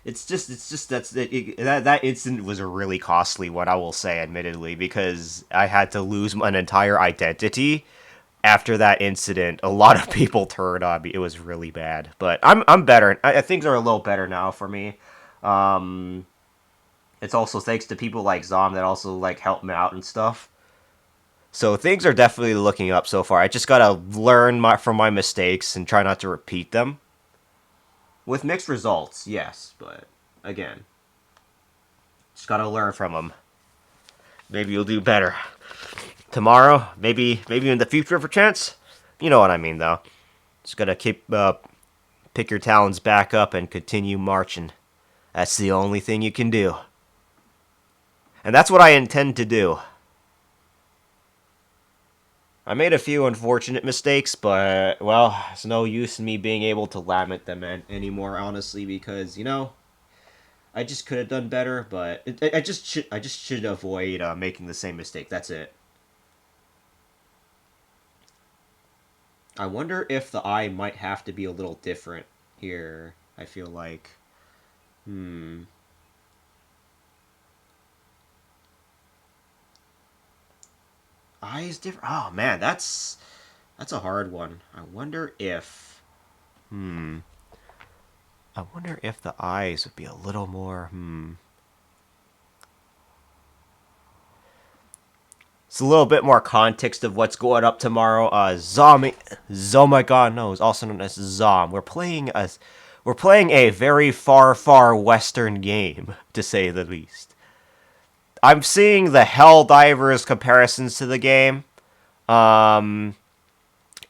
It's just that incident was a really costly one, I will say, admittedly, because I had to lose an entire identity after that incident. A lot of people turned on me. It was really bad, but I'm better. Things are a little better now for me. Um, it's also thanks to people like Zom that also like help me out and stuff. So things are definitely looking up so far. I just gotta learn from my mistakes and try not to repeat them. With mixed results, yes, but again, just gotta learn from them. Maybe you'll do better tomorrow. Maybe in the future, for chance. You know what I mean, though. Just gotta pick your talons back up and continue marching. That's the only thing you can do, and that's what I intend to do. I made a few unfortunate mistakes, but well, it's no use in me being able to lament them anymore, honestly, because I just could have done better. But I just should avoid making the same mistake. That's it. I wonder if the eye might have to be a little different here. I feel like, hmm, eye is different. Oh man, that's a hard one. Hmm. I wonder if the eyes would be a little more, It's a little bit more context of what's going up tomorrow. Zombie, Zomagon knows, also known as Zom. We're playing a very far, far western game, to say the least. I'm seeing the Helldivers comparisons to the game. Um,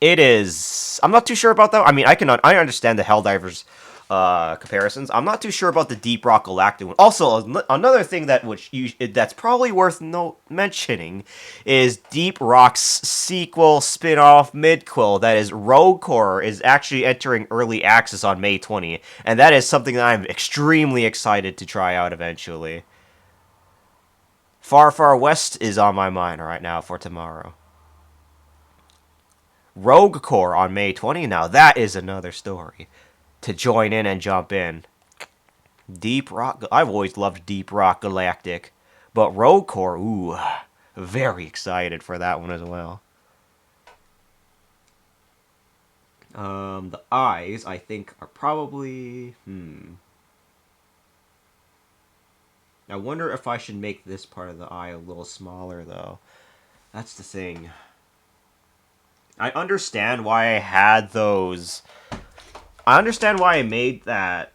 it is. I'm not too sure about that. I mean, I understand the Helldivers comparisons. I'm not too sure about the Deep Rock Galactic one. Also, another thing that's probably worth mentioning is Deep Rock's sequel spin-off midquill, that is Rogue Core, is actually entering early access on May 20th, and that is something that I'm extremely excited to try out eventually. Far Far West is on my mind right now for tomorrow. Rogue Core on May 20th. Now that is another story to join in and jump in. Deep Rock. I've always loved Deep Rock Galactic, but Rogue Core. Ooh, very excited for that one as well. The eyes, I think, are probably. I wonder if I should make this part of the eye a little smaller, though. That's the thing. I understand why I had those. I understand why I made that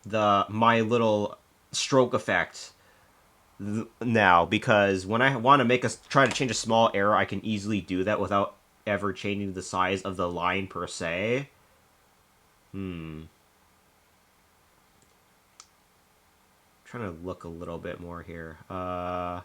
my little stroke effect now, because when I want to try to change a small error, I can easily do that without ever changing the size of the line per se. Trying to look a little bit more here. All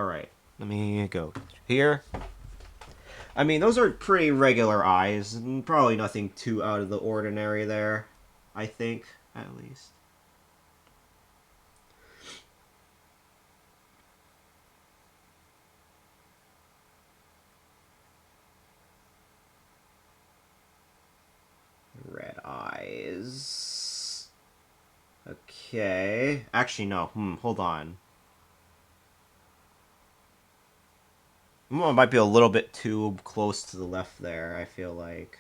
right, let me go here. I mean, those are pretty regular eyes, and probably nothing too out of the ordinary there. I think, at least. Red eyes. Okay. Actually, no. Hold on. It might be a little bit too close to the left there, I feel like.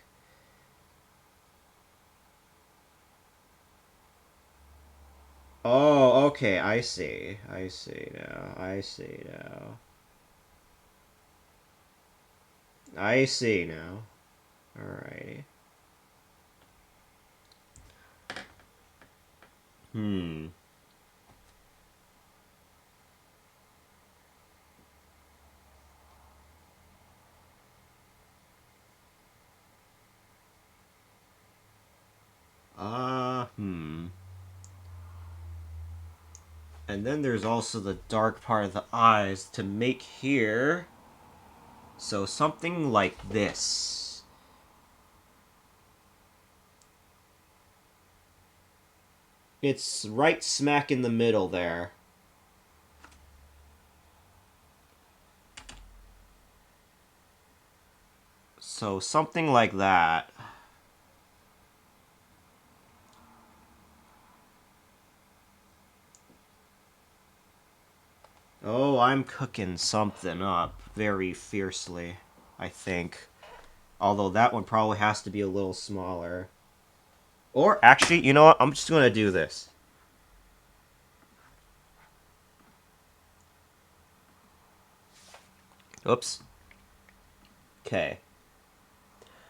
Oh, okay, I see. I see now. I see now. I see now. Alrighty. Hmm. And then there's also the dark part of the eyes to make here. So something like this. It's right smack in the middle there. So something like that. Oh, I'm cooking something up very fiercely, I think. Although that one probably has to be a little smaller. Or, actually, you know what? I'm just going to do this. Oops. Okay.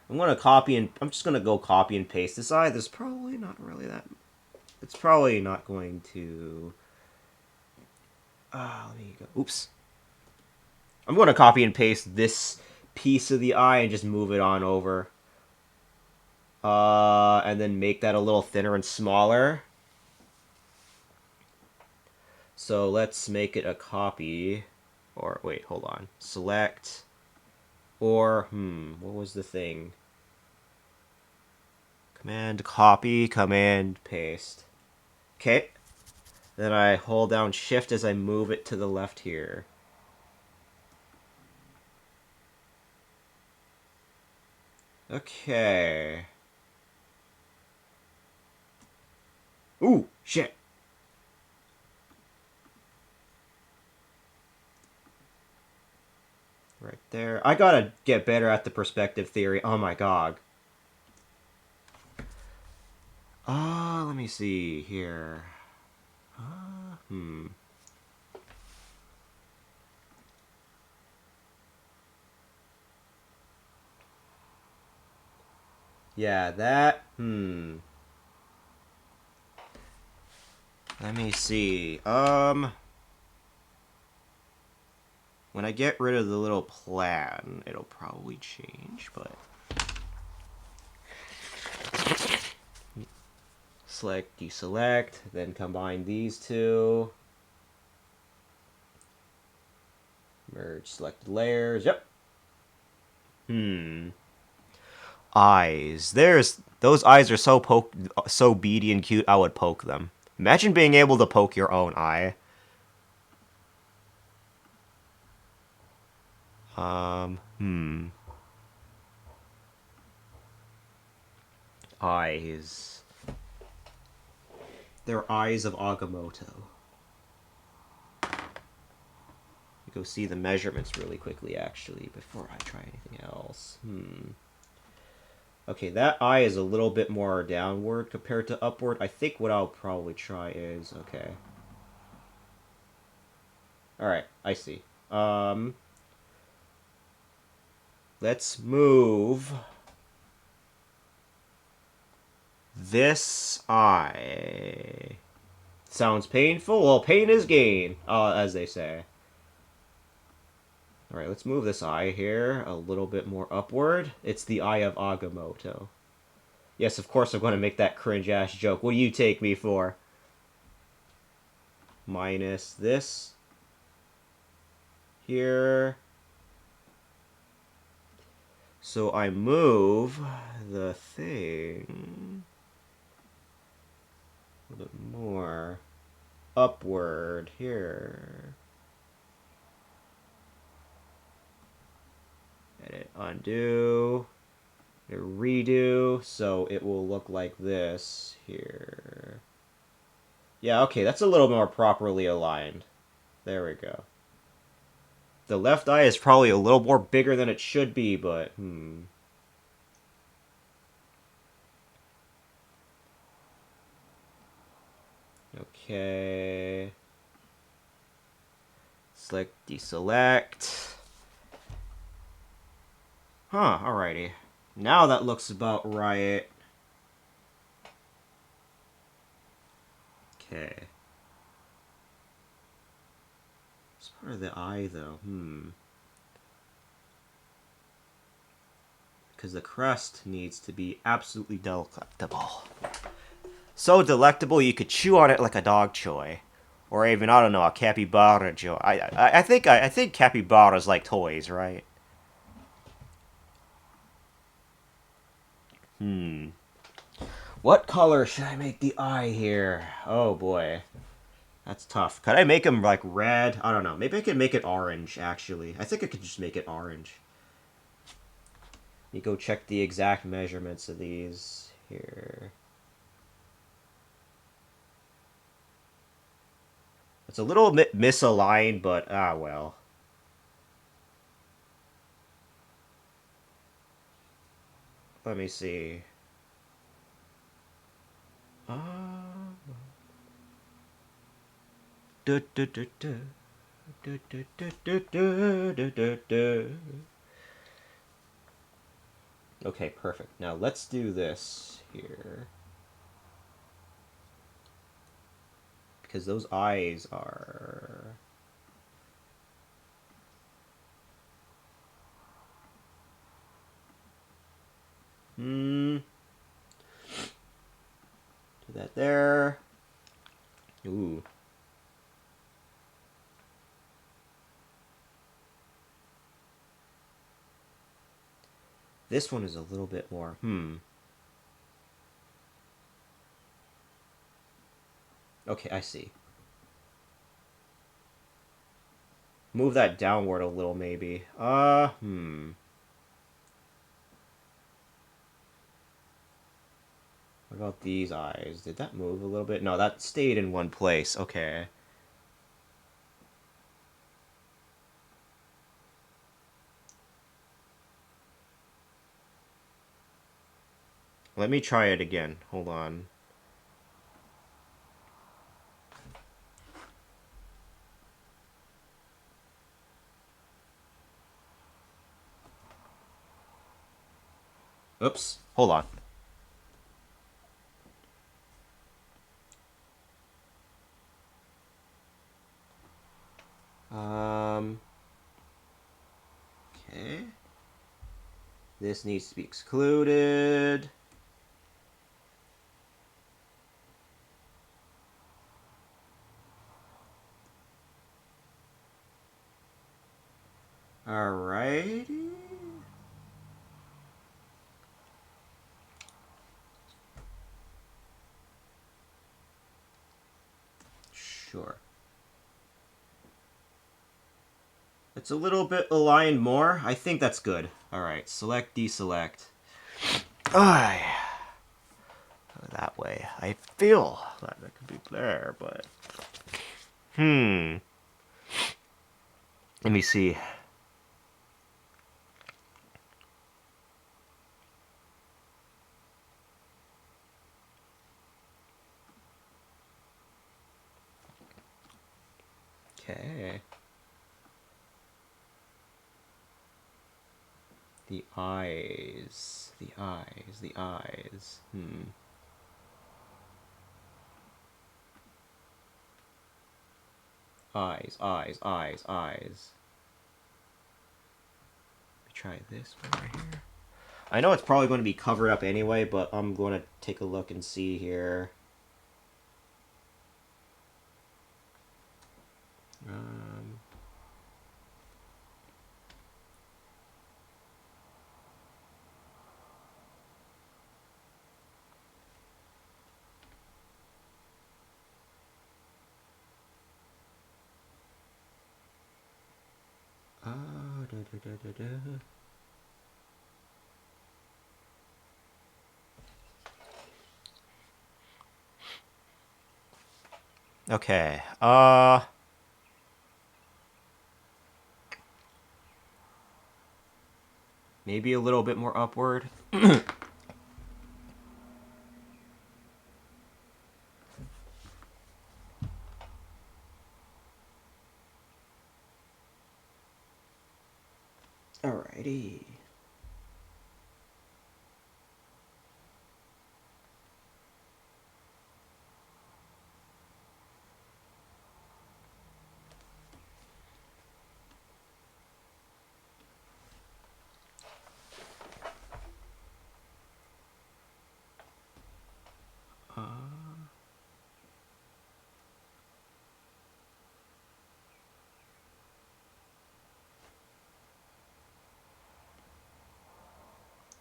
I'm just going to go copy and paste this eye. There's probably not really that... It's probably not going to... let me go... Oops. I'm going to copy and paste this piece of the eye and just move it on over. And then make that a little thinner and smaller. So let's make it a copy. Or, wait, hold on. Select. Or, what was the thing? Command copy, command paste. Okay. Then I hold down shift as I move it to the left here. Okay. Ooh, shit. Right there. I gotta get better at the perspective theory. Oh my god. Let me see here. Hmm. Yeah, that. Let me see. When I get rid of the little plan, it'll probably change, but. Select, deselect, then combine these two. Merge selected layers. Yep. Eyes. Those eyes are so beady and cute. I would poke them. Imagine being able to poke your own eye. Eyes. They're eyes of Agamotto. Go see the measurements really quickly, actually, before I try anything else. Okay, that eye is a little bit more downward compared to upward. I think what I'll probably try is... Okay. Alright, I see. Let's move this eye. Sounds painful? Well, pain is gain, as they say. Alright, let's move this eye here a little bit more upward. It's the eye of Agamotto. Yes, of course I'm going to make that cringe-ass joke. What do you take me for? Minus this. Here. So I move the thing a little bit more upward here. Edit, undo, redo, so it will look like this here. Yeah, okay, that's a little more properly aligned. There we go. The left eye is probably a little more bigger than it should be, but, Okay. Select, deselect. Huh, alrighty. Now that looks about right. Okay. It's part of the eye, though. Because the crust needs to be absolutely delectable. So delectable you could chew on it like a dog choy. Or even, I don't know, a capybara joy. I think capybaras like toys, right? What color should I make the eye here? Oh boy. That's tough. Could I make them like red? I don't know. Maybe I could make it orange, actually. I think I could just make it orange. Let me go check the exact measurements of these here. It's a little bit misaligned, but well. Let me see. Okay, perfect. Now let's do this here. Because those eyes are... Do that there. Ooh. This one is a little bit more, Okay, I see. Move that downward a little, maybe. What about these eyes? Did that move a little bit? No, that stayed in one place. Okay. Let me try it again. Hold on. Oops. Hold on. Okay. This needs to be excluded. Alrighty. Sure. It's a little bit aligned more. I think that's good. Alright, select, deselect. That way. I feel that it could be there, but... Let me see. Okay. The eyes. The eyes. The eyes. Eyes, eyes, eyes, eyes. Let me try this one right here. I know it's probably going to be covered up anyway, but I'm going to take a look and see here. Okay. Maybe a little bit more upward. Alrighty.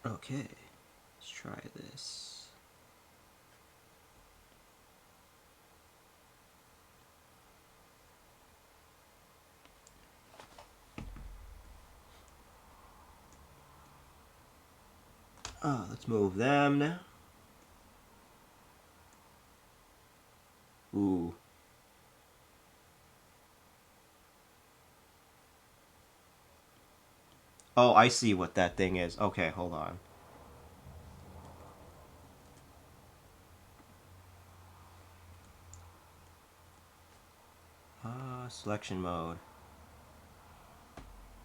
Okay, let's try this. Let's move them now. Ooh. Oh, I see what that thing is. Okay, hold on. Selection mode.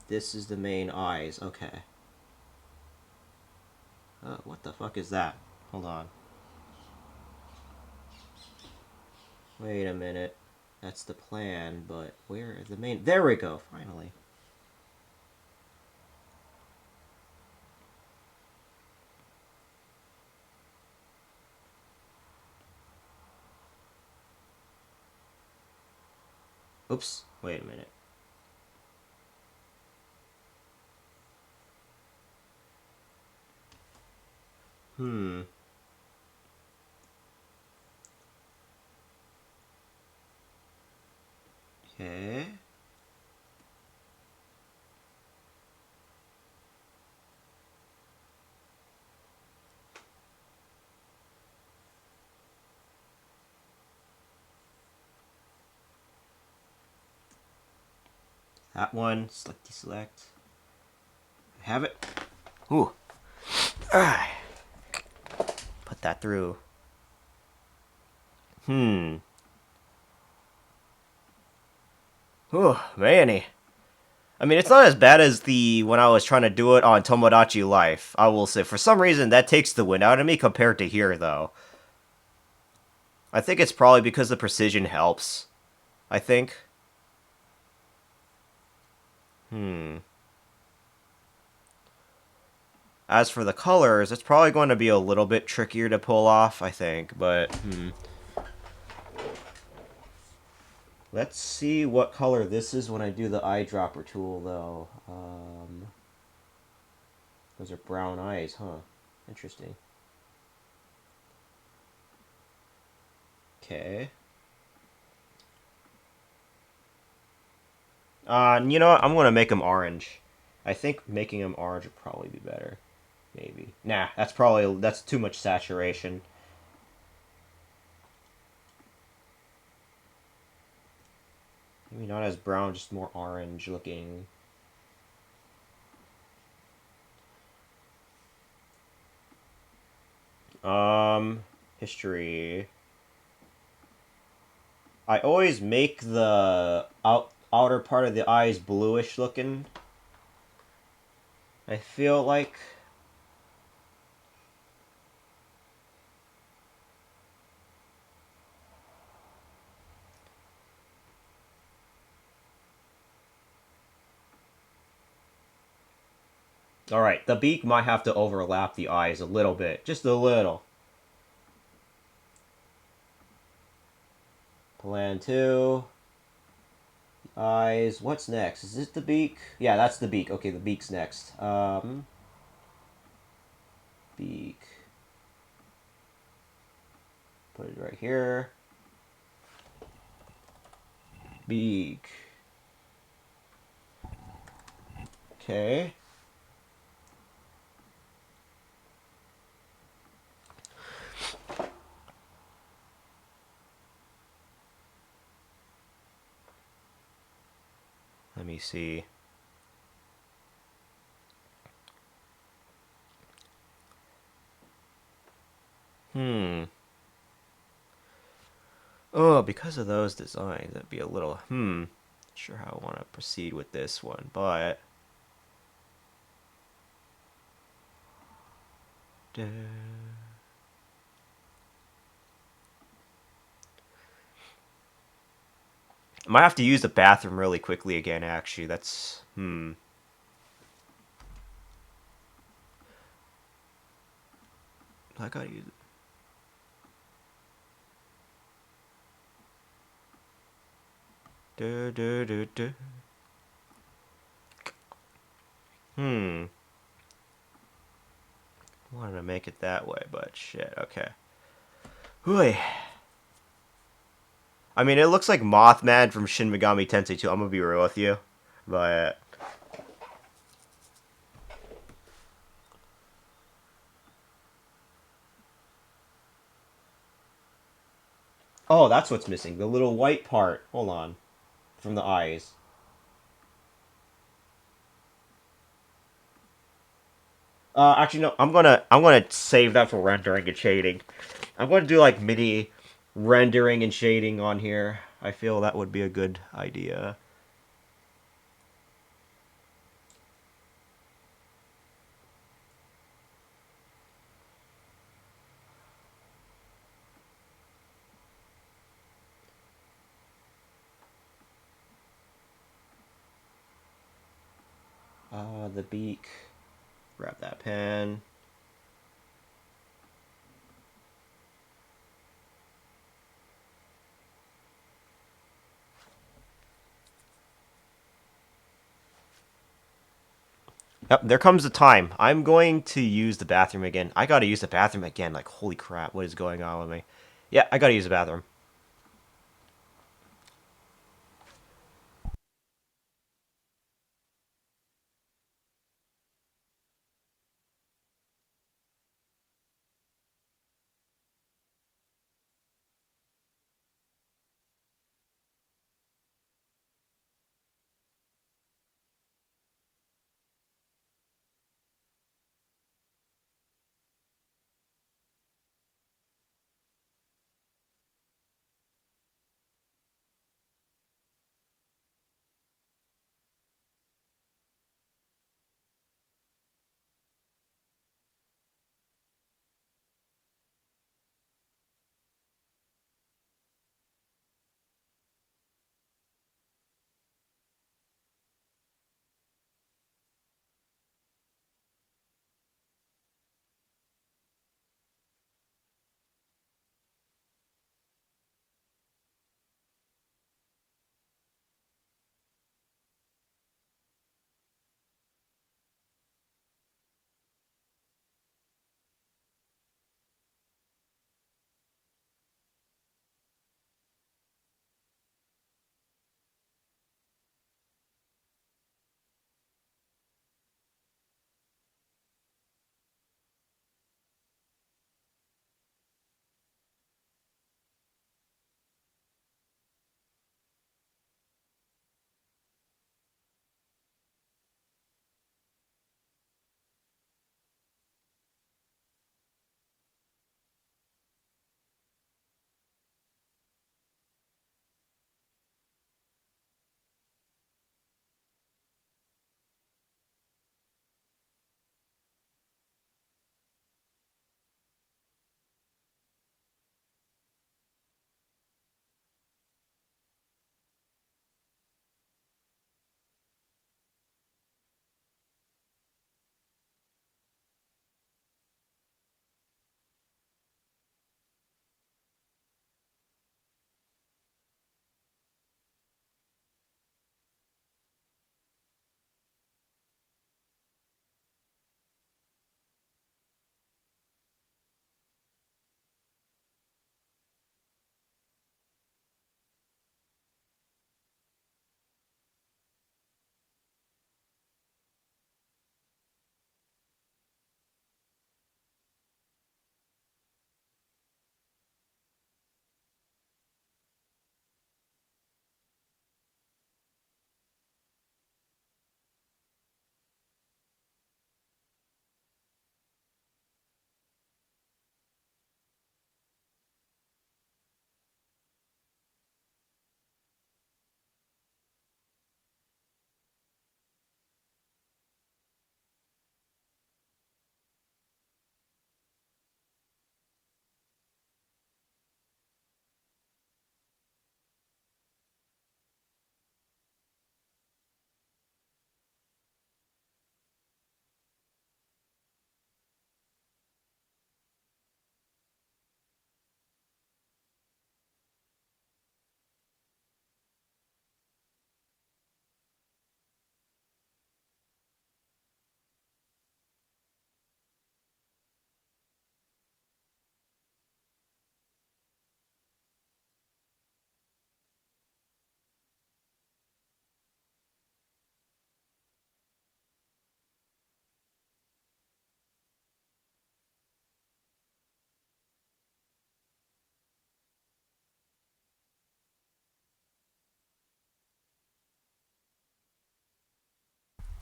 This is the main eyes. Okay. What the fuck is that? Hold on. Wait a minute. That's the plan, but where is the main... There we go, finally. Oops, wait a minute. Okay. That one, select, deselect. Have it. Ooh. Alright. Put that through. Ooh, Manny. I mean, it's not as bad as the when I was trying to do it on Tomodachi Life. I will say, for some reason, that takes the wind out of me compared to here, though. I think it's probably because the precision helps. I think. Hmm. As for the colors, it's probably going to be a little bit trickier to pull off, I think, but let's see what color this is when I do the eyedropper tool, though. Those are brown eyes, huh? Interesting. Okay. You know what? I'm gonna make them orange. I think making them orange would probably be better. Maybe. Nah, that's too much saturation. Maybe not as brown, just more orange looking. History. I always make the outer part of the eyes bluish looking. I feel like. Alright, the beak might have to overlap the eyes a little bit. Just a little. Plan 2. Eyes. What's next? Is this the beak? Yeah, that's the beak. Okay, the beak's next. Beak. Put it right here. Beak. Okay. Let me see. Hmm. Oh, because of those designs, that'd be a little. Not sure how I want to proceed with this one, but. I might have to use the bathroom really quickly again, actually. That's. I gotta use it. Do, do, do, do. Hmm. Wanted to make it that way, but shit. Okay. Hooey. I mean, it looks like Mothman from Shin Megami Tensei 2. I'm gonna be real with you, but oh, that's what's missing. The little white part. Hold on, from the eyes. Actually, no. I'm gonna save that for rendering and shading. I'm gonna do like mini rendering and shading on here. I feel that would be a good idea. The beak. Grab that pen. Yep, there comes the time. I'm going to use the bathroom again. I gotta use the bathroom again. Like, holy crap, what is going on with me? Yeah, I gotta use the bathroom.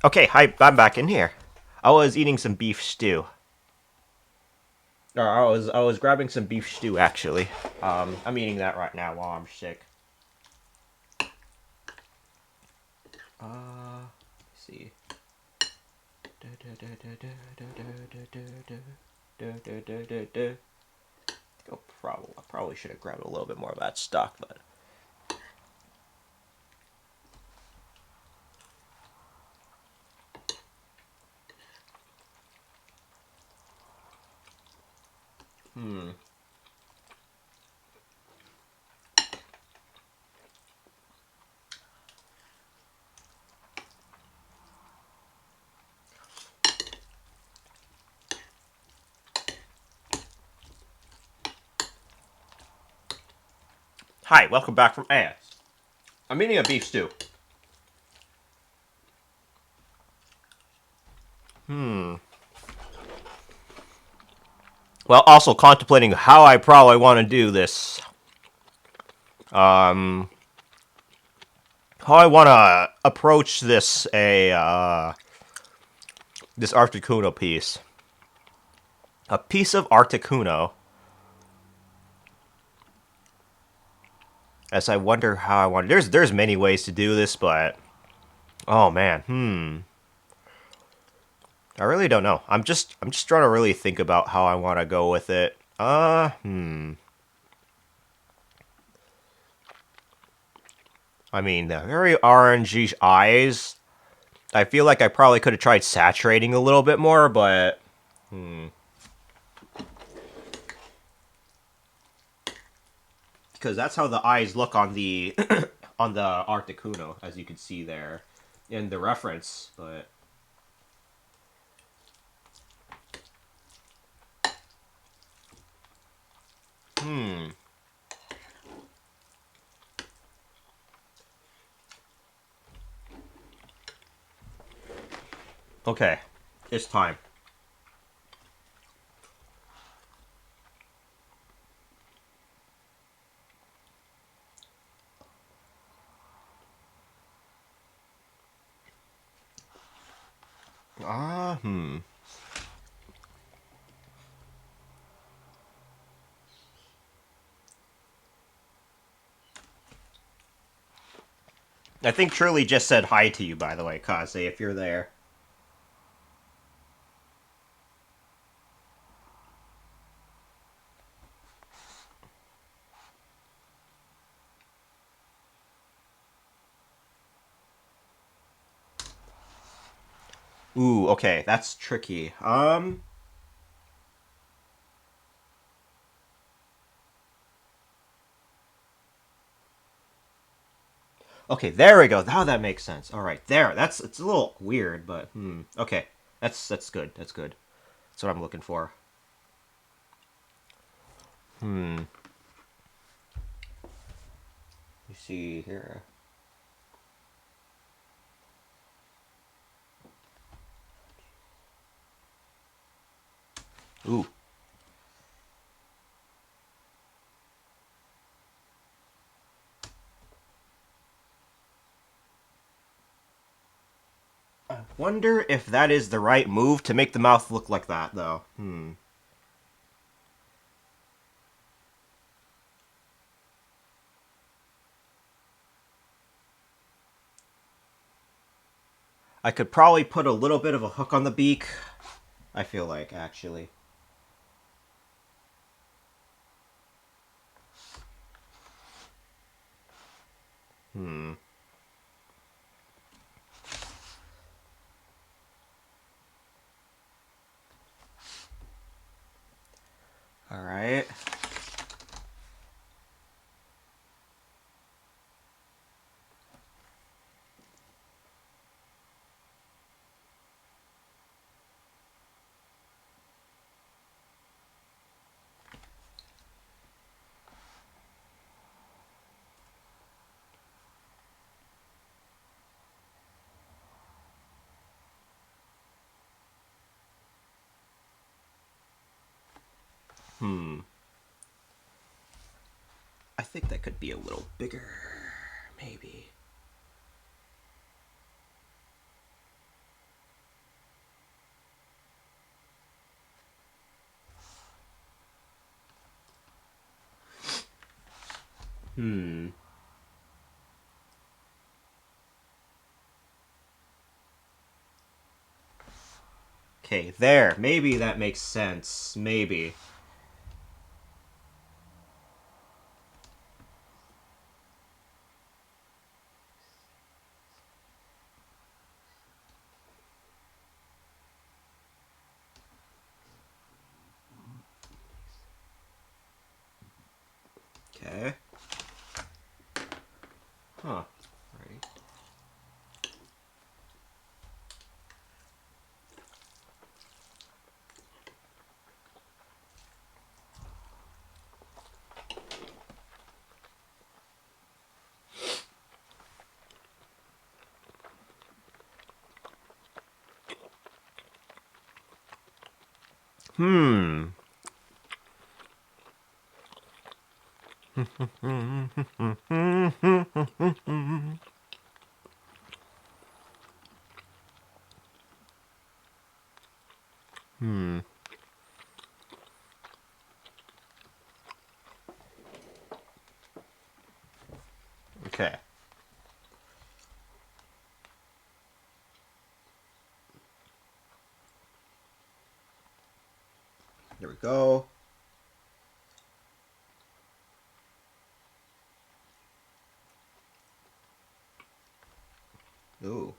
Okay, hi, I'm back in here. I was eating some beef stew. Or I was grabbing some beef stew actually. I'm eating that right now while I'm sick. Let's see. I probably should have grabbed a little bit more of that stock, but hi, welcome back from ass. I'm eating a beef stew. Well, also contemplating how I probably want to do this. Um, how I want to approach this Articuno piece. A piece of Articuno. As I wonder how I want. There's many ways to do this, but oh man, I really don't know. I'm just trying to really think about how I want to go with it. I mean, the very orangey eyes. I feel like I probably could have tried saturating a little bit more, but because that's how the eyes look on the on the Articuno, as you can see there in the reference. But okay, it's time. Ah, I think Truly just said hi to you, by the way, Kaze, if you're there. Ooh, okay, that's tricky. Okay, there we go. Now that makes sense. All right, there. It's a little weird, but okay, that's good. That's good. That's what I'm looking for. You see here. Ooh. I wonder if that is the right move to make the mouth look like that, though. I could probably put a little bit of a hook on the beak. I feel like, actually. All right. I think that could be a little bigger, maybe. Hmm. Okay, there. Maybe that makes sense. Maybe. Okay. Huh. Right. Hmm. Hmm. Okay. There we go. Ooh.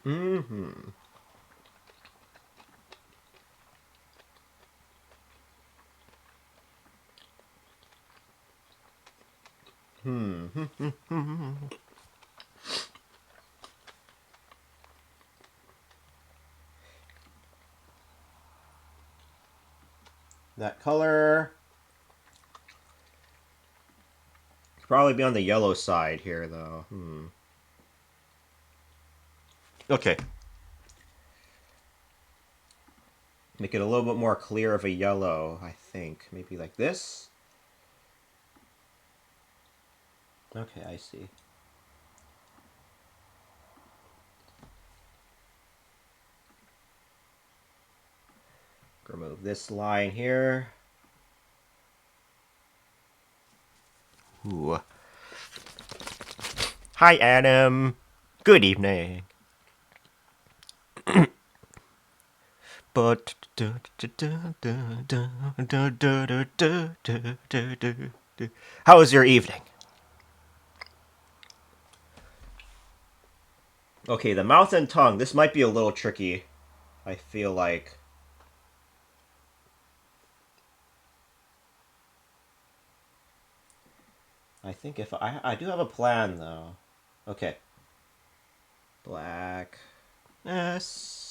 Mm-hmm. Hmm. That color could probably be on the yellow side here, though. Hmm. Okay. Make it a little bit more clear of a yellow, I think. Maybe like this? Okay, I see. Remove this line here. Ooh. Hi, Adam. Good evening. But how was your evening? Okay, the mouth and tongue. This might be a little tricky. I feel like. I think if I do have a plan though. Okay. Black. Yes.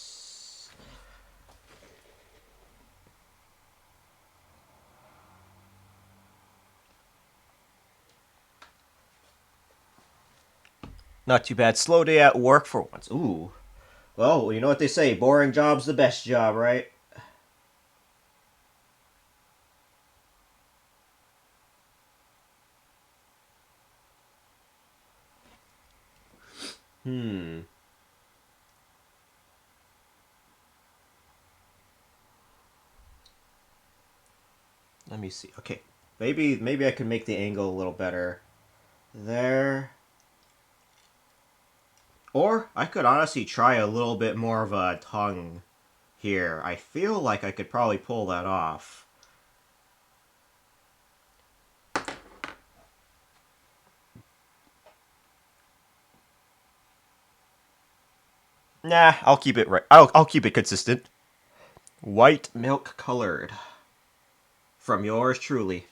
Not too bad. Slow day at work for once. Ooh. Well, you know what they say. Boring job's the best job, right? Hmm. Let me see. Okay. Maybe I can make the angle a little better. There. Or I could honestly try a little bit more of a tongue here. I feel like I could probably pull that off. Nah, I'll keep it right. I'll keep it consistent. White milk colored. From yours truly.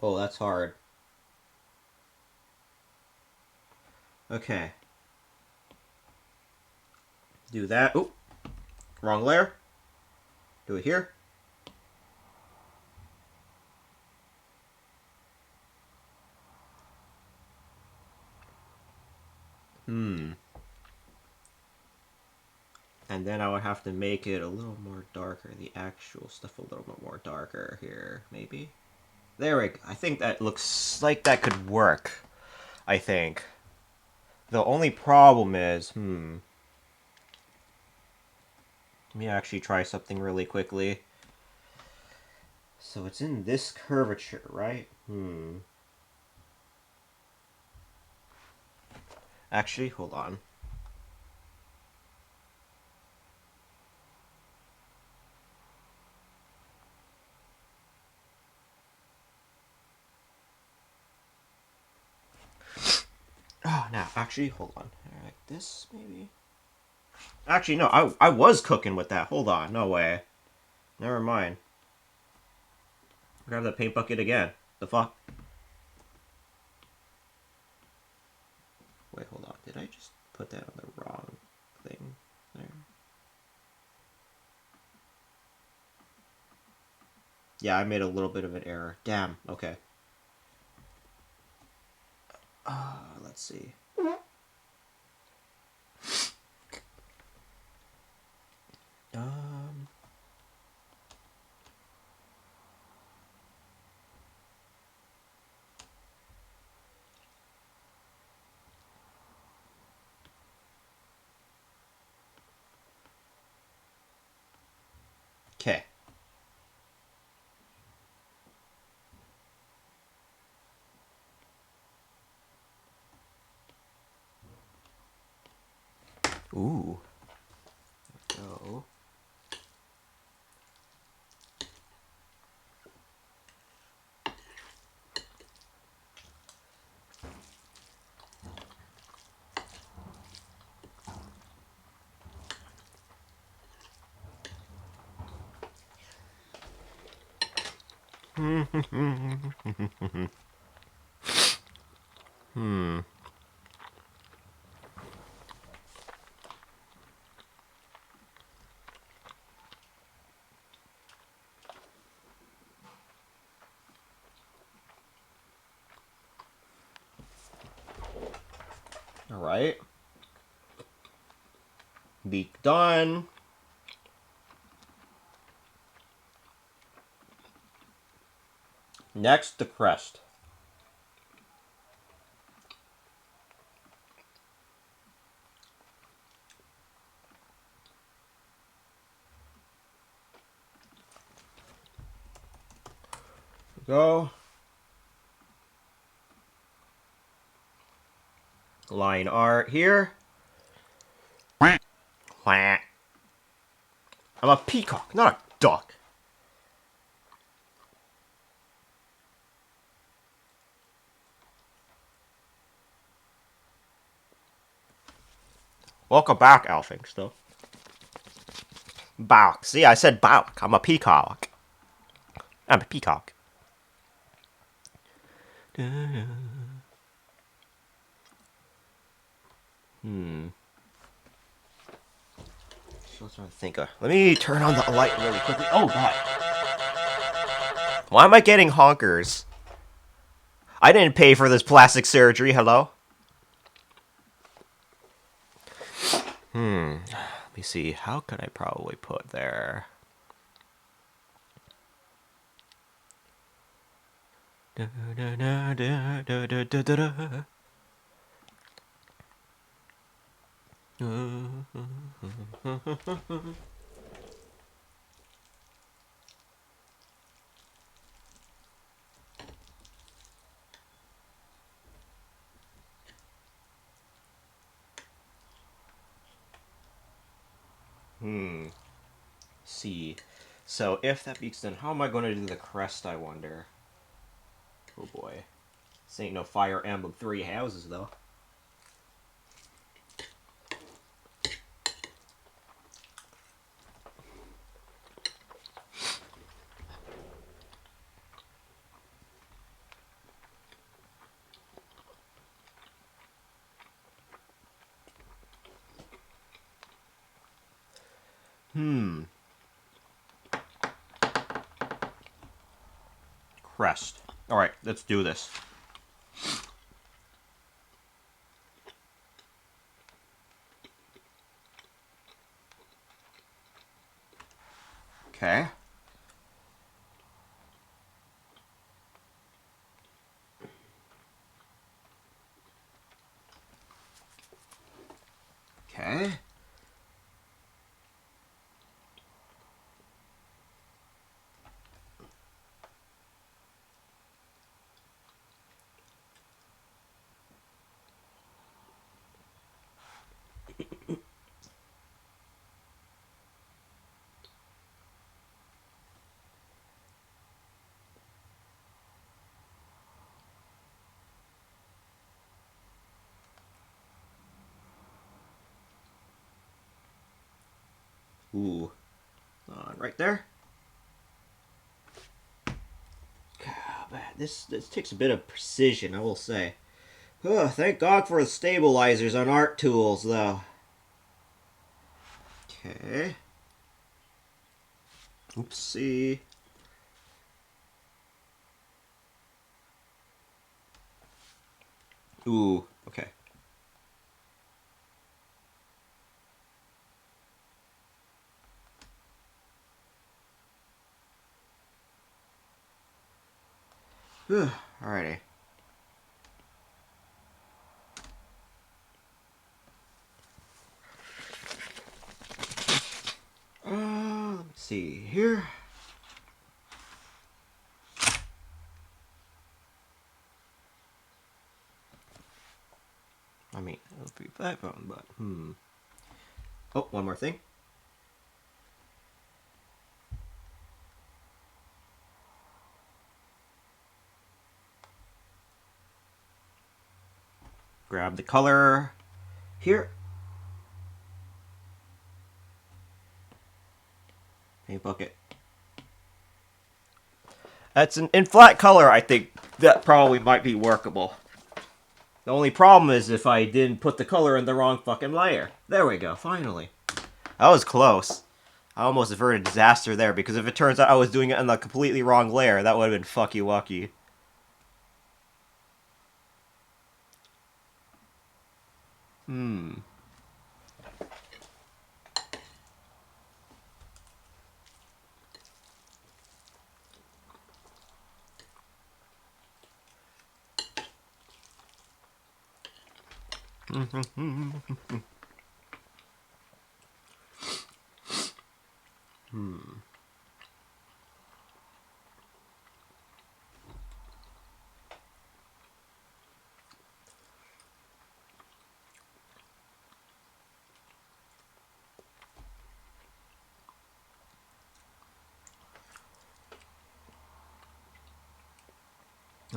Oh, that's hard. Okay. Do that. Oop. Wrong layer. Do it here. Hmm. And then I would have to make it a little more darker. The actual stuff a little bit more darker here, maybe. There we go. I think that looks like that could work. I think. The only problem is, let me actually try something really quickly. So it's in this curvature, right? Actually, hold on. Oh, now, actually, hold on. Like this, maybe? Actually, no, I was cooking with that. Hold on, no way. Never mind. Grab that paint bucket again. The fuck? Wait, hold on. Did I just put that on the wrong thing there? Yeah, I made a little bit of an error. Damn, okay. Let's see. Um, okay. Ooh. There we go. Hmm. Alright. Beak done. Next, the crest. Go. Line art here. I'm a peacock, not a duck. Welcome back, Alfings, though. Bowk. See, I said bowk. I'm a peacock. I'm a peacock. So what do I think of? Let me turn on the light really quickly. Oh, God. Why am I getting honkers? I didn't pay for this plastic surgery, hello? Let me see. How could I probably put there? See. So if that beats, then how am I going to do the crest, I wonder? Oh boy. This ain't no Fire Emblem Three Houses, though. Crest. Alright, let's do this. Okay. Okay. Ooh. Right there. God, this takes a bit of precision, I will say. Oh, thank God for the stabilizers on art tools, though. Okay. Oopsie. Ooh, okay. Alrighty. Let's see here. I mean, it'll be backbone, but Oh, one more thing. Grab the color here. Paint bucket. That's in flat color. I think that probably might be workable. The only problem is if I didn't put the color in the wrong fucking layer. There we go, finally. That was close. I almost averted disaster there, because if it turns out I was doing it in the completely wrong layer, that would have been fucky wucky.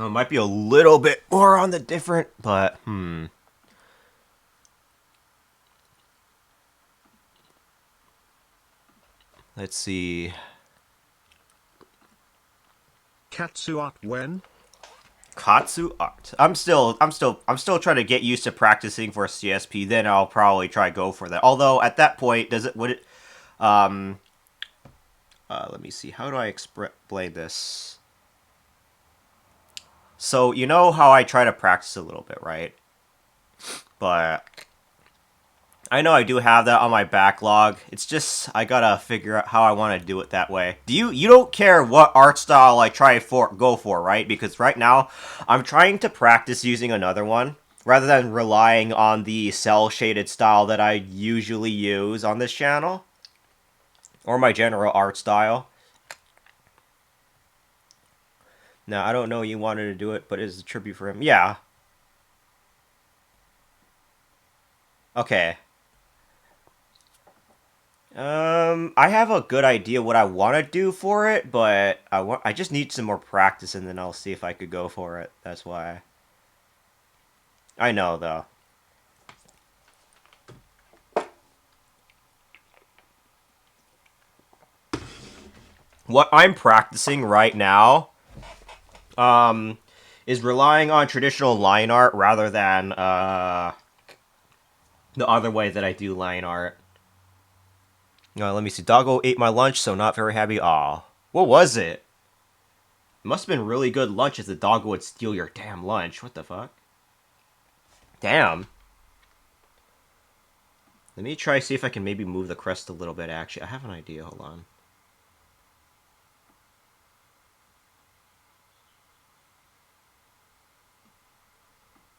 Oh, it might be a little bit more on the different, but let's see. Katsu art when? Katsu art. I'm still trying to get used to practicing for CSP. Then I'll probably try go for that. Although at that point, would it? Let me see. How do I explain this? So you know how I try to practice a little bit, right? But I know I do have that on my backlog. It's just I gotta figure out how I want to do it that way. You don't care what art style I go for, right? Because right now I'm trying to practice using another one rather than relying on the cell shaded style that I usually use on this channel or my general art style. Now I don't know you wanted to do it, but it's a tribute for him. Yeah. Okay. I have a good idea what I want to do for it, but I just need some more practice, and then I'll see if I could go for it. That's why. I know, though. What I'm practicing right now, is relying on traditional line art rather than the other way that I do line art. Let me see. Doggo ate my lunch, so not very happy. Aw. What was it? It must have been really good lunch if the doggo would steal your damn lunch. What the fuck? Damn. Let me try see if I can maybe move the crest a little bit, actually. I have an idea. Hold on.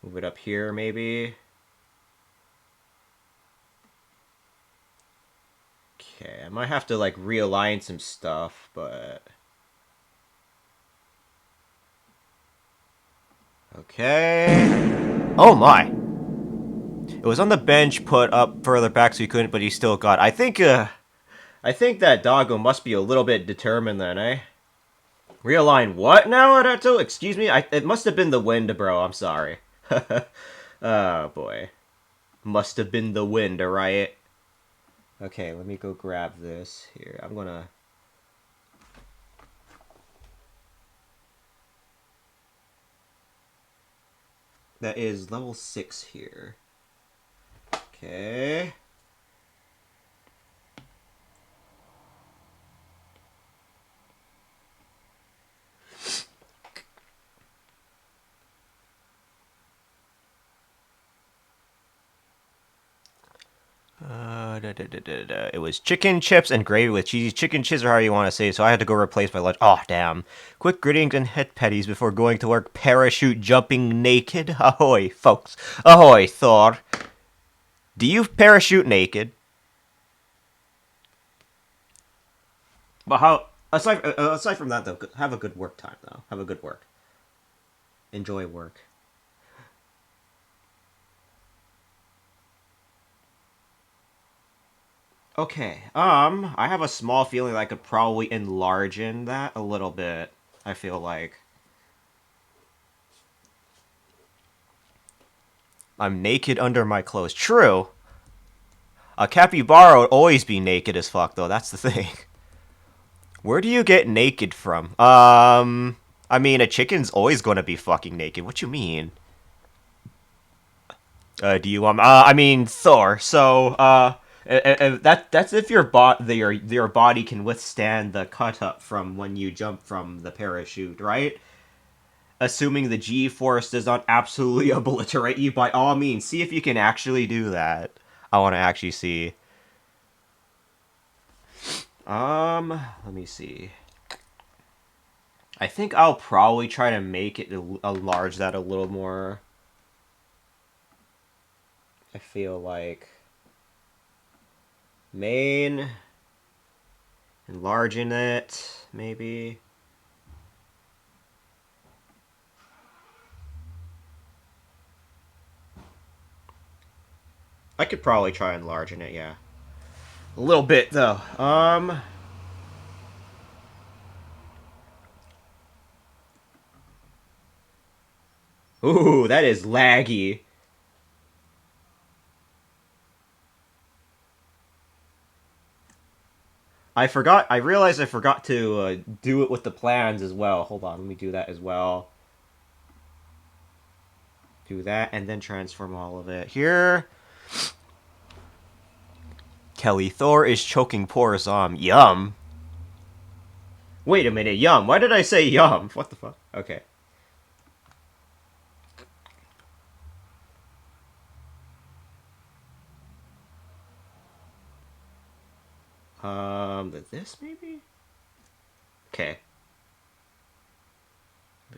Move it up here, maybe. Okay, I might have to, like, realign some stuff, but... Okay. Oh my. It was on the bench put up further back so he couldn't, but he still got. I think that doggo must be a little bit determined then, eh? Realign what now, Adeto? Excuse me? It must have been the wind, bro. I'm sorry. Oh, boy. Must have been the wind, alright? Okay, let me go grab this here. I'm gonna... That is level 6 here. Okay. It was chicken chips and gravy with cheesy chicken chips, or however you want to say it, so I had to go replace my lunch. Oh, damn. Quick greetings and head petties before going to work. Parachute jumping naked. Ahoy, folks. Ahoy, Thor. Do you parachute naked? But how... aside from that, though, have a good work time, though. Have a good work. Enjoy work. Okay, I have a small feeling that I could probably enlarge in that a little bit, I feel like. I'm naked under my clothes. True. A capybara would always be naked as fuck, though, that's the thing. Where do you get naked from? I mean, a chicken's always gonna be fucking naked. What you mean? Do you, I mean, Thor, so, that's if your body can withstand the cut up from when you jump from the parachute, right? Assuming the G-force does not absolutely obliterate you, by all means, see if you can actually do that. I want to actually see. Let me see. I think I'll probably try to make it enlarge that a little more. I feel like main, enlarging it, maybe. I could probably try enlarging it, yeah. A little bit, though. Ooh, that is laggy. I realized I forgot to do it with the plans as well. Hold on, let me do that as well. Do that, and then transform all of it. Here. Kelly Thor is choking poor Zom. Yum. Wait a minute, yum. Why did I say yum? What the fuck? Okay. This maybe? Okay.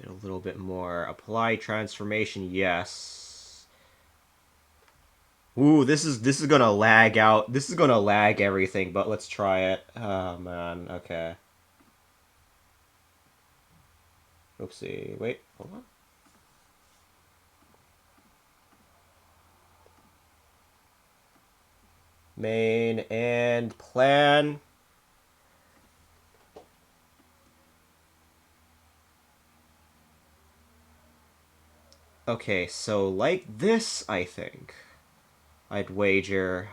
A little bit more. Apply transformation, yes. Ooh, this is gonna lag out. This is gonna lag everything, but let's try it. Oh man, okay. Oopsie. Wait, hold on. Main and plan. Okay, so like this, I think. I'd wager.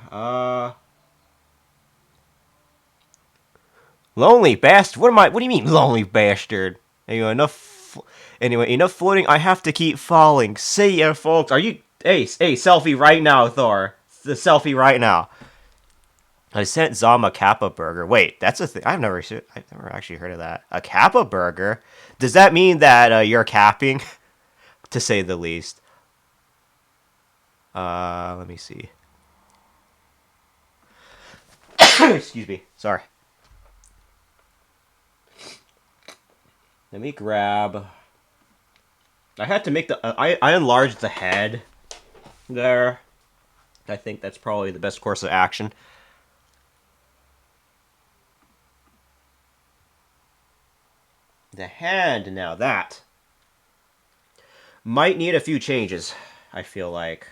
Lonely bastard. What do you mean, lonely bastard? Anyway, enough floating. I have to keep falling. See ya, folks. Are you? Hey, selfie right now, Thor. The selfie right now. I sent Zom a Kappa burger. Wait, that's a thing. I've never actually heard of that. A Kappa burger. Does that mean that you're capping, to say the least? Let me see. Excuse me. Sorry. Let me grab. I had to make the. I enlarged the head there. I think that's probably the best course of action. The hand, now that might need a few changes, I feel like.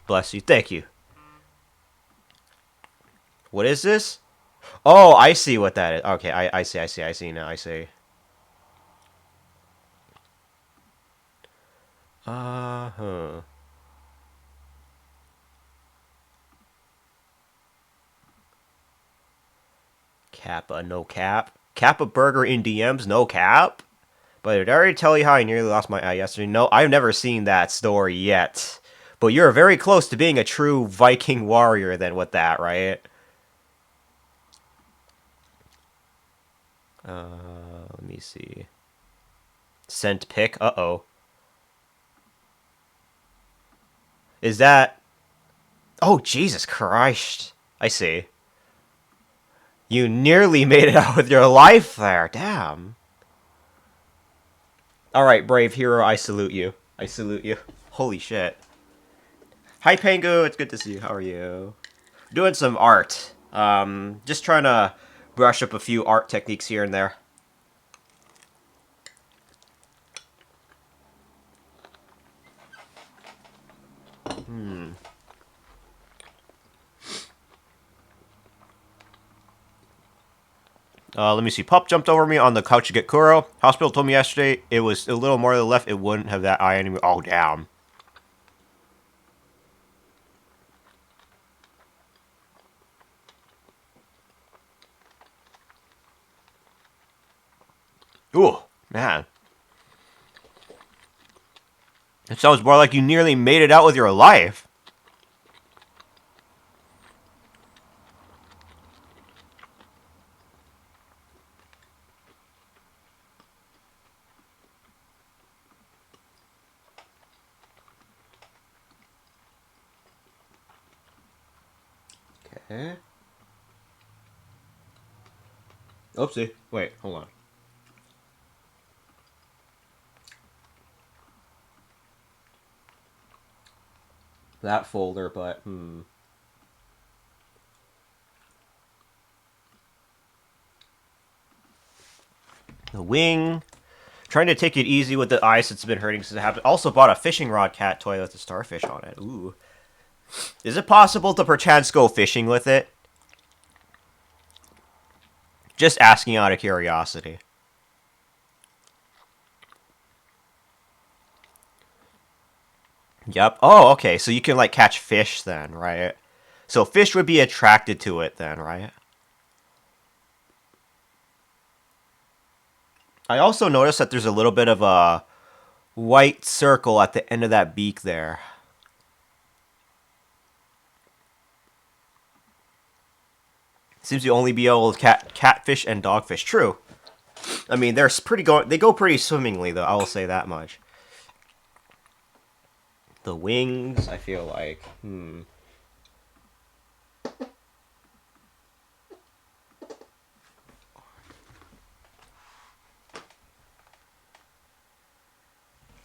Bless you. Thank you. What is this? Oh, I see what that is. Okay, I see now. I see. Huh. Kappa, no cap. Kappa burger in DMs, no cap. But did I already tell you how I nearly lost my eye yesterday? No, I've never seen that story yet. But you're very close to being a true Viking warrior then with that, right? Let me see. Sent pick. Uh-oh. Is that... Oh, Jesus Christ. I see. You nearly made it out with your life there. Damn. Alright, brave hero, I salute you. I salute you. Holy shit. Hi, Pangu. It's good to see you. How are you? Doing some art. Just trying to brush up a few art techniques here and there. Let me see. Pup jumped over me on the couch to get Kuro. Hospital told me yesterday it was a little more to the left. It wouldn't have that eye anymore. Oh, damn. Ooh, man. It sounds more like you nearly made it out with your life. Okay. Oopsie. Wait, hold on. That folder, but, The wing. Trying to take it easy with the ice. It's been hurting since it happened. Also bought a fishing rod cat toy with a starfish on it. Ooh. Is it possible to perchance go fishing with it? Just asking out of curiosity. Yep. Oh, okay. So you can, like, catch fish then, right? So fish would be attracted to it then, right? I also noticed that there's a little bit of a white circle at the end of that beak there. Seems to only be able to catfish and dogfish. True. I mean, they go pretty swimmingly though. I will say that much. The wings, I feel like,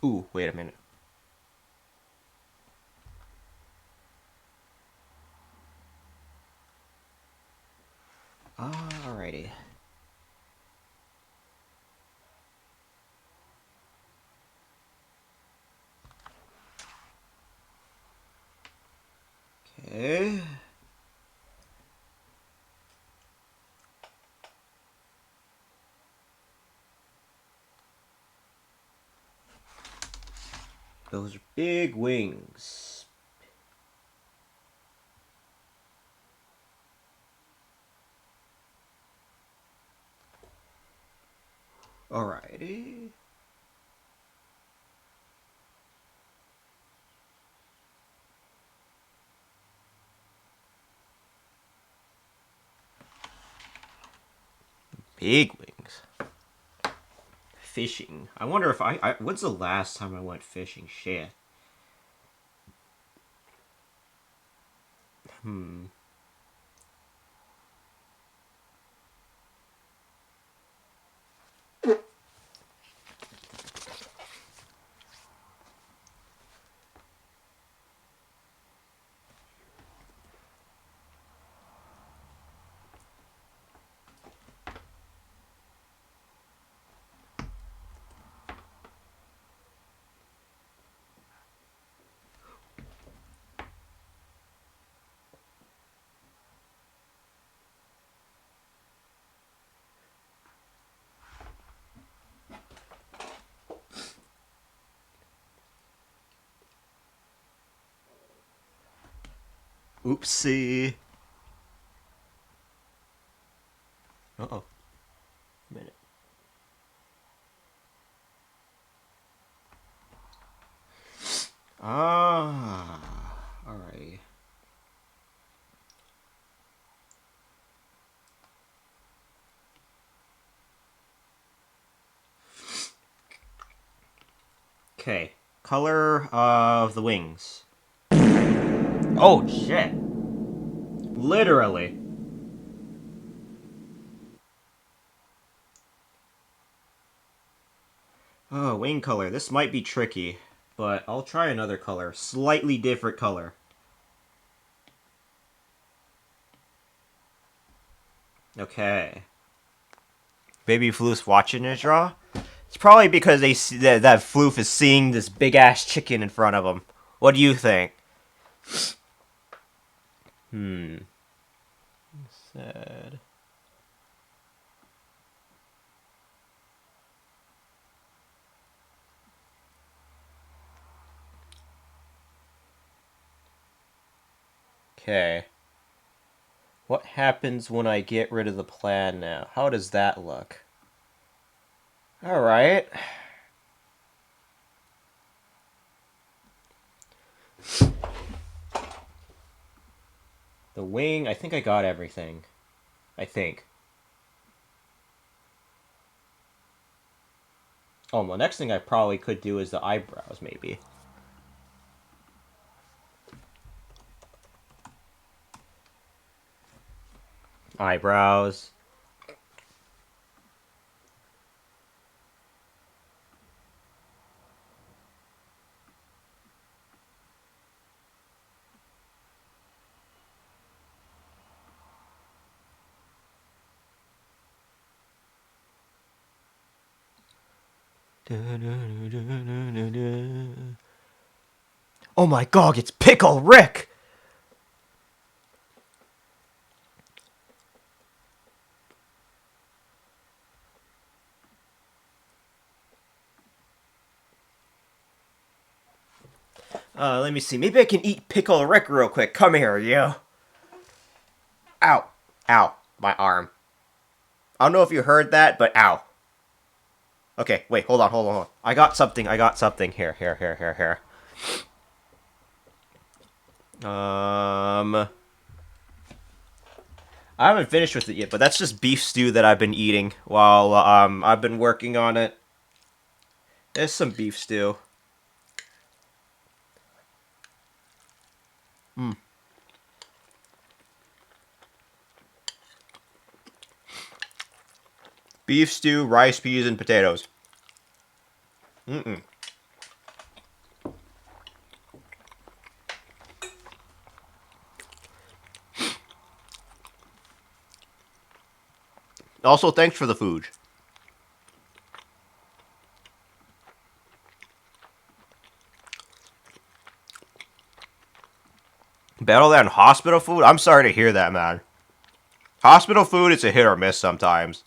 Ooh, wait a minute. Alrighty. Those are big wings. Alrighty. Big wings. Fishing. I wonder if when's the last time I went fishing? Shit. Oopsie. Uh-oh. A minute. Ah. Alrighty. Okay. Color of the wings. Oh, shit. Literally. Oh, wing color. This might be tricky, but I'll try another color. Slightly different color. Okay. Baby Floof's watching it draw? It's probably because they see that Floof is seeing this big ass chicken in front of him. What do you think? Sad. Okay. What happens when I get rid of the plan now? How does that look? Alright. The wing, I think I got everything. I think. Oh, well, next thing I probably could do is the eyebrows, maybe. Eyebrows. Oh my god, it's Pickle Rick! Let me see. Maybe I can eat Pickle Rick real quick. Come here, you. Ow. Ow. My arm. I don't know if you heard that, but ow. Okay, wait, hold on, hold on. I got something, Here. I haven't finished with it yet, but that's just beef stew that I've been eating while, I've been working on it. There's some beef stew. Beef stew, rice, peas, and potatoes. Also, thanks for the food. Better than hospital food? I'm sorry to hear that, man. Hospital food, it's a hit or miss sometimes.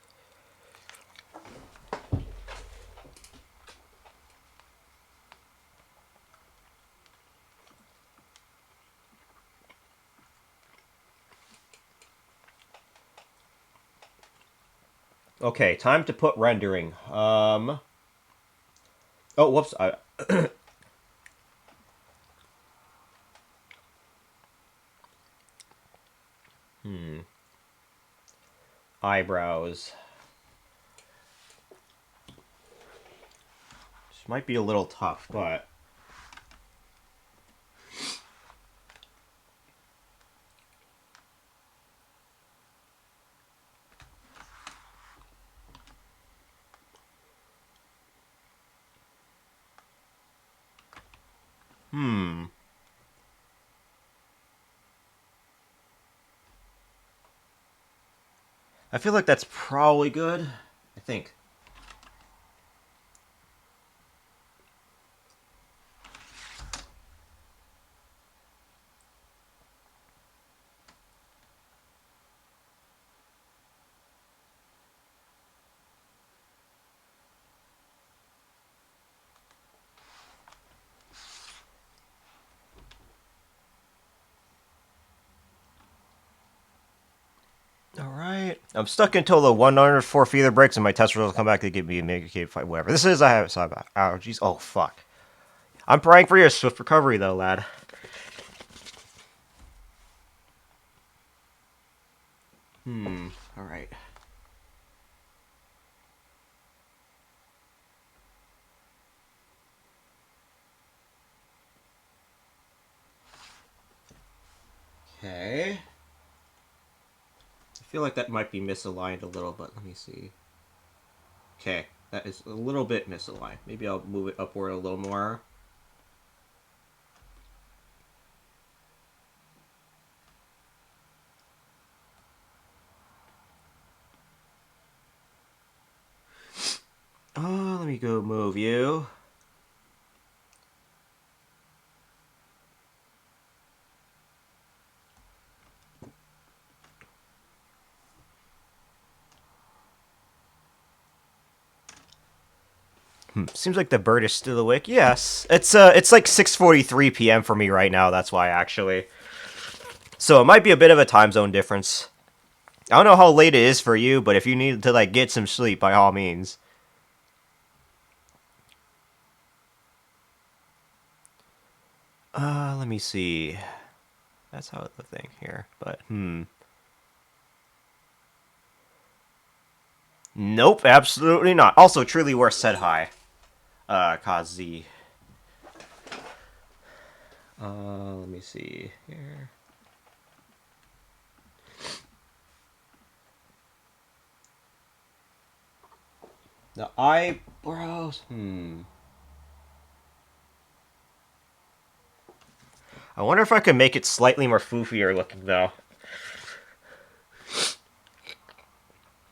Okay, time to put rendering. Oh, whoops. Eyebrows. This might be a little tough, but hmm. I feel like that's probably good. I think. All right. I'm stuck until the 104 feeder breaks and my test results come back to give me a Medicaid fight, whatever. This is, I have some allergies. Oh, fuck. I'm praying for your swift recovery, though, lad. All right. Okay. I feel like that might be misaligned a little, but let me see. Okay, that is a little bit misaligned. Maybe I'll move it upward a little more. Oh, let me go move you. Seems like the bird is still awake. Yes, it's like 6:43 p.m. for me right now. That's why actually. So it might be a bit of a time zone difference. I don't know how late it is for you, but if you need to like get some sleep, by all means. Let me see. That's how the thing here, but nope, absolutely not. Also, truly worse said hi. Kazi. Let me see here. The eyebrows. I wonder if I could make it slightly more foofier looking though.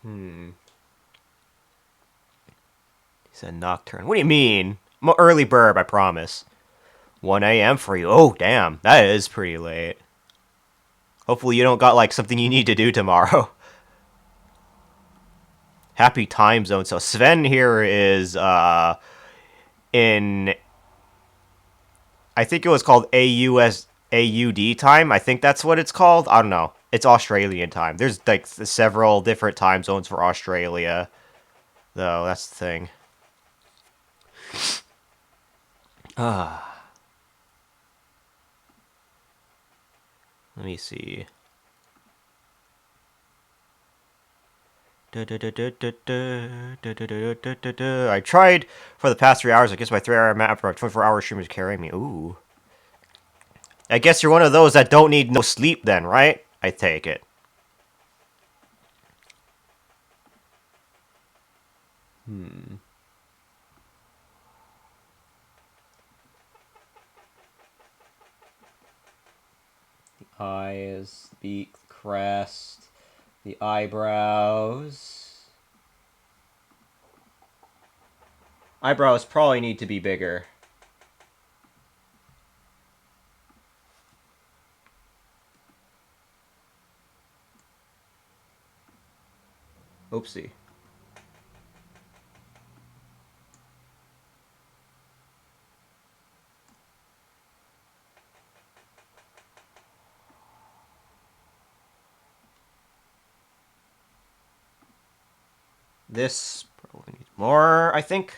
He said nocturne. What do you mean? I'm an early bird, I promise. 1 a.m. for you. Oh, damn. That is pretty late. Hopefully you don't got like something you need to do tomorrow. Happy time zone. So Sven here is in I think it was called AUD time. I think that's what it's called. I don't know. It's Australian time. There's like several different time zones for Australia. Though that's the thing. Let me see. I tried for the past 3 hours. I guess my 3 hour map for a 24-hour stream is carrying me. Ooh. I guess you're one of those that don't need no sleep then, right? I take it. Eyes, beak, crest, the eyebrows. Eyebrows probably need to be bigger. Oopsie. this probably needs more, I think.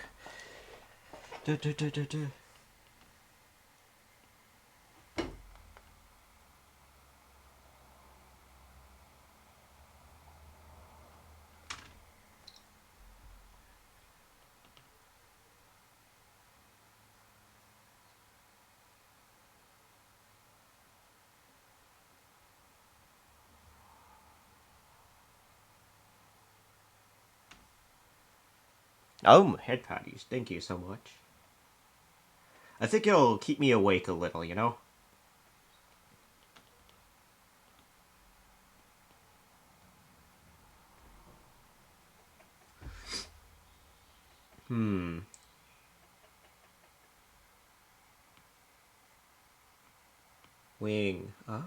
Oh, head patties. Thank you so much. I think it'll keep me awake a little, you know? Hmm. Wing. Ah.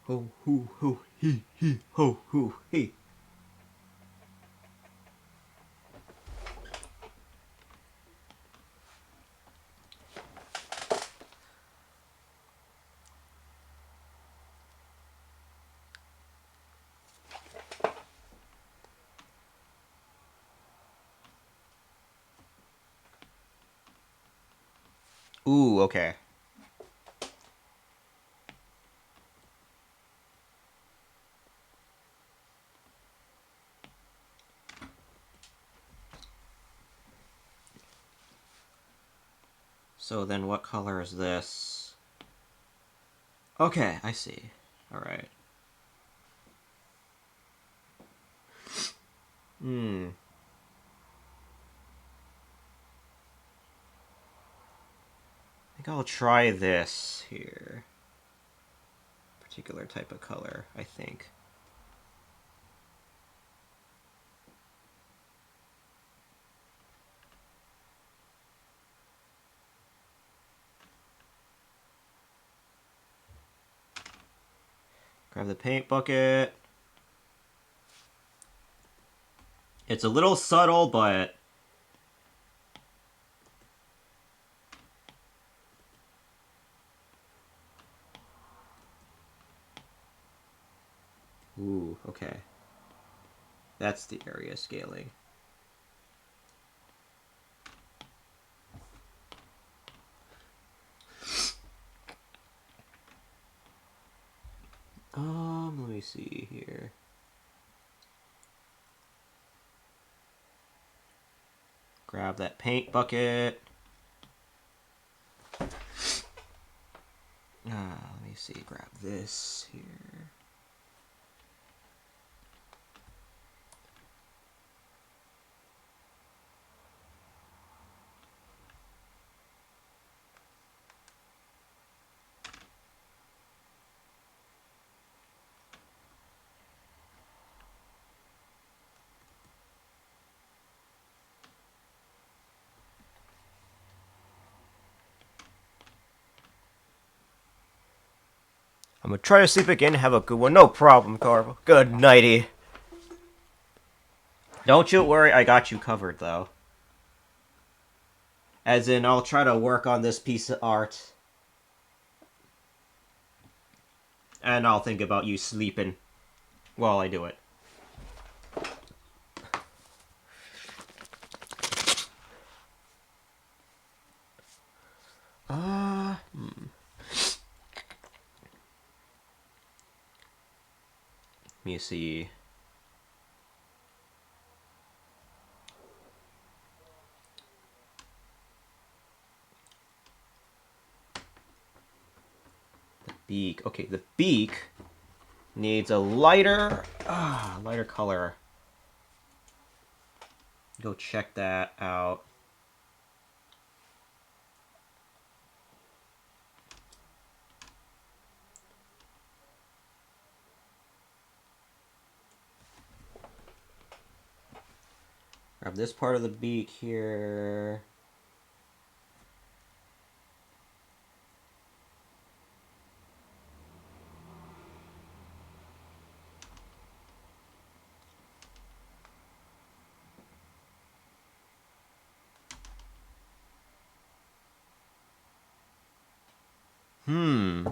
Ho, hoo, ho, he, ho, hoo, he. Ooh, okay. So then what color is this? Okay, I see. Alright. Hmm. I think I'll try this here. Particular type of color, I think. Grab the paint bucket. It's a little subtle, but... Ooh, okay. That's the area scaling. Let me see here. Grab that paint bucket. Let me see. Grab this here. I'm gonna try to sleep again. Have a good one. No problem, Carvel. Good nighty. Don't you worry, I got you covered, though. As in, I'll try to work on this piece of art. And I'll think about you sleeping while I do it. Let me see. The beak. Okay, the beak needs a lighter color. Go check that out. Grab this part of the beak here. Hmm.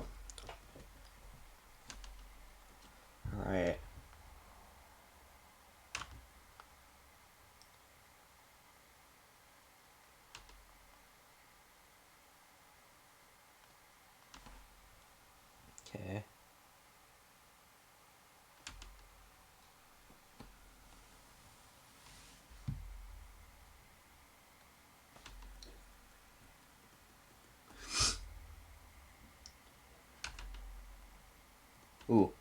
Okay. Ooh.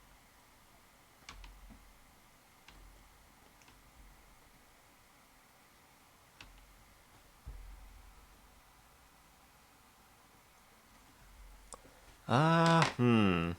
Hmm.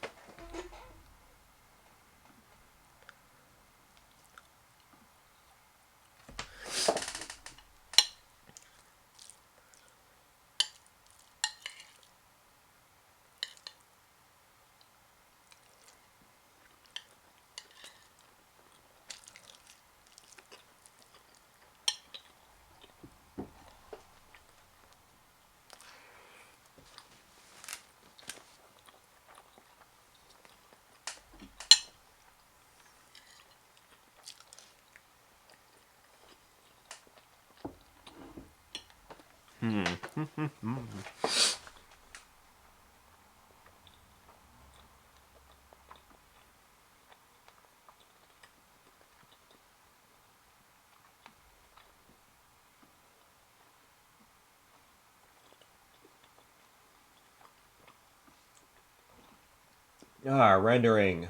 Rendering.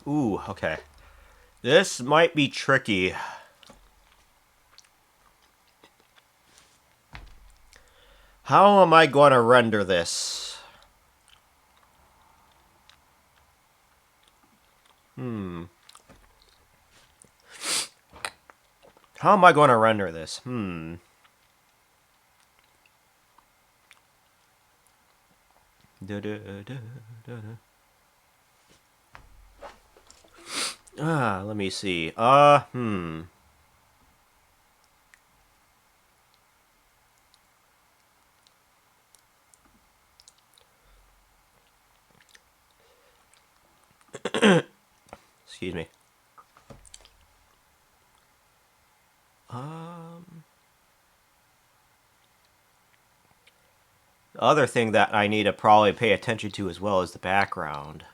Ooh, okay. This might be tricky. How am I going to render this? How am I going to render this? Let me see. Excuse me. The other thing that I need to probably pay attention to as well is the background.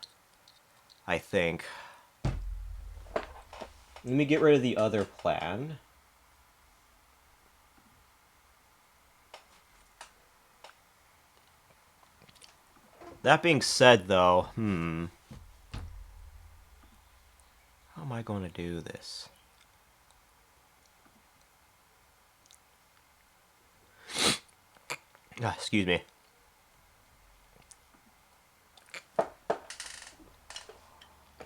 I think. Let me get rid of the other plan. That being said, though, how am I going to do this? Excuse me.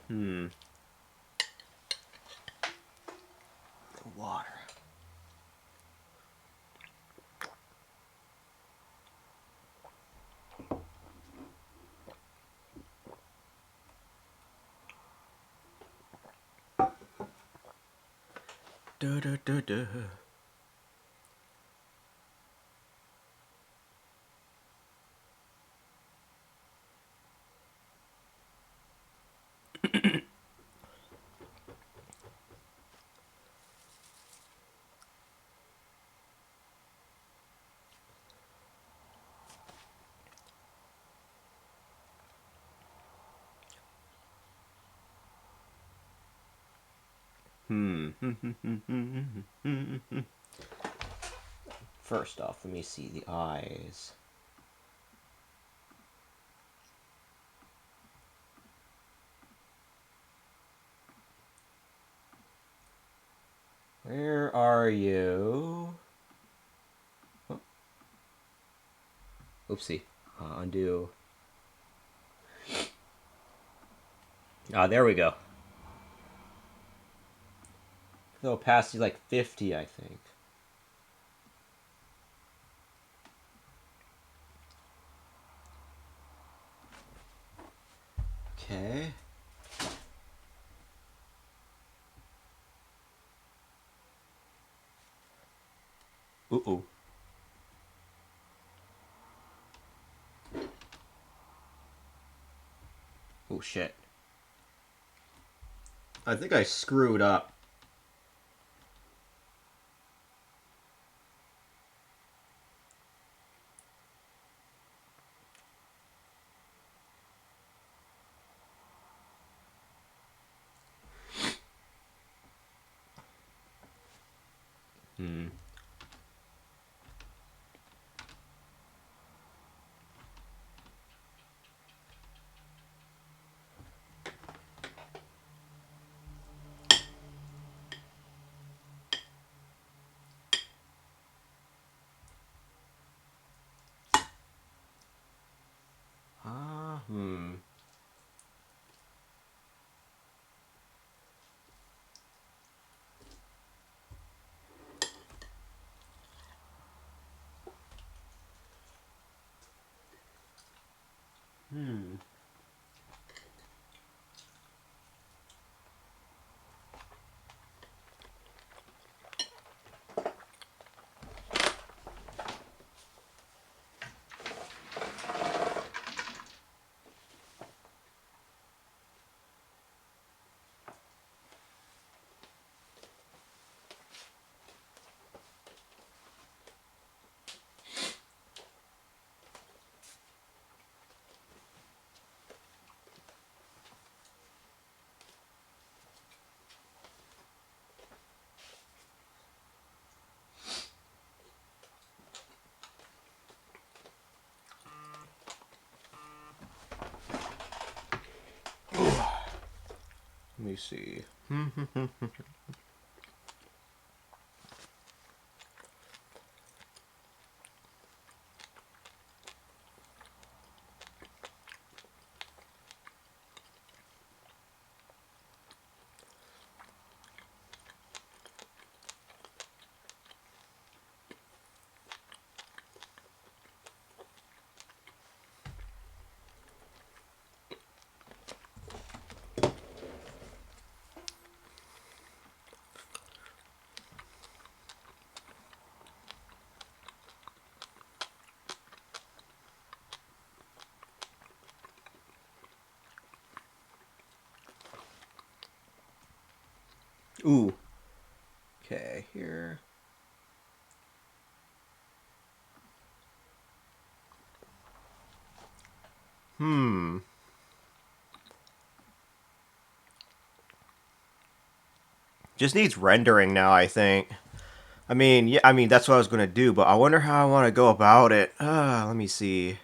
The water. Duh, duh, duh, duh. First off, let me see the eyes. Where are you? Oh. Oopsie. Undo. There we go. The opacity like 50, I think. Okay. Ooh. Oh shit. I think I screwed up. Hmm. Hmm. Hmm. Let me see. Ooh. Okay, here. Hmm. Just needs rendering now, I think. I mean, yeah, I mean that's what I was gonna do, but I wonder how I want to go about it. Let me see.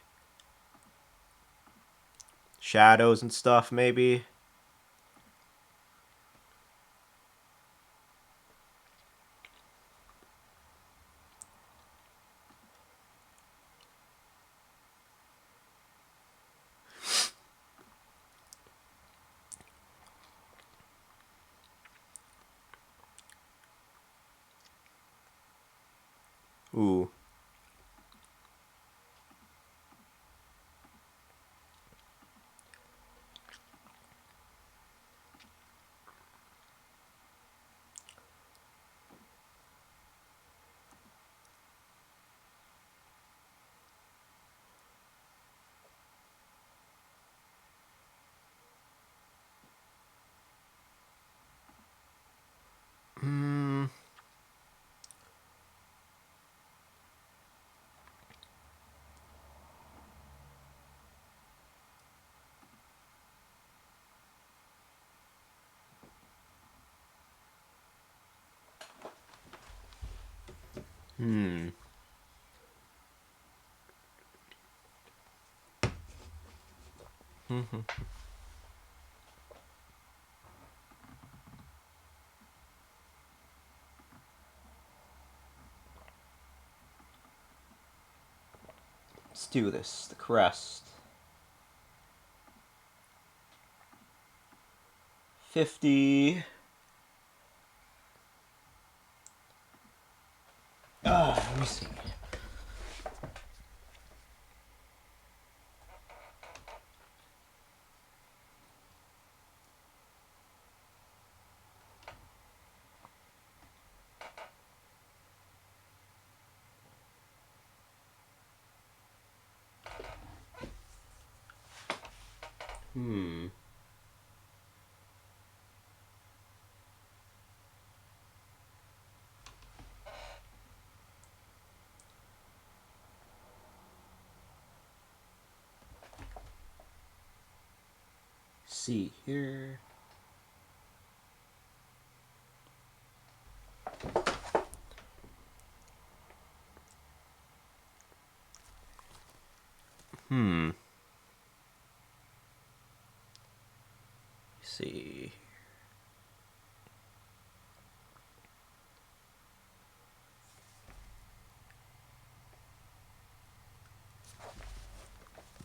Shadows and stuff, maybe. Ooh. Hmm. Hmm. Let's do this. The crest. 50. Let me see. Hmm. See here. Hmm. See.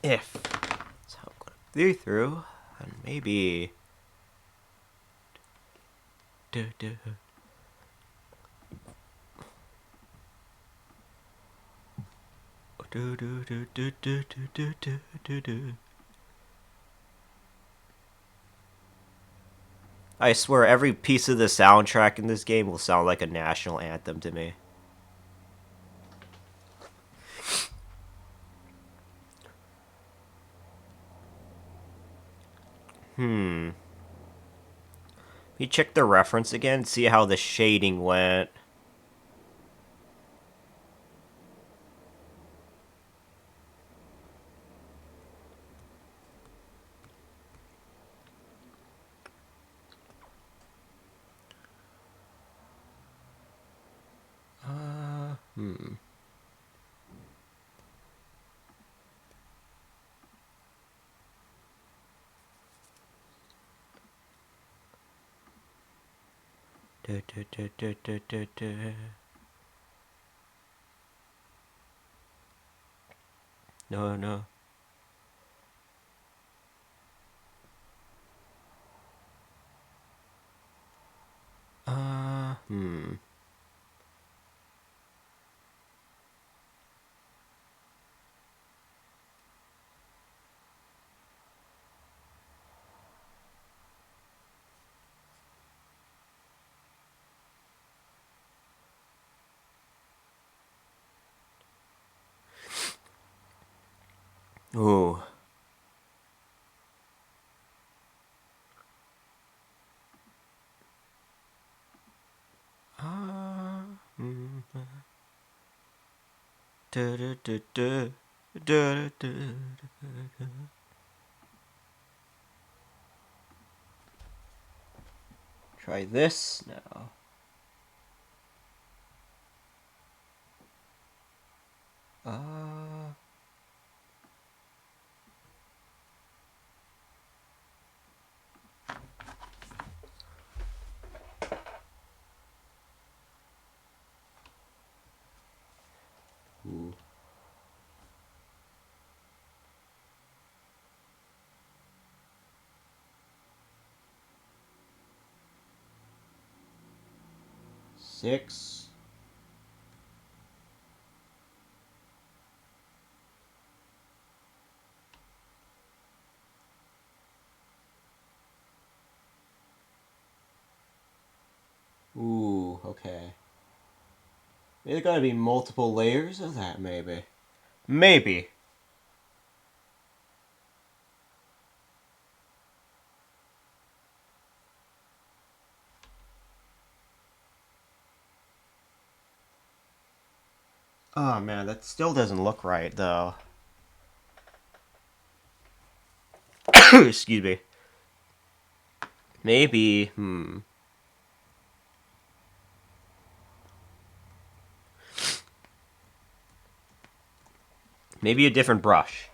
If. So I'm going to be through. And maybe. Do, do. Do, do, do, do, do, do, do, do, do. I swear every piece of the soundtrack in this game will sound like a national anthem to me. Hmm. You check the reference again, see how the shading went. Hmm. Do, do, do, do, do, do, do. No, no. Hmm. Ooh. Hmm. Do, do, do, do. Do, do, do. Try this now. Uh. Ooh. Six. Ooh, okay. There's gotta be multiple layers of that, maybe. Maybe. Oh man, that still doesn't look right, though. Excuse me. Maybe, Maybe a different brush.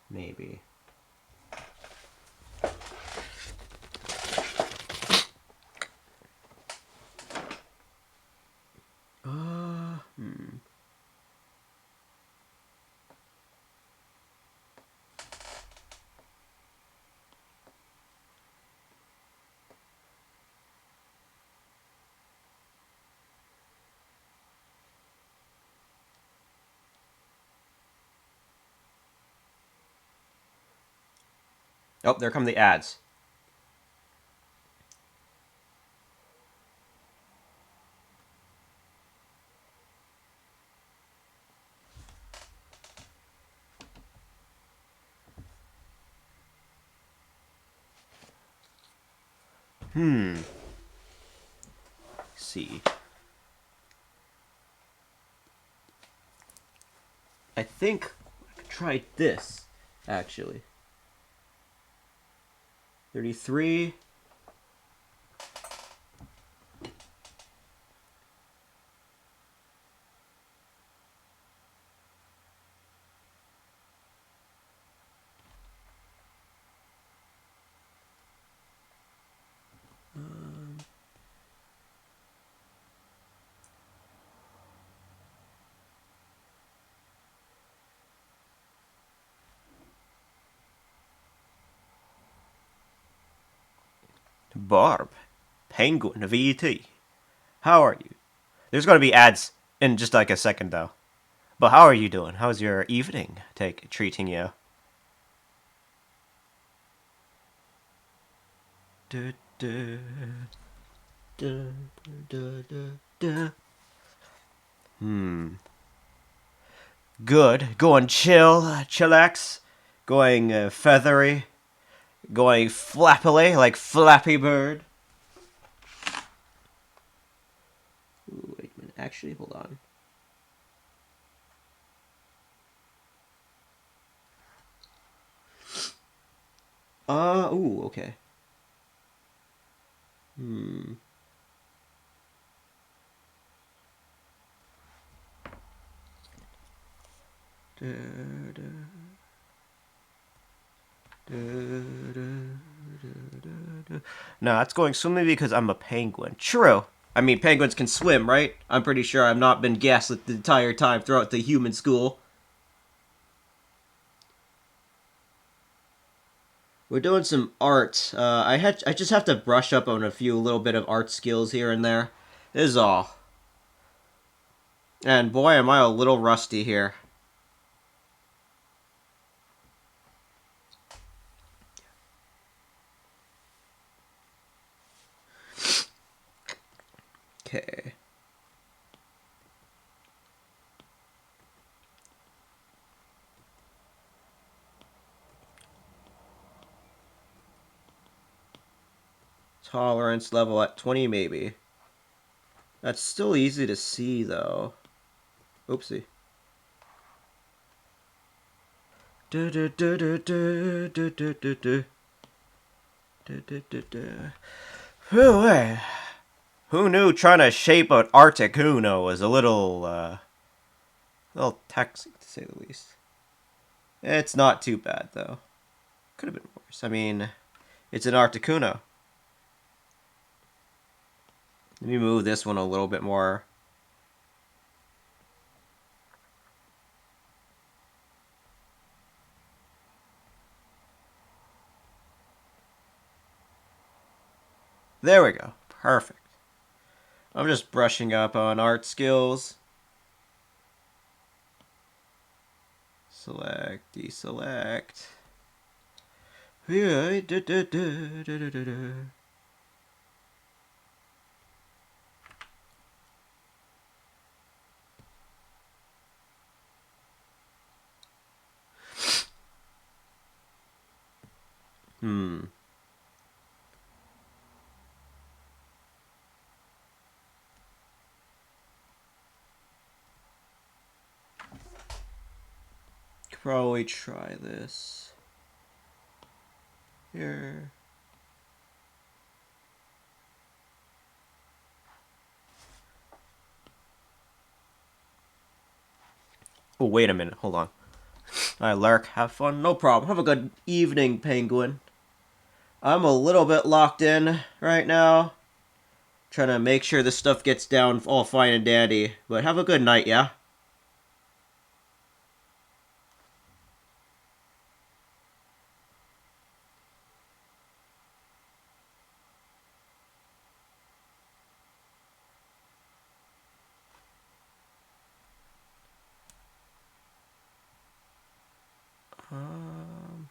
Maybe. Hmm. Oh, there come the ads. See. I think I could try this, actually. 33. Barb. Penguin VT. How are you? There's going to be ads in just like a second, though. But how are you doing? How's your evening treating you? Du, du, du, du, du, du. Good. Going chillax. Going feathery. Going flappily, like Flappy Bird. Ooh, wait a minute. Actually, hold on. Ooh, okay. Du, du, du, du, du. No, it's going swimming because I'm a penguin. True. I mean, penguins can swim, right? I'm pretty sure I've not been gaslit the entire time throughout the human school. We're doing some art. I just have to brush up on a few little bit of art skills here and there. This is all. And boy, am I a little rusty here. Okay. Tolerance level at 20, maybe. That's still easy to see, though. Oopsie. Du, du, du, du, du, du, du, du, du. Du, du, du, du. Whew, who knew trying to shape an Arctic Uno was a little taxing, to say the least. It's not too bad, though. Could have been worse. I mean, it's an Arctic Uno. Let me move this one a little bit more. There we go. Perfect. I'm just brushing up on art skills. Select, deselect. Could probably try this. Here. Oh, wait a minute. Hold on. Alright, Lark, have fun. No problem. Have a good evening, Penguin. I'm a little bit locked in right now. Trying to make sure this stuff gets down all fine and dandy. But have a good night, yeah?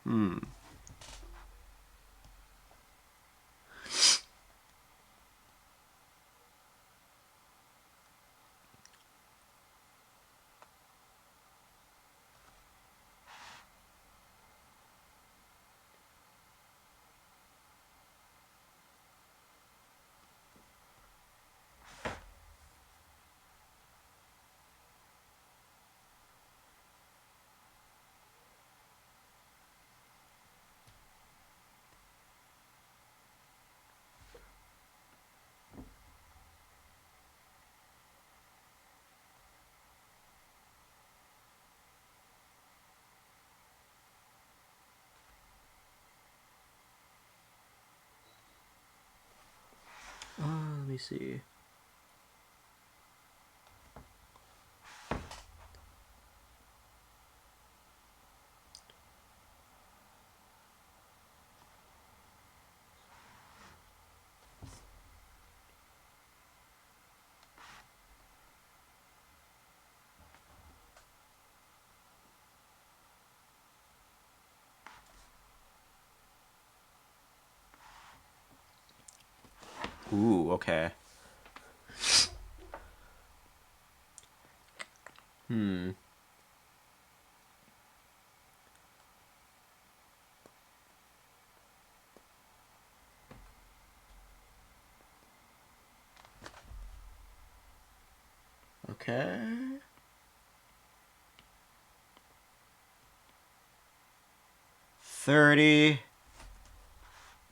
Hmm. me see. Ooh, okay. Hmm. Okay. $30.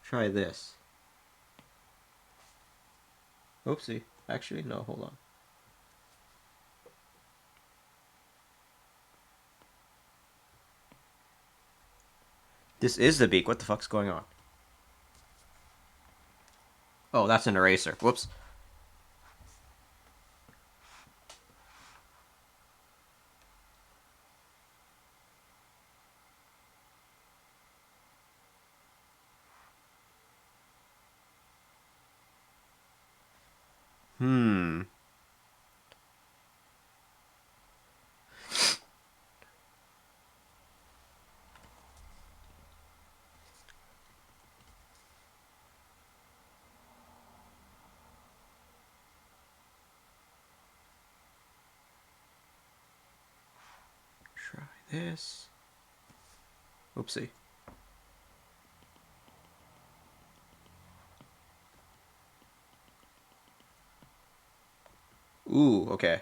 Try this. Oopsie. Actually, no, hold on. This is the beak. What the fuck's going on? Oh, that's an eraser. Whoops. Hmm. Try this. Oopsie. Ooh, okay.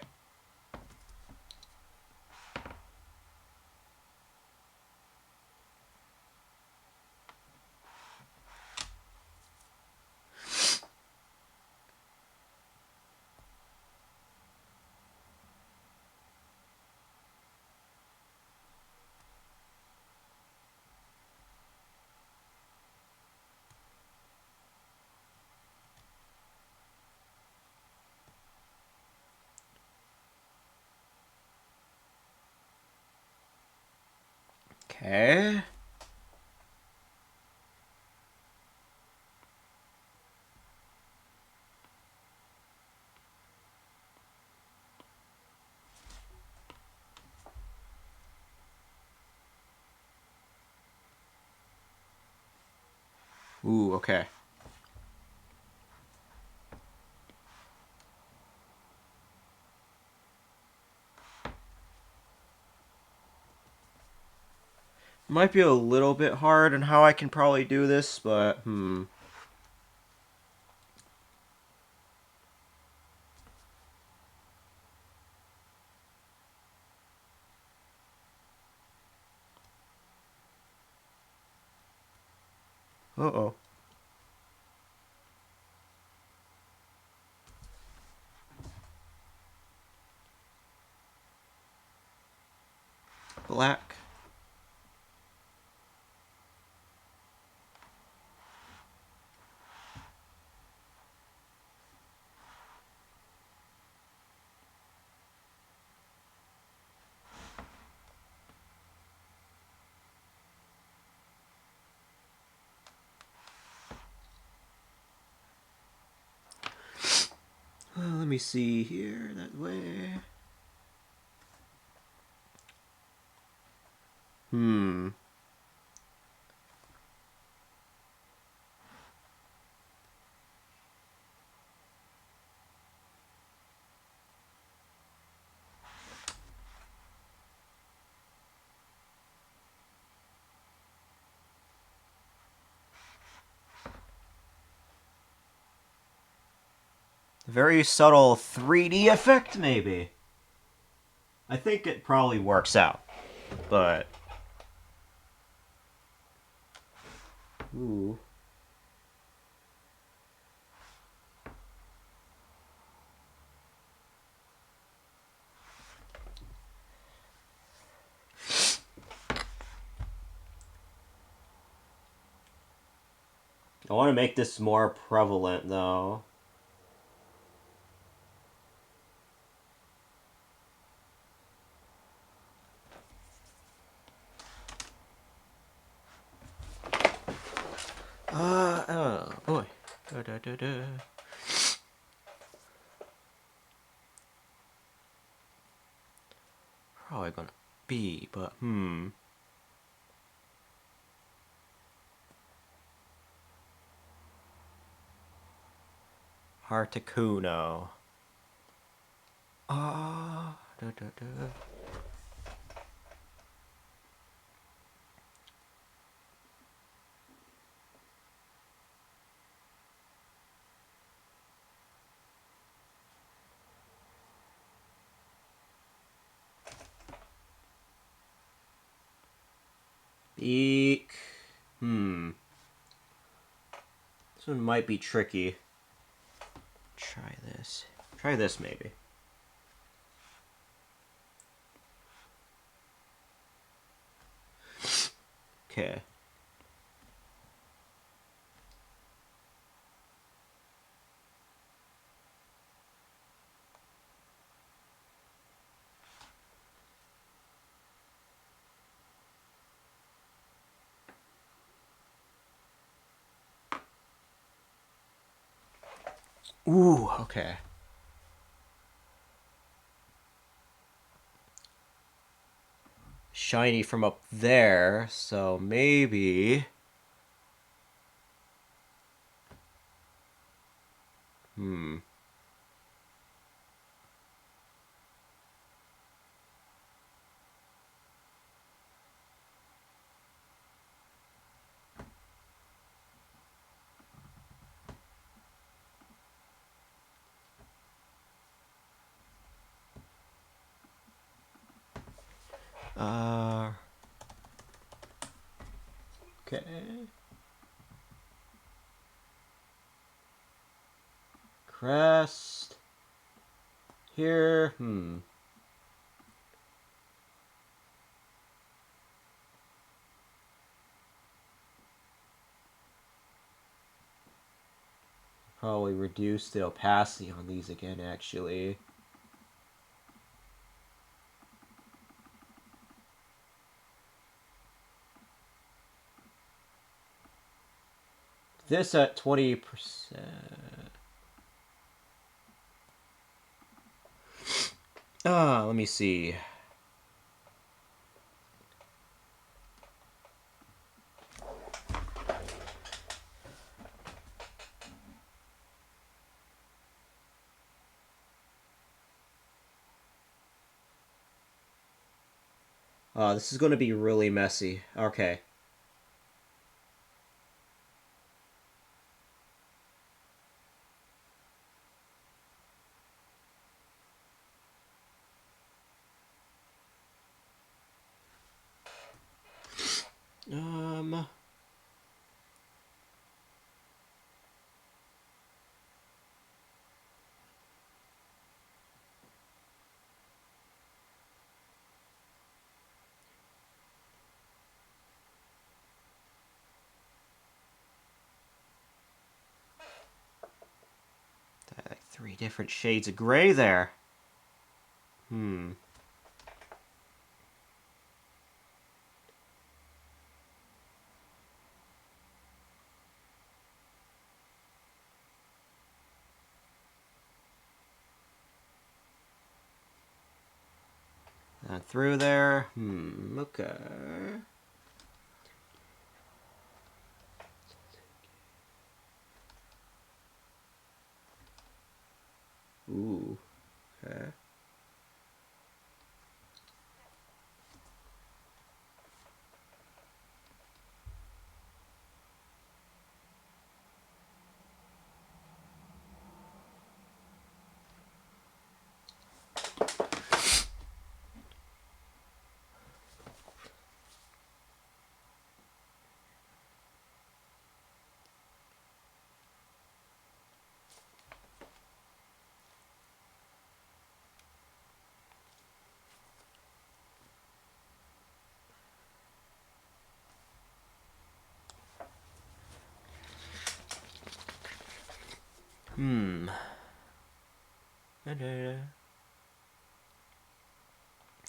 Okay. Ooh, okay. Might be a little bit hard on how I can probably do this, but Uh-oh. Black. Let me see here. That way. Hmm. Very subtle 3D effect, maybe. I think it probably works out, but ooh. I want to make this more prevalent, though. boy. Da, da, da, da. Probably gonna be, but Articuno. Da, da, da. Eek. This one might be tricky. Try this. Try this, maybe. Okay. Ooh, okay. Shiny from up there, so maybe... Okay. Crest. Here. Probably reduce the opacity on these again, actually. This at 20%. Let me see. This is going to be really messy. Okay. Like 3 different shades of gray there. Through there. Okay. Ooh. Okay.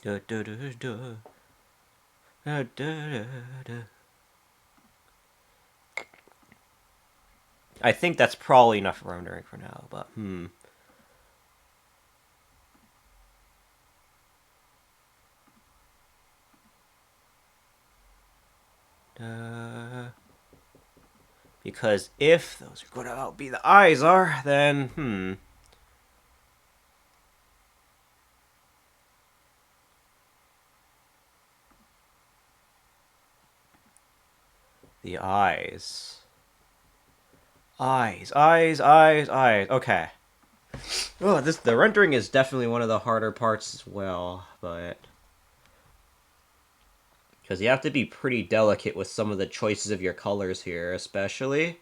Da, da, da, da. Da, da, da, da. I think that's probably enough rendering for now, but Because if those are going to be the eyes are, then the eyes. Eyes. Okay. Oh, the rendering is definitely one of the harder parts as well, but because you have to be pretty delicate with some of the choices of your colors here, especially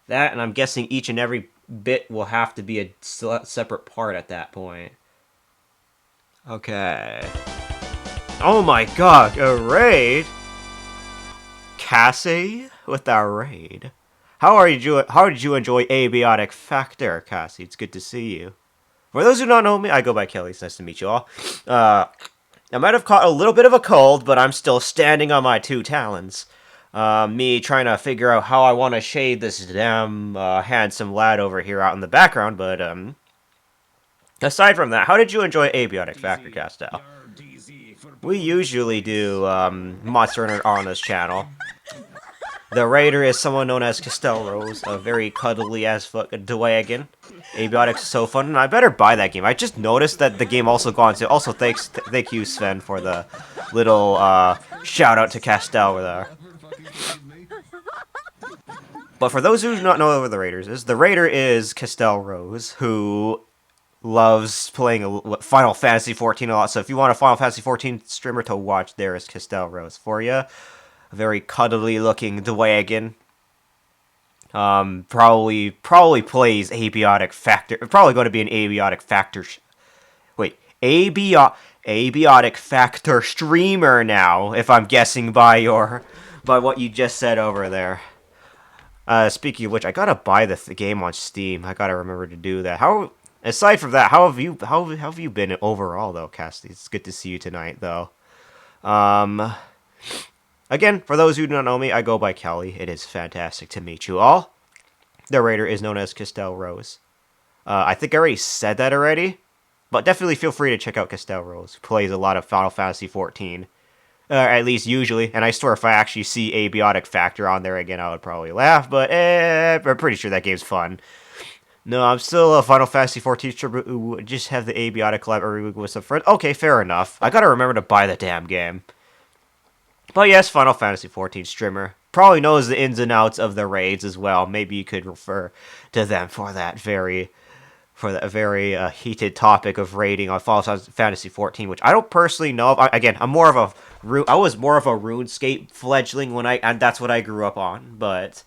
that, and I'm guessing each and every bit will have to be a separate part at that point. Okay. Oh my god, a raid? Cassie with our raid. How did you enjoy Abiotic Factor, Cassie? It's good to see you. For those who don't know me, I go by Kelly. It's nice to meet you all. I might have caught a little bit of a cold, but I'm still standing on my two talons. Me trying to figure out how I want to shade this damn handsome lad over here out in the background, but aside from that, how did you enjoy Abiotic Factor, Castel? We usually do Monster Hunter on this channel. The raider is someone known as Castell Rose, a very cuddly as fuck Dwagon. Abiotic's so fun, and I better buy that game. I just noticed that the game also gone to. Also, thank you, Sven, for the little shout out to Castell over there. But for those who do not know what the Raiders is, the Raider is Castell Rose, who loves playing Final Fantasy 14 a lot. So if you want a Final Fantasy 14 streamer to watch, there is Castell Rose for you. A very cuddly looking Dwagon. Probably plays Abiotic Factor. Probably going to be an Abiotic Factor. Abiotic Factor streamer now. If I'm guessing by what you just said over there. Speaking of which, I gotta buy the game on Steam. I gotta remember to do that. Aside from that, how have you been overall though, Cassie? It's good to see you tonight though. Again, for those who do not know me, I go by Kelly. It is fantastic to meet you all. The raider is known as Castell Rose. I think I already said that already, but definitely feel free to check out Castell Rose, who plays a lot of Final Fantasy 14. At least usually, and I swear if I actually see Abiotic Factor on there again, I would probably laugh, but I'm pretty sure that game's fun. No, I'm still a Final Fantasy 14 streamer who just have the Abiotic library with some friends. Okay, fair enough. I gotta remember to buy the damn game. But yes, Final Fantasy 14 streamer. Probably knows the ins and outs of the raids as well. Maybe you could refer to them for that very heated topic of raiding on Final Fantasy 14, which I don't personally know of. I was more of a RuneScape fledgling and that's what I grew up on. But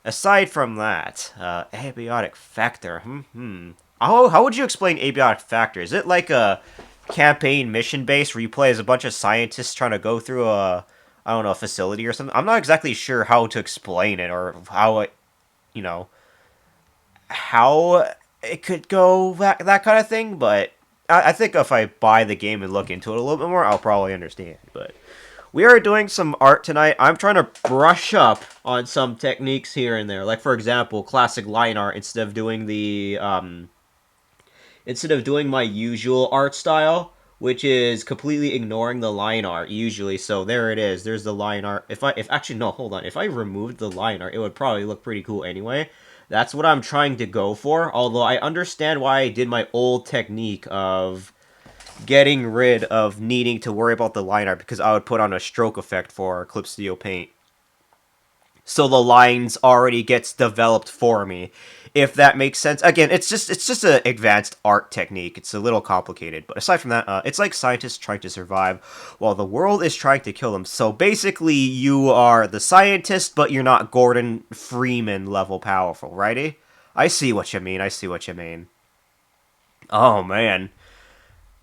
aside from that, Abiotic Factor. How would you explain Abiotic Factor? Is it like a campaign mission based where you play as a bunch of scientists trying to go through a facility or something? I'm not exactly sure how to explain it or how it could go that kind of thing, but I think if I buy the game and look into it a little bit more, I'll probably understand. But we are doing some art tonight. I'm trying to brush up on some techniques here and there. Like, for example, classic line art instead of doing my usual art style, which is completely ignoring the line art usually. So there it is. There's the line art. If I removed the line art, it would probably look pretty cool anyway. That's what I'm trying to go for. Although I understand why I did my old technique of getting rid of needing to worry about the line art, because I would put on a stroke effect for Clip Studio Paint. So the lines already gets developed for me, if that makes sense. Again, it's just an advanced art technique. It's a little complicated, but aside from that, it's like scientists trying to survive while the world is trying to kill them. So basically, you are the scientist, but you're not Gordon Freeman level powerful, righty? I see what you mean. Oh man,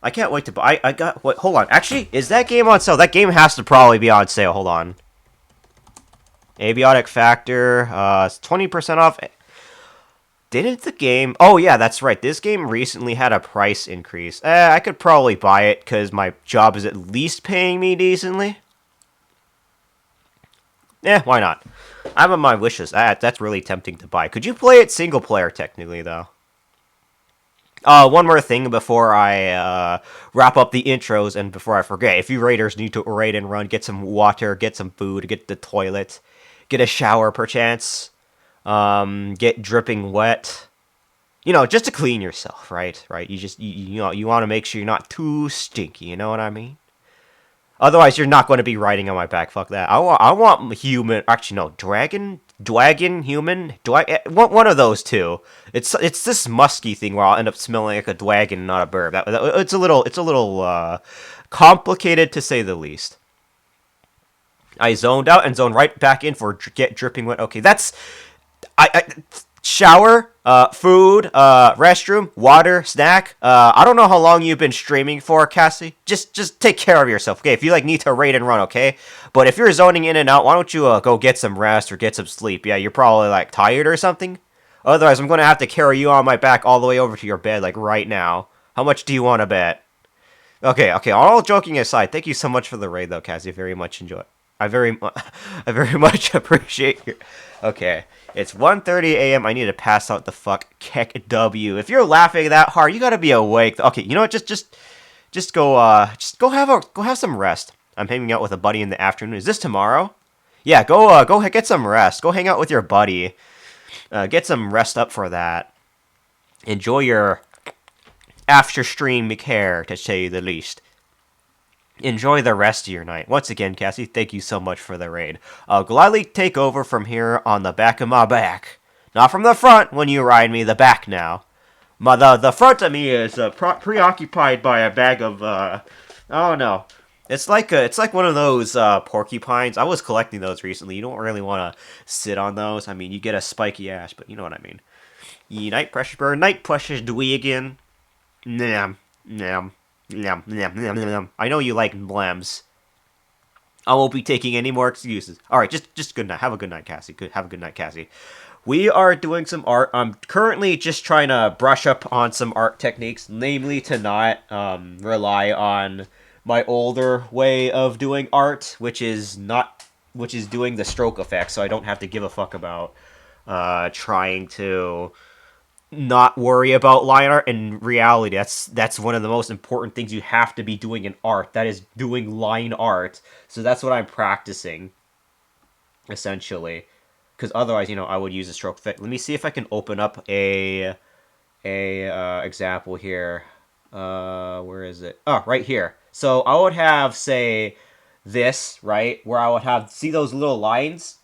I can't wait to buy. Hold on. Actually, is that game on sale? That game has to probably be on sale. Hold on. Abiotic Factor, 20% off. Didn't the game... Oh, yeah, that's right. This game recently had a price increase. I could probably buy it because my job is at least paying me decently. Why not? I have on my wishes. That's really tempting to buy. Could you play it single player technically though? One more thing before I wrap up the intros and before I forget. If you raiders need to raid and run, get some water, get some food, get the toilet, get a shower perchance, get dripping wet. You know, just to clean yourself, right? Right. You want to make sure you're not too stinky. You know what I mean? Otherwise, you're not going to be riding on my back. Fuck that. I want human. Actually, no, dragon, human, one of those two. It's this musky thing where I'll end up smelling like a dragon, not a bird. It's a little complicated to say the least. I zoned out and zoned right back in for get dripping wet. Okay, that's I shower, food, restroom, water, snack. I don't know how long you've been streaming for, Cassie. Just take care of yourself, okay? If you like need to raid and run, okay? But if you're zoning in and out, why don't you go get some rest or get some sleep? Yeah, you're probably like tired or something. Otherwise, I'm gonna have to carry you on my back all the way over to your bed, like right now. How much do you want to bet? Okay. All joking aside, thank you so much for the raid, though, Cassie. Very much enjoy. I very much appreciate your. Okay, it's 1:30 a.m. I need to pass out the fuck keck W. If you're laughing that hard, you gotta be awake. Okay, you know what? Just go have some rest. I'm hanging out with a buddy in the afternoon. Is this tomorrow? Yeah, go get some rest. Go hang out with your buddy. Get some rest up for that. Enjoy your after stream care, to say the least. Enjoy the rest of your night. Once again, Cassie, thank you so much for the raid. I'll gladly take over from here on the back of my back. Not from the front when you ride me, the back now. The front of me is preoccupied by a bag of, I don't know. It's like one of those porcupines. I was collecting those recently. You don't really want to sit on those. I mean, you get a spiky ash, but you know what I mean. Ye night pressure burn, night pressure dwee again. Nam, nam. Yum, yum, yum, yum. I know you like blems. I won't be taking any more excuses. All right, just good night. Have a good night, Cassie. Have a good night, Cassie. We are doing some art. I'm currently just trying to brush up on some art techniques, namely to not rely on my older way of doing art, which is doing the stroke effect, so I don't have to give a fuck about trying to not worry about line art. In reality, that's one of the most important things you have to be doing in art. That is doing line art. So that's what I'm practicing, essentially. Because otherwise, I would use a stroke effect. Let me see if I can open up a example here. Where is it? Oh, right here. So I would have, say, this, right, where I would have, see those little lines.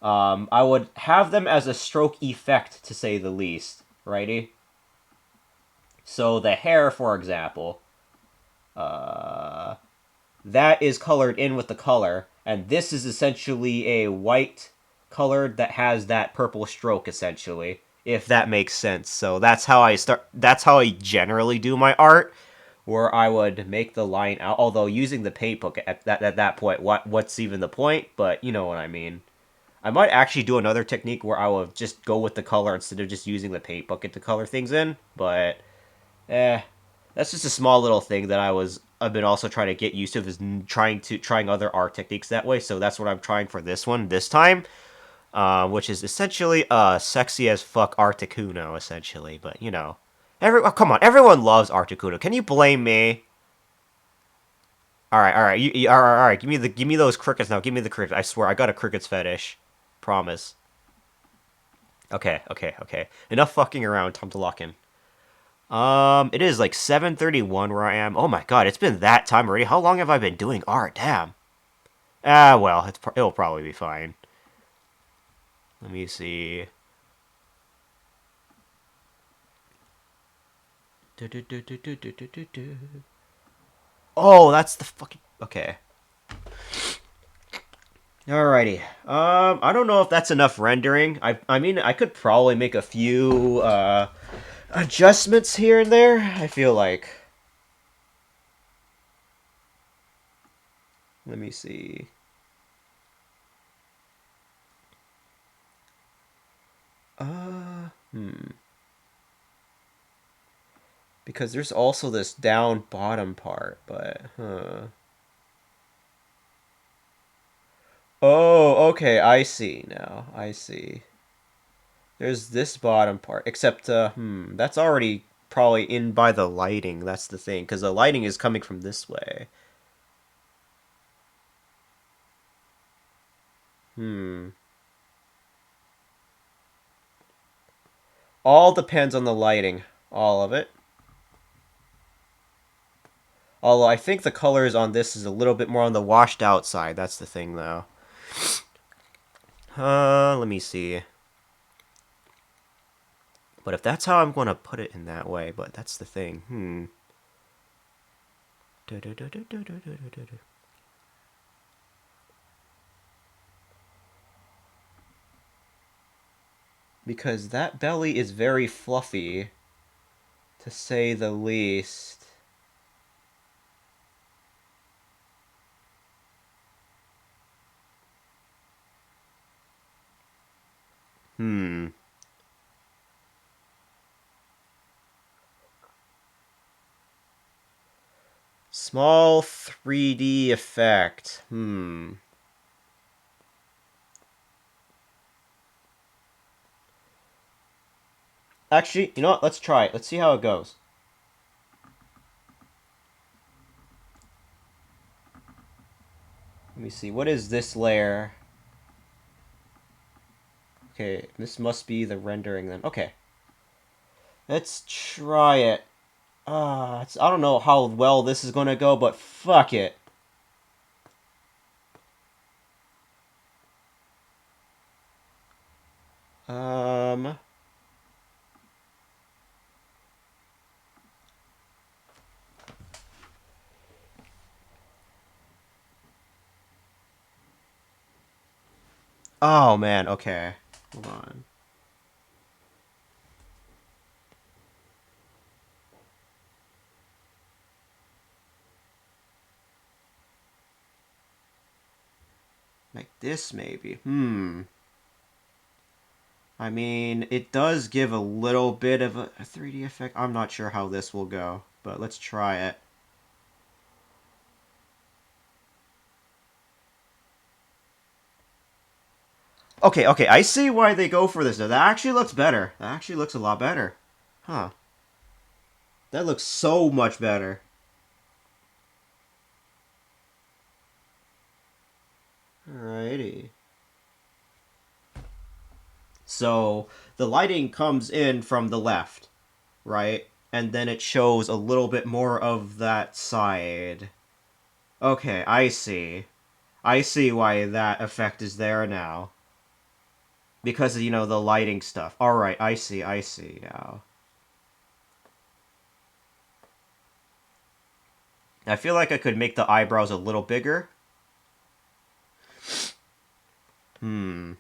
I would have them as a stroke effect, to say the least. Righty? So the hair, for example, that is colored in with the color, and this is essentially a white colored that has that purple stroke, essentially, if that makes sense. So that's how I generally do my art, where I would make the line out, although using the paint book at that point, what's even the point? But you know what I mean. I might actually do another technique where I will just go with the color instead of just using the paint bucket to color things in. But, that's just a small little thing that I've been also trying to get used to, is trying other art techniques that way. So that's what I'm trying for this one this time, which is essentially sexy as fuck Articuno, essentially. But come on, everyone loves Articuno. Can you blame me? All right, all right. Give me those crickets now. Give me the crickets. I swear, I got a crickets fetish. Promise. Okay. Enough fucking around. Time to lock in. It is like 7:31 where I am. Oh my god, it's been that time already. How long have I been doing art? Damn. Well, it'll probably be fine. Let me see. Oh, that's the fucking. Okay. Alrighty. I don't know if that's enough rendering. I mean, I could probably make a few adjustments here and there. I feel like. Let me see. Hmm. Because there's also this down bottom part, but Okay, I see now. I see. There's this bottom part, except, that's already probably in by the lighting. That's the thing, because the lighting is coming from this way. Hmm. All depends on the lighting. All of it. Although I think the colors on this is a little bit more on the washed out side. That's the thing, though. Let me see. But if that's how I'm going to put it in that way, but that's the thing. Because that belly is very fluffy, to say the least. Hmm. Small 3D effect. Actually, you know what? Let's try it. Let's see how it goes. Let me see. What is this layer? Okay, this must be the rendering then. Okay. Let's try it. I don't know how well this is gonna go, but fuck it. Um. Oh man. Okay. Hold on. Like this, maybe. I mean, it does give a little bit of a 3D effect. I'm not sure how this will go, but let's try it. Okay, okay, I see why they go for this. Now, that actually looks better. That actually looks a lot better. Huh. That looks so much better. Alrighty. So, the lighting comes in from the left, right? And then it shows a little bit more of that side. Okay, I see. I see why that effect is there now. Because of, the lighting stuff. Alright, I see now. I feel like I could make the eyebrows a little bigger. Hmm.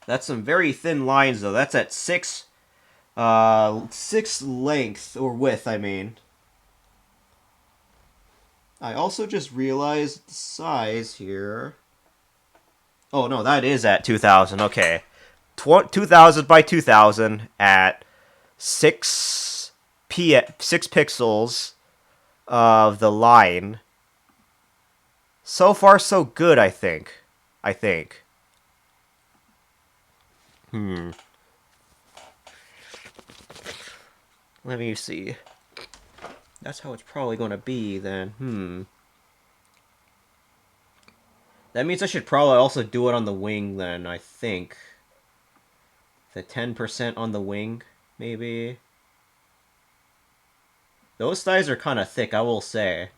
That's some very thin lines, though. That's at 6 length, or width, I mean. I also just realized the size here. Oh, no, that is at 2000. Okay. 2000 by 2000 at 6 pixels of the line. So far, so good, I think. I think. Let me see. That's how it's probably going to be, then. That means I should probably also do it on the wing, then, I think. The 10% on the wing, maybe. Those thighs are kind of thick, I will say.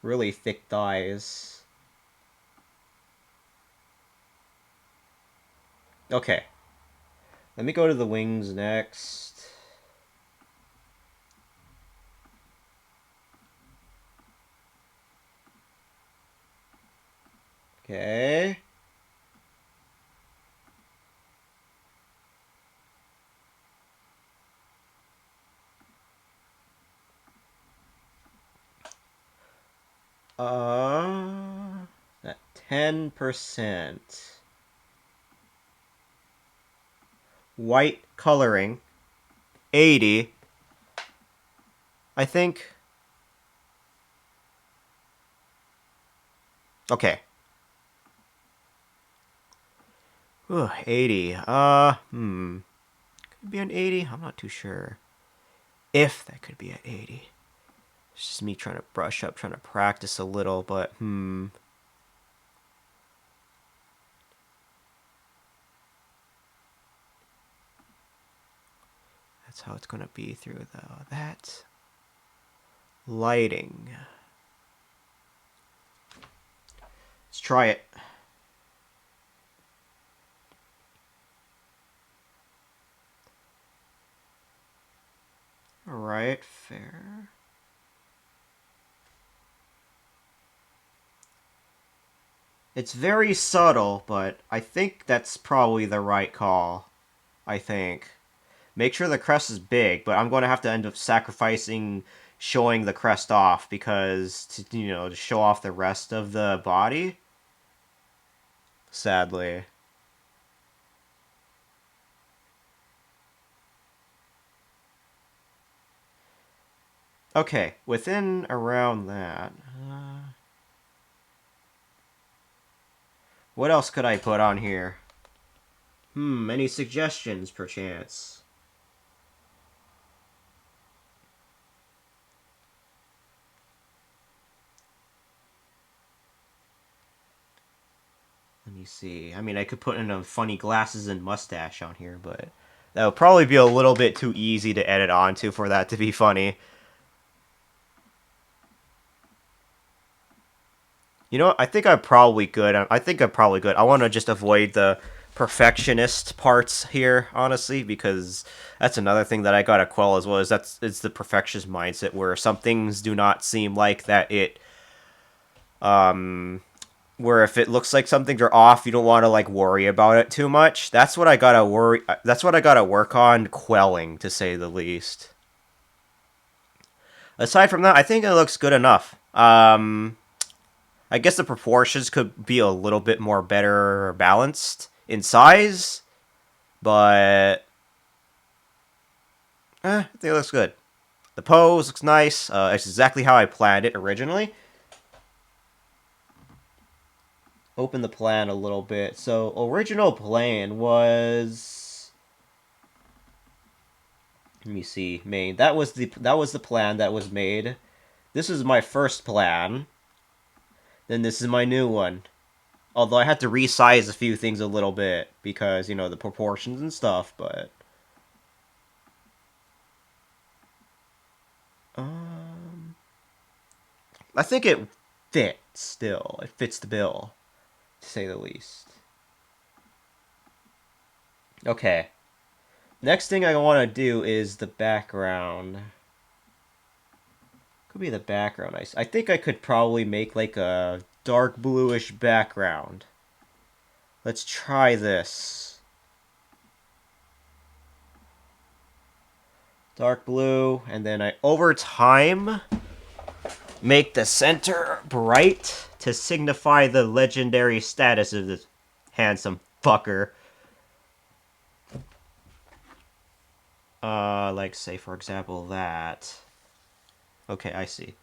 Really thick thighs. Okay. Let me go to the wings next. Okay. That 10%. White coloring. 80. I think. Okay. Ooh, 80. Could be an 80. I'm not too sure. If that could be at 80. It's just me trying to brush up, trying to practice a little, but that's how it's gonna be through that lighting. Let's try it. Alright, fair. It's very subtle, but I think that's probably the right call. I think. Make sure the crest is big, but I'm going to have to end up sacrificing showing the crest off because to show off the rest of the body. Sadly. Okay, within around that. What else could I put on here? Any suggestions, perchance? Let me see. I mean, I could put in a funny glasses and mustache on here, but that would probably be a little bit too easy to edit onto for that to be funny. You know what? I think I'm probably good. I think I'm probably good. I want to just avoid the perfectionist parts here, honestly, because that's another thing that I gotta quell as well. It's the perfectionist mindset where some things do not seem like that it where if it looks like some things are off, you don't want to like worry about it too much. That's what I gotta worry. That's what I gotta work on quelling, to say the least. Aside from that, I think it looks good enough. I guess the proportions could be a little bit more better balanced in size, but I think it looks good. The pose looks nice. It's exactly how I planned it originally. Open the plan a little bit. So original plan was, let me see, main. That was the plan that was made. This is my first plan. Then this is my new one. Although I had to resize a few things a little bit because, the proportions and stuff, but um I think it fits still. It fits the bill, to say the least. Okay. Next thing I want to do is the background. Could be the background. I think I could probably make like a dark bluish background. Let's try this. Dark blue, and then over time, make the center bright to signify the legendary status of this handsome fucker. Like say for example that. Okay, I see.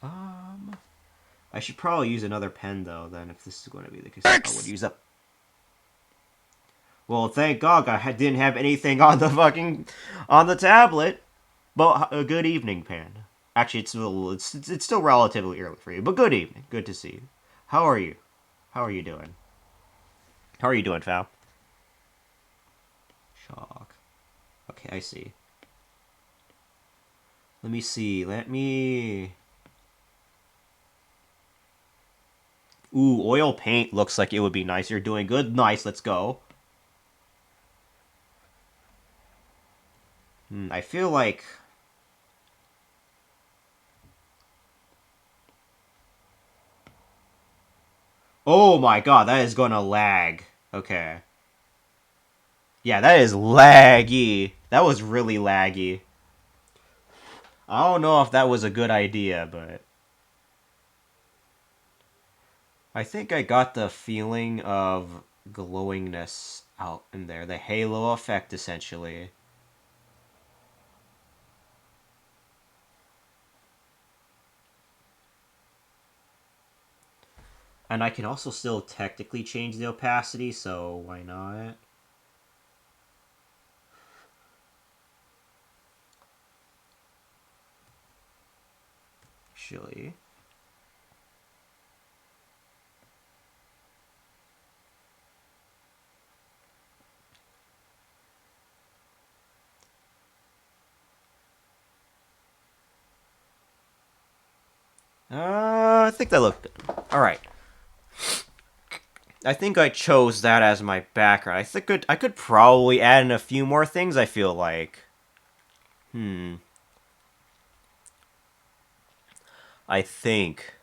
I should probably use another pen though. Then, if this is going to be the case, I would use up. Well, thank God didn't have anything on the tablet. But a good evening, Pan. Actually, it's still relatively early for you, but good evening. Good to see you. How are you? How are you doing? How are you doing, Fal? Shock. Okay, I see. Let me see. Ooh, oil paint looks like it would be nice. You're doing good. Nice, let's go. I feel like... Oh my god, that is gonna lag. Okay. Yeah, that is laggy. That was really laggy. I don't know if that was a good idea, but... I think I got the feeling of glowingness out in there. The halo effect, essentially. And I can also still technically change the opacity, so why not? Actually. I think that looked good. Alright. I think I chose that as my background. I could probably add in a few more things, I feel like. I think.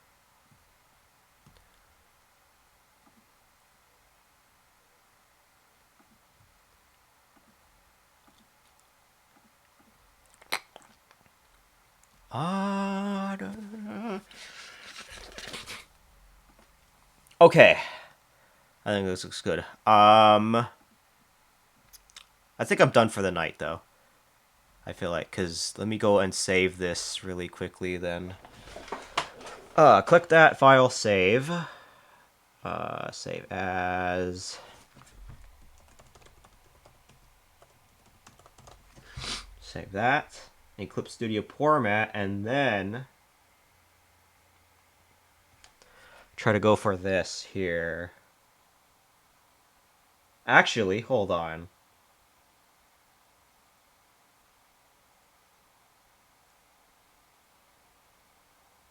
Okay. I think this looks good. I think I'm done for the night, though. I feel like, because let me go and save this really quickly then. Click that file, save. Save as. Save that. In Clip Studio format, and then try to go for this here. Actually, hold on.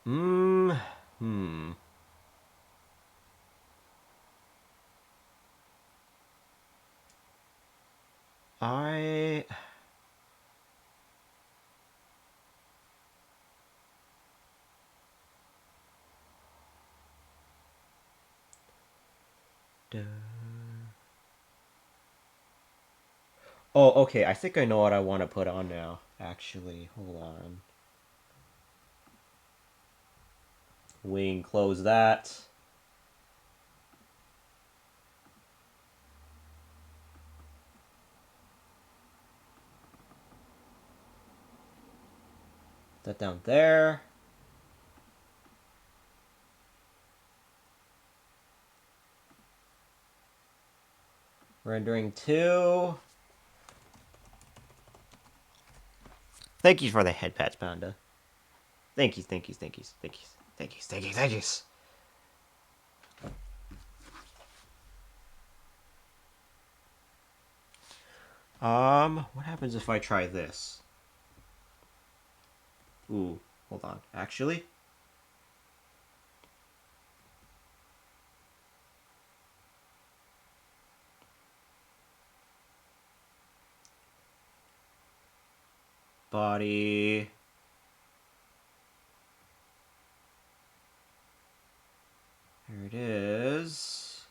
Hmm. I. Oh, okay. I think I know what I want to put on now. Actually, hold on. Wing, close that. That down there. Rendering 2. Thank you for the head pats, Panda. Thank you, thank you, thank you, thank you, thank you, thank you, thank you. What happens if I try this? Ooh, hold on. Actually? Body. There it is.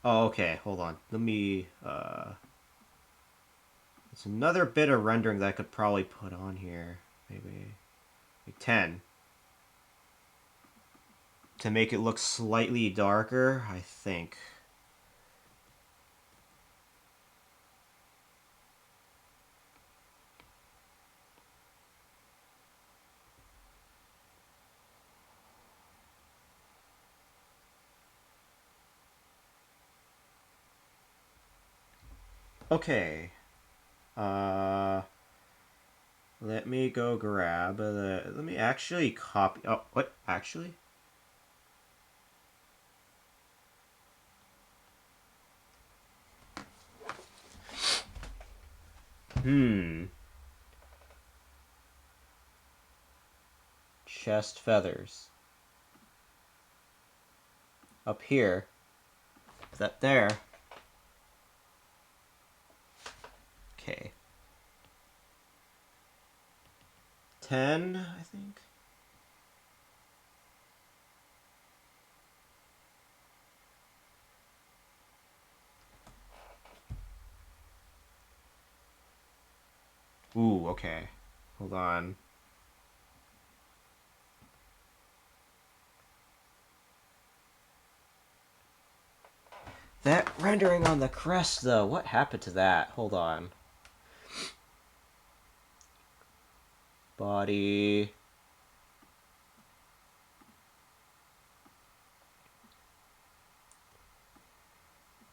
Oh, okay, hold on. Let me, it's another bit of rendering that I could probably put on here. Maybe like 10. To make it look slightly darker, I think. Okay. Let me go grab the. Let me actually copy. Oh, what? Actually? Chest feathers. Up here. Is that there? Okay. 10, I think. Ooh, okay. Hold on. That rendering on the crest, though, what happened to that? Hold on. Body.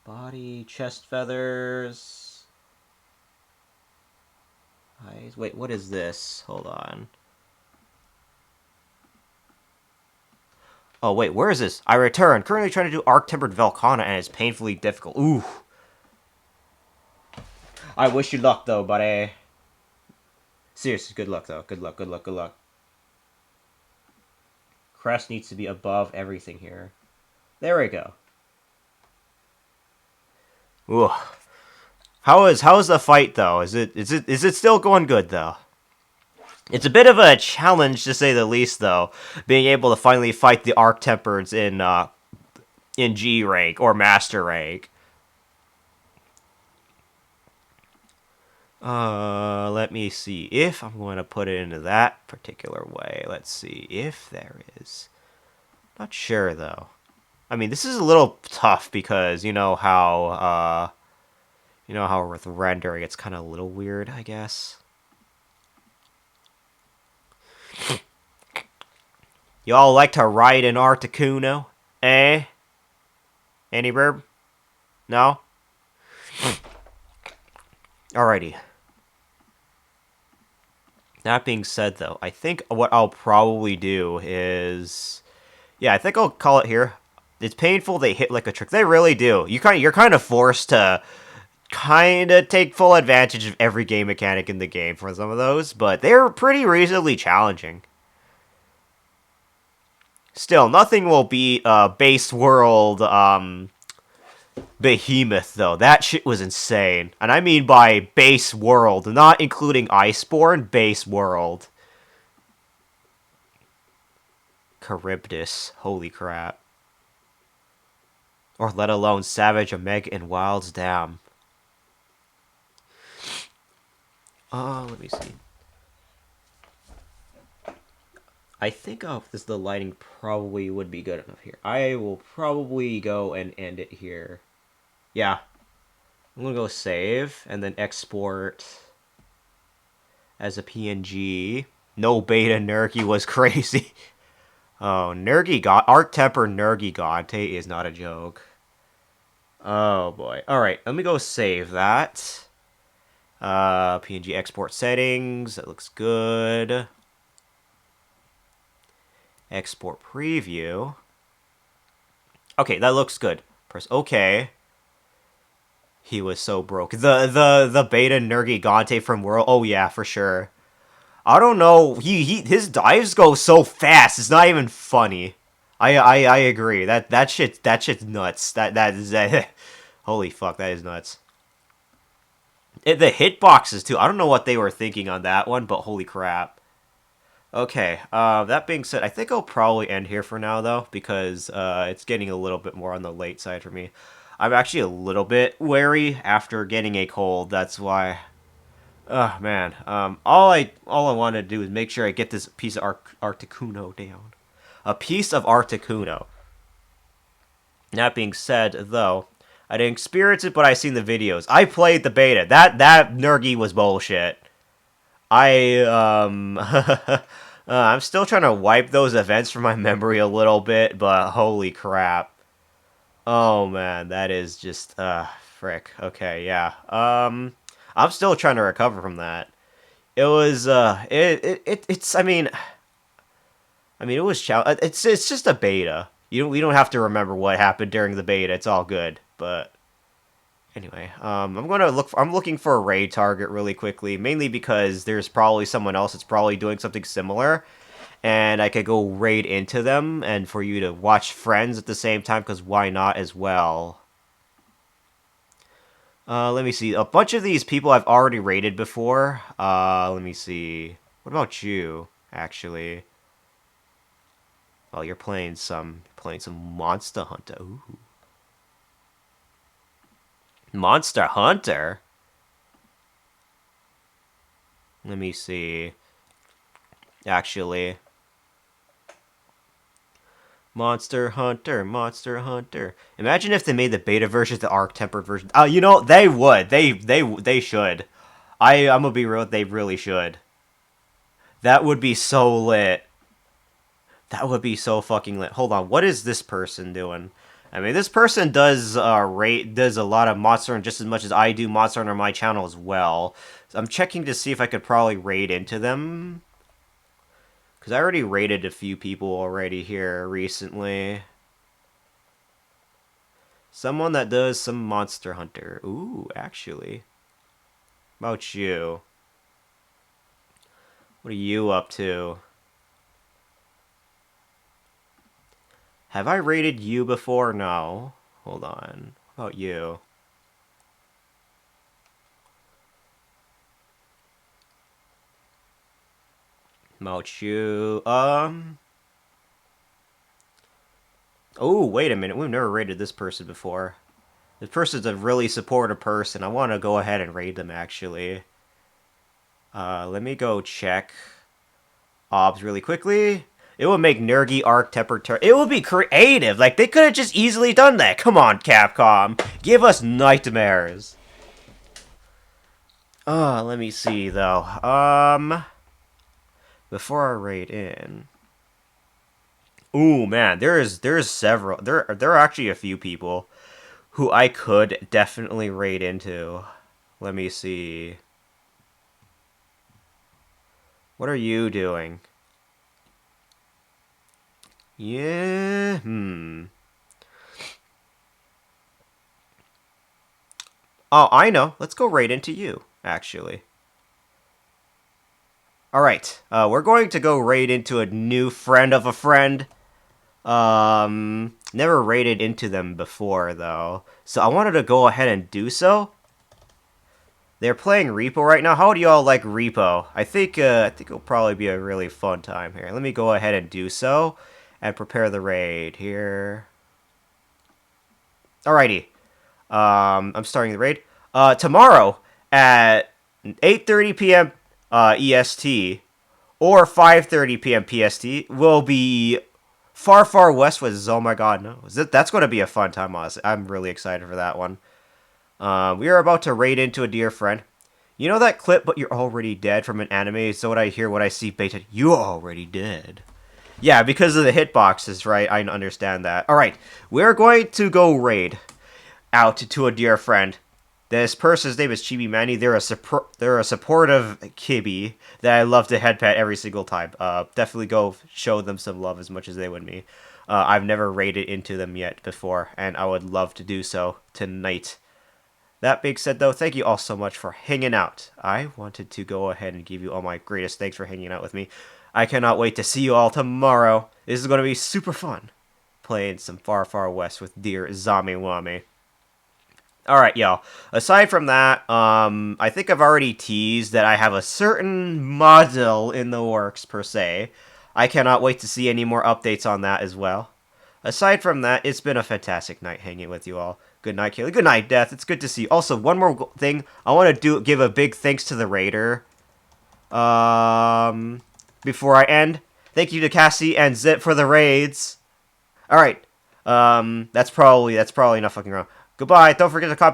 Body, chest feathers. Eyes. Wait, what is this? Hold on. Oh, wait, where is this? I return. Currently trying to do Arc-Tempered Velcana, and it's painfully difficult. Ooh. I wish you luck, though, buddy. Seriously, good luck, though. Good luck, good luck, good luck. Crest needs to be above everything here. There we go. Ooh. How is the fight, though? Is it still going good, though? It's a bit of a challenge, to say the least, though, being able to finally fight the Arc-Tempereds in G rank or Master rank. Let me see if I'm going to put it into that particular way. Let's see if there is. Not sure, though. I mean, this is a little tough because you know how with rendering it's kind of a little weird, I guess. Y'all like to ride an Articuno? Eh? Any burb? No? Alrighty. That being said, though, I think what I'll probably do is... Yeah, I think I'll call it here. It's painful they hit like a trick. They really do. You're kind of forced to kind of take full advantage of every game mechanic in the game for some of those, but they're pretty reasonably challenging. Still, nothing will beat Base World Behemoth, though. That shit was insane. And I mean by Base World, not including Iceborne, Base World. Charybdis. Holy crap. Or let alone Savage, Omega, and Wild's Dam. Let me see. I think the lighting probably would be good enough here. I will probably go and end it here. Yeah. I'm gonna go save and then export as a PNG. No beta Nergy was crazy. Oh, Arc-Temper Nergigante is not a joke. Oh boy. Alright, let me go save that. PNG export settings. That looks good. Export preview. Okay, that looks good. Press OK. He was so broke. The beta Nergigante from World. Oh yeah, for sure. I don't know. His dives go so fast. It's not even funny. I agree. That shit's nuts. That is holy fuck. That is nuts. The hitboxes too. I don't know what they were thinking on that one, but holy crap. Okay. That being said, I think I'll probably end here for now though, because it's getting a little bit more on the late side for me. I'm actually a little bit wary after getting a cold. That's why. Oh man. All I want to do is make sure I get this piece of Articuno down. A piece of Articuno. That being said, though, I didn't experience it, but I seen the videos. I played the beta. That Nergy was bullshit. I'm still trying to wipe those events from my memory a little bit, but holy crap. Oh man, that is just frick. Okay, yeah. I'm still trying to recover from that. It was it's it was it's just a beta. We don't have to remember what happened during the beta. It's all good. But anyway, I'm looking for a raid target really quickly, mainly because there's probably someone else that's probably doing something similar, and I could go raid into them, and for you to watch friends at the same time, because why not as well? Let me see. A bunch of these people I've already raided before. Let me see. What about you, actually? Oh, you're playing some Monster Hunter. Ooh. Monster Hunter? Let me see. Actually. Monster Hunter, Monster Hunter. Imagine if they made the beta version the Arc-Tempered version. Oh, you know, they would. They should. I'm gonna be real, they really should. That would be so lit. That would be so fucking lit. Hold on, what is this person doing? I mean, this person does does a lot of monster and just as much as I do monster on my channel as well. So I'm checking to see if I could probably raid into them. Because I already raided a few people already here recently. Someone that does some Monster Hunter. Ooh, actually. How about you? What are you up to? Have I raided you before? No. Hold on. How about you? How about you? Oh, wait a minute. We've never raided this person before. This person's a really supportive person. I want to go ahead and raid them, actually. Let me go check obs really quickly. It would make Nergy Arc Temper. It would be creative. Like, they could have just easily done that. Come on, Capcom. Give us nightmares. Let me see, though. Before I raid in. Ooh, man, there's several. There are actually a few people who I could definitely raid into. Let me see. What are you doing? Yeah, Oh, I know. Let's go right into you, actually. Alright, we're going to go right into a new friend of a friend. Never raided into them before, though. So I wanted to go ahead and do so. They're playing Repo right now. How do y'all like Repo? I think it'll probably be a really fun time here. Let me go ahead and do so. And prepare the raid here. Alrighty. I'm starting the raid. Tomorrow at 8:30 p.m. EST or 5:30 p.m. PST will be Far Far West with Oh My God Knows. That's going to be a fun time, honestly. I'm really excited for that one. We are about to raid into a dear friend. You know that clip, but you're already dead from an anime? So what I hear, what I see, baited. You're already dead. Yeah, because of the hitboxes, right? I understand that. Alright, we're going to go raid out to a dear friend. This person's name is Chibi Manny. They're a supportive kibby that I love to head pet every single time. Definitely go show them some love as much as they would me. I've never raided into them yet before, and I would love to do so tonight. That being said, though, thank you all so much for hanging out. I wanted to go ahead and give you all my greatest thanks for hanging out with me. I cannot wait to see you all tomorrow. This is going to be super fun. Playing some Far Far West with dear Zami Wami. Alright, y'all. Aside from that, I think I've already teased that I have a certain model in the works, per se. I cannot wait to see any more updates on that as well. Aside from that, it's been a fantastic night hanging with you all. Good night, Kaylee. Good night, Death. It's good to see you. Also, one more thing. I want to give a big thanks to the Raider. Before I end. Thank you to Cassie and Zip for the raids. Alright. That's probably enough fucking around. Goodbye. Don't forget to copy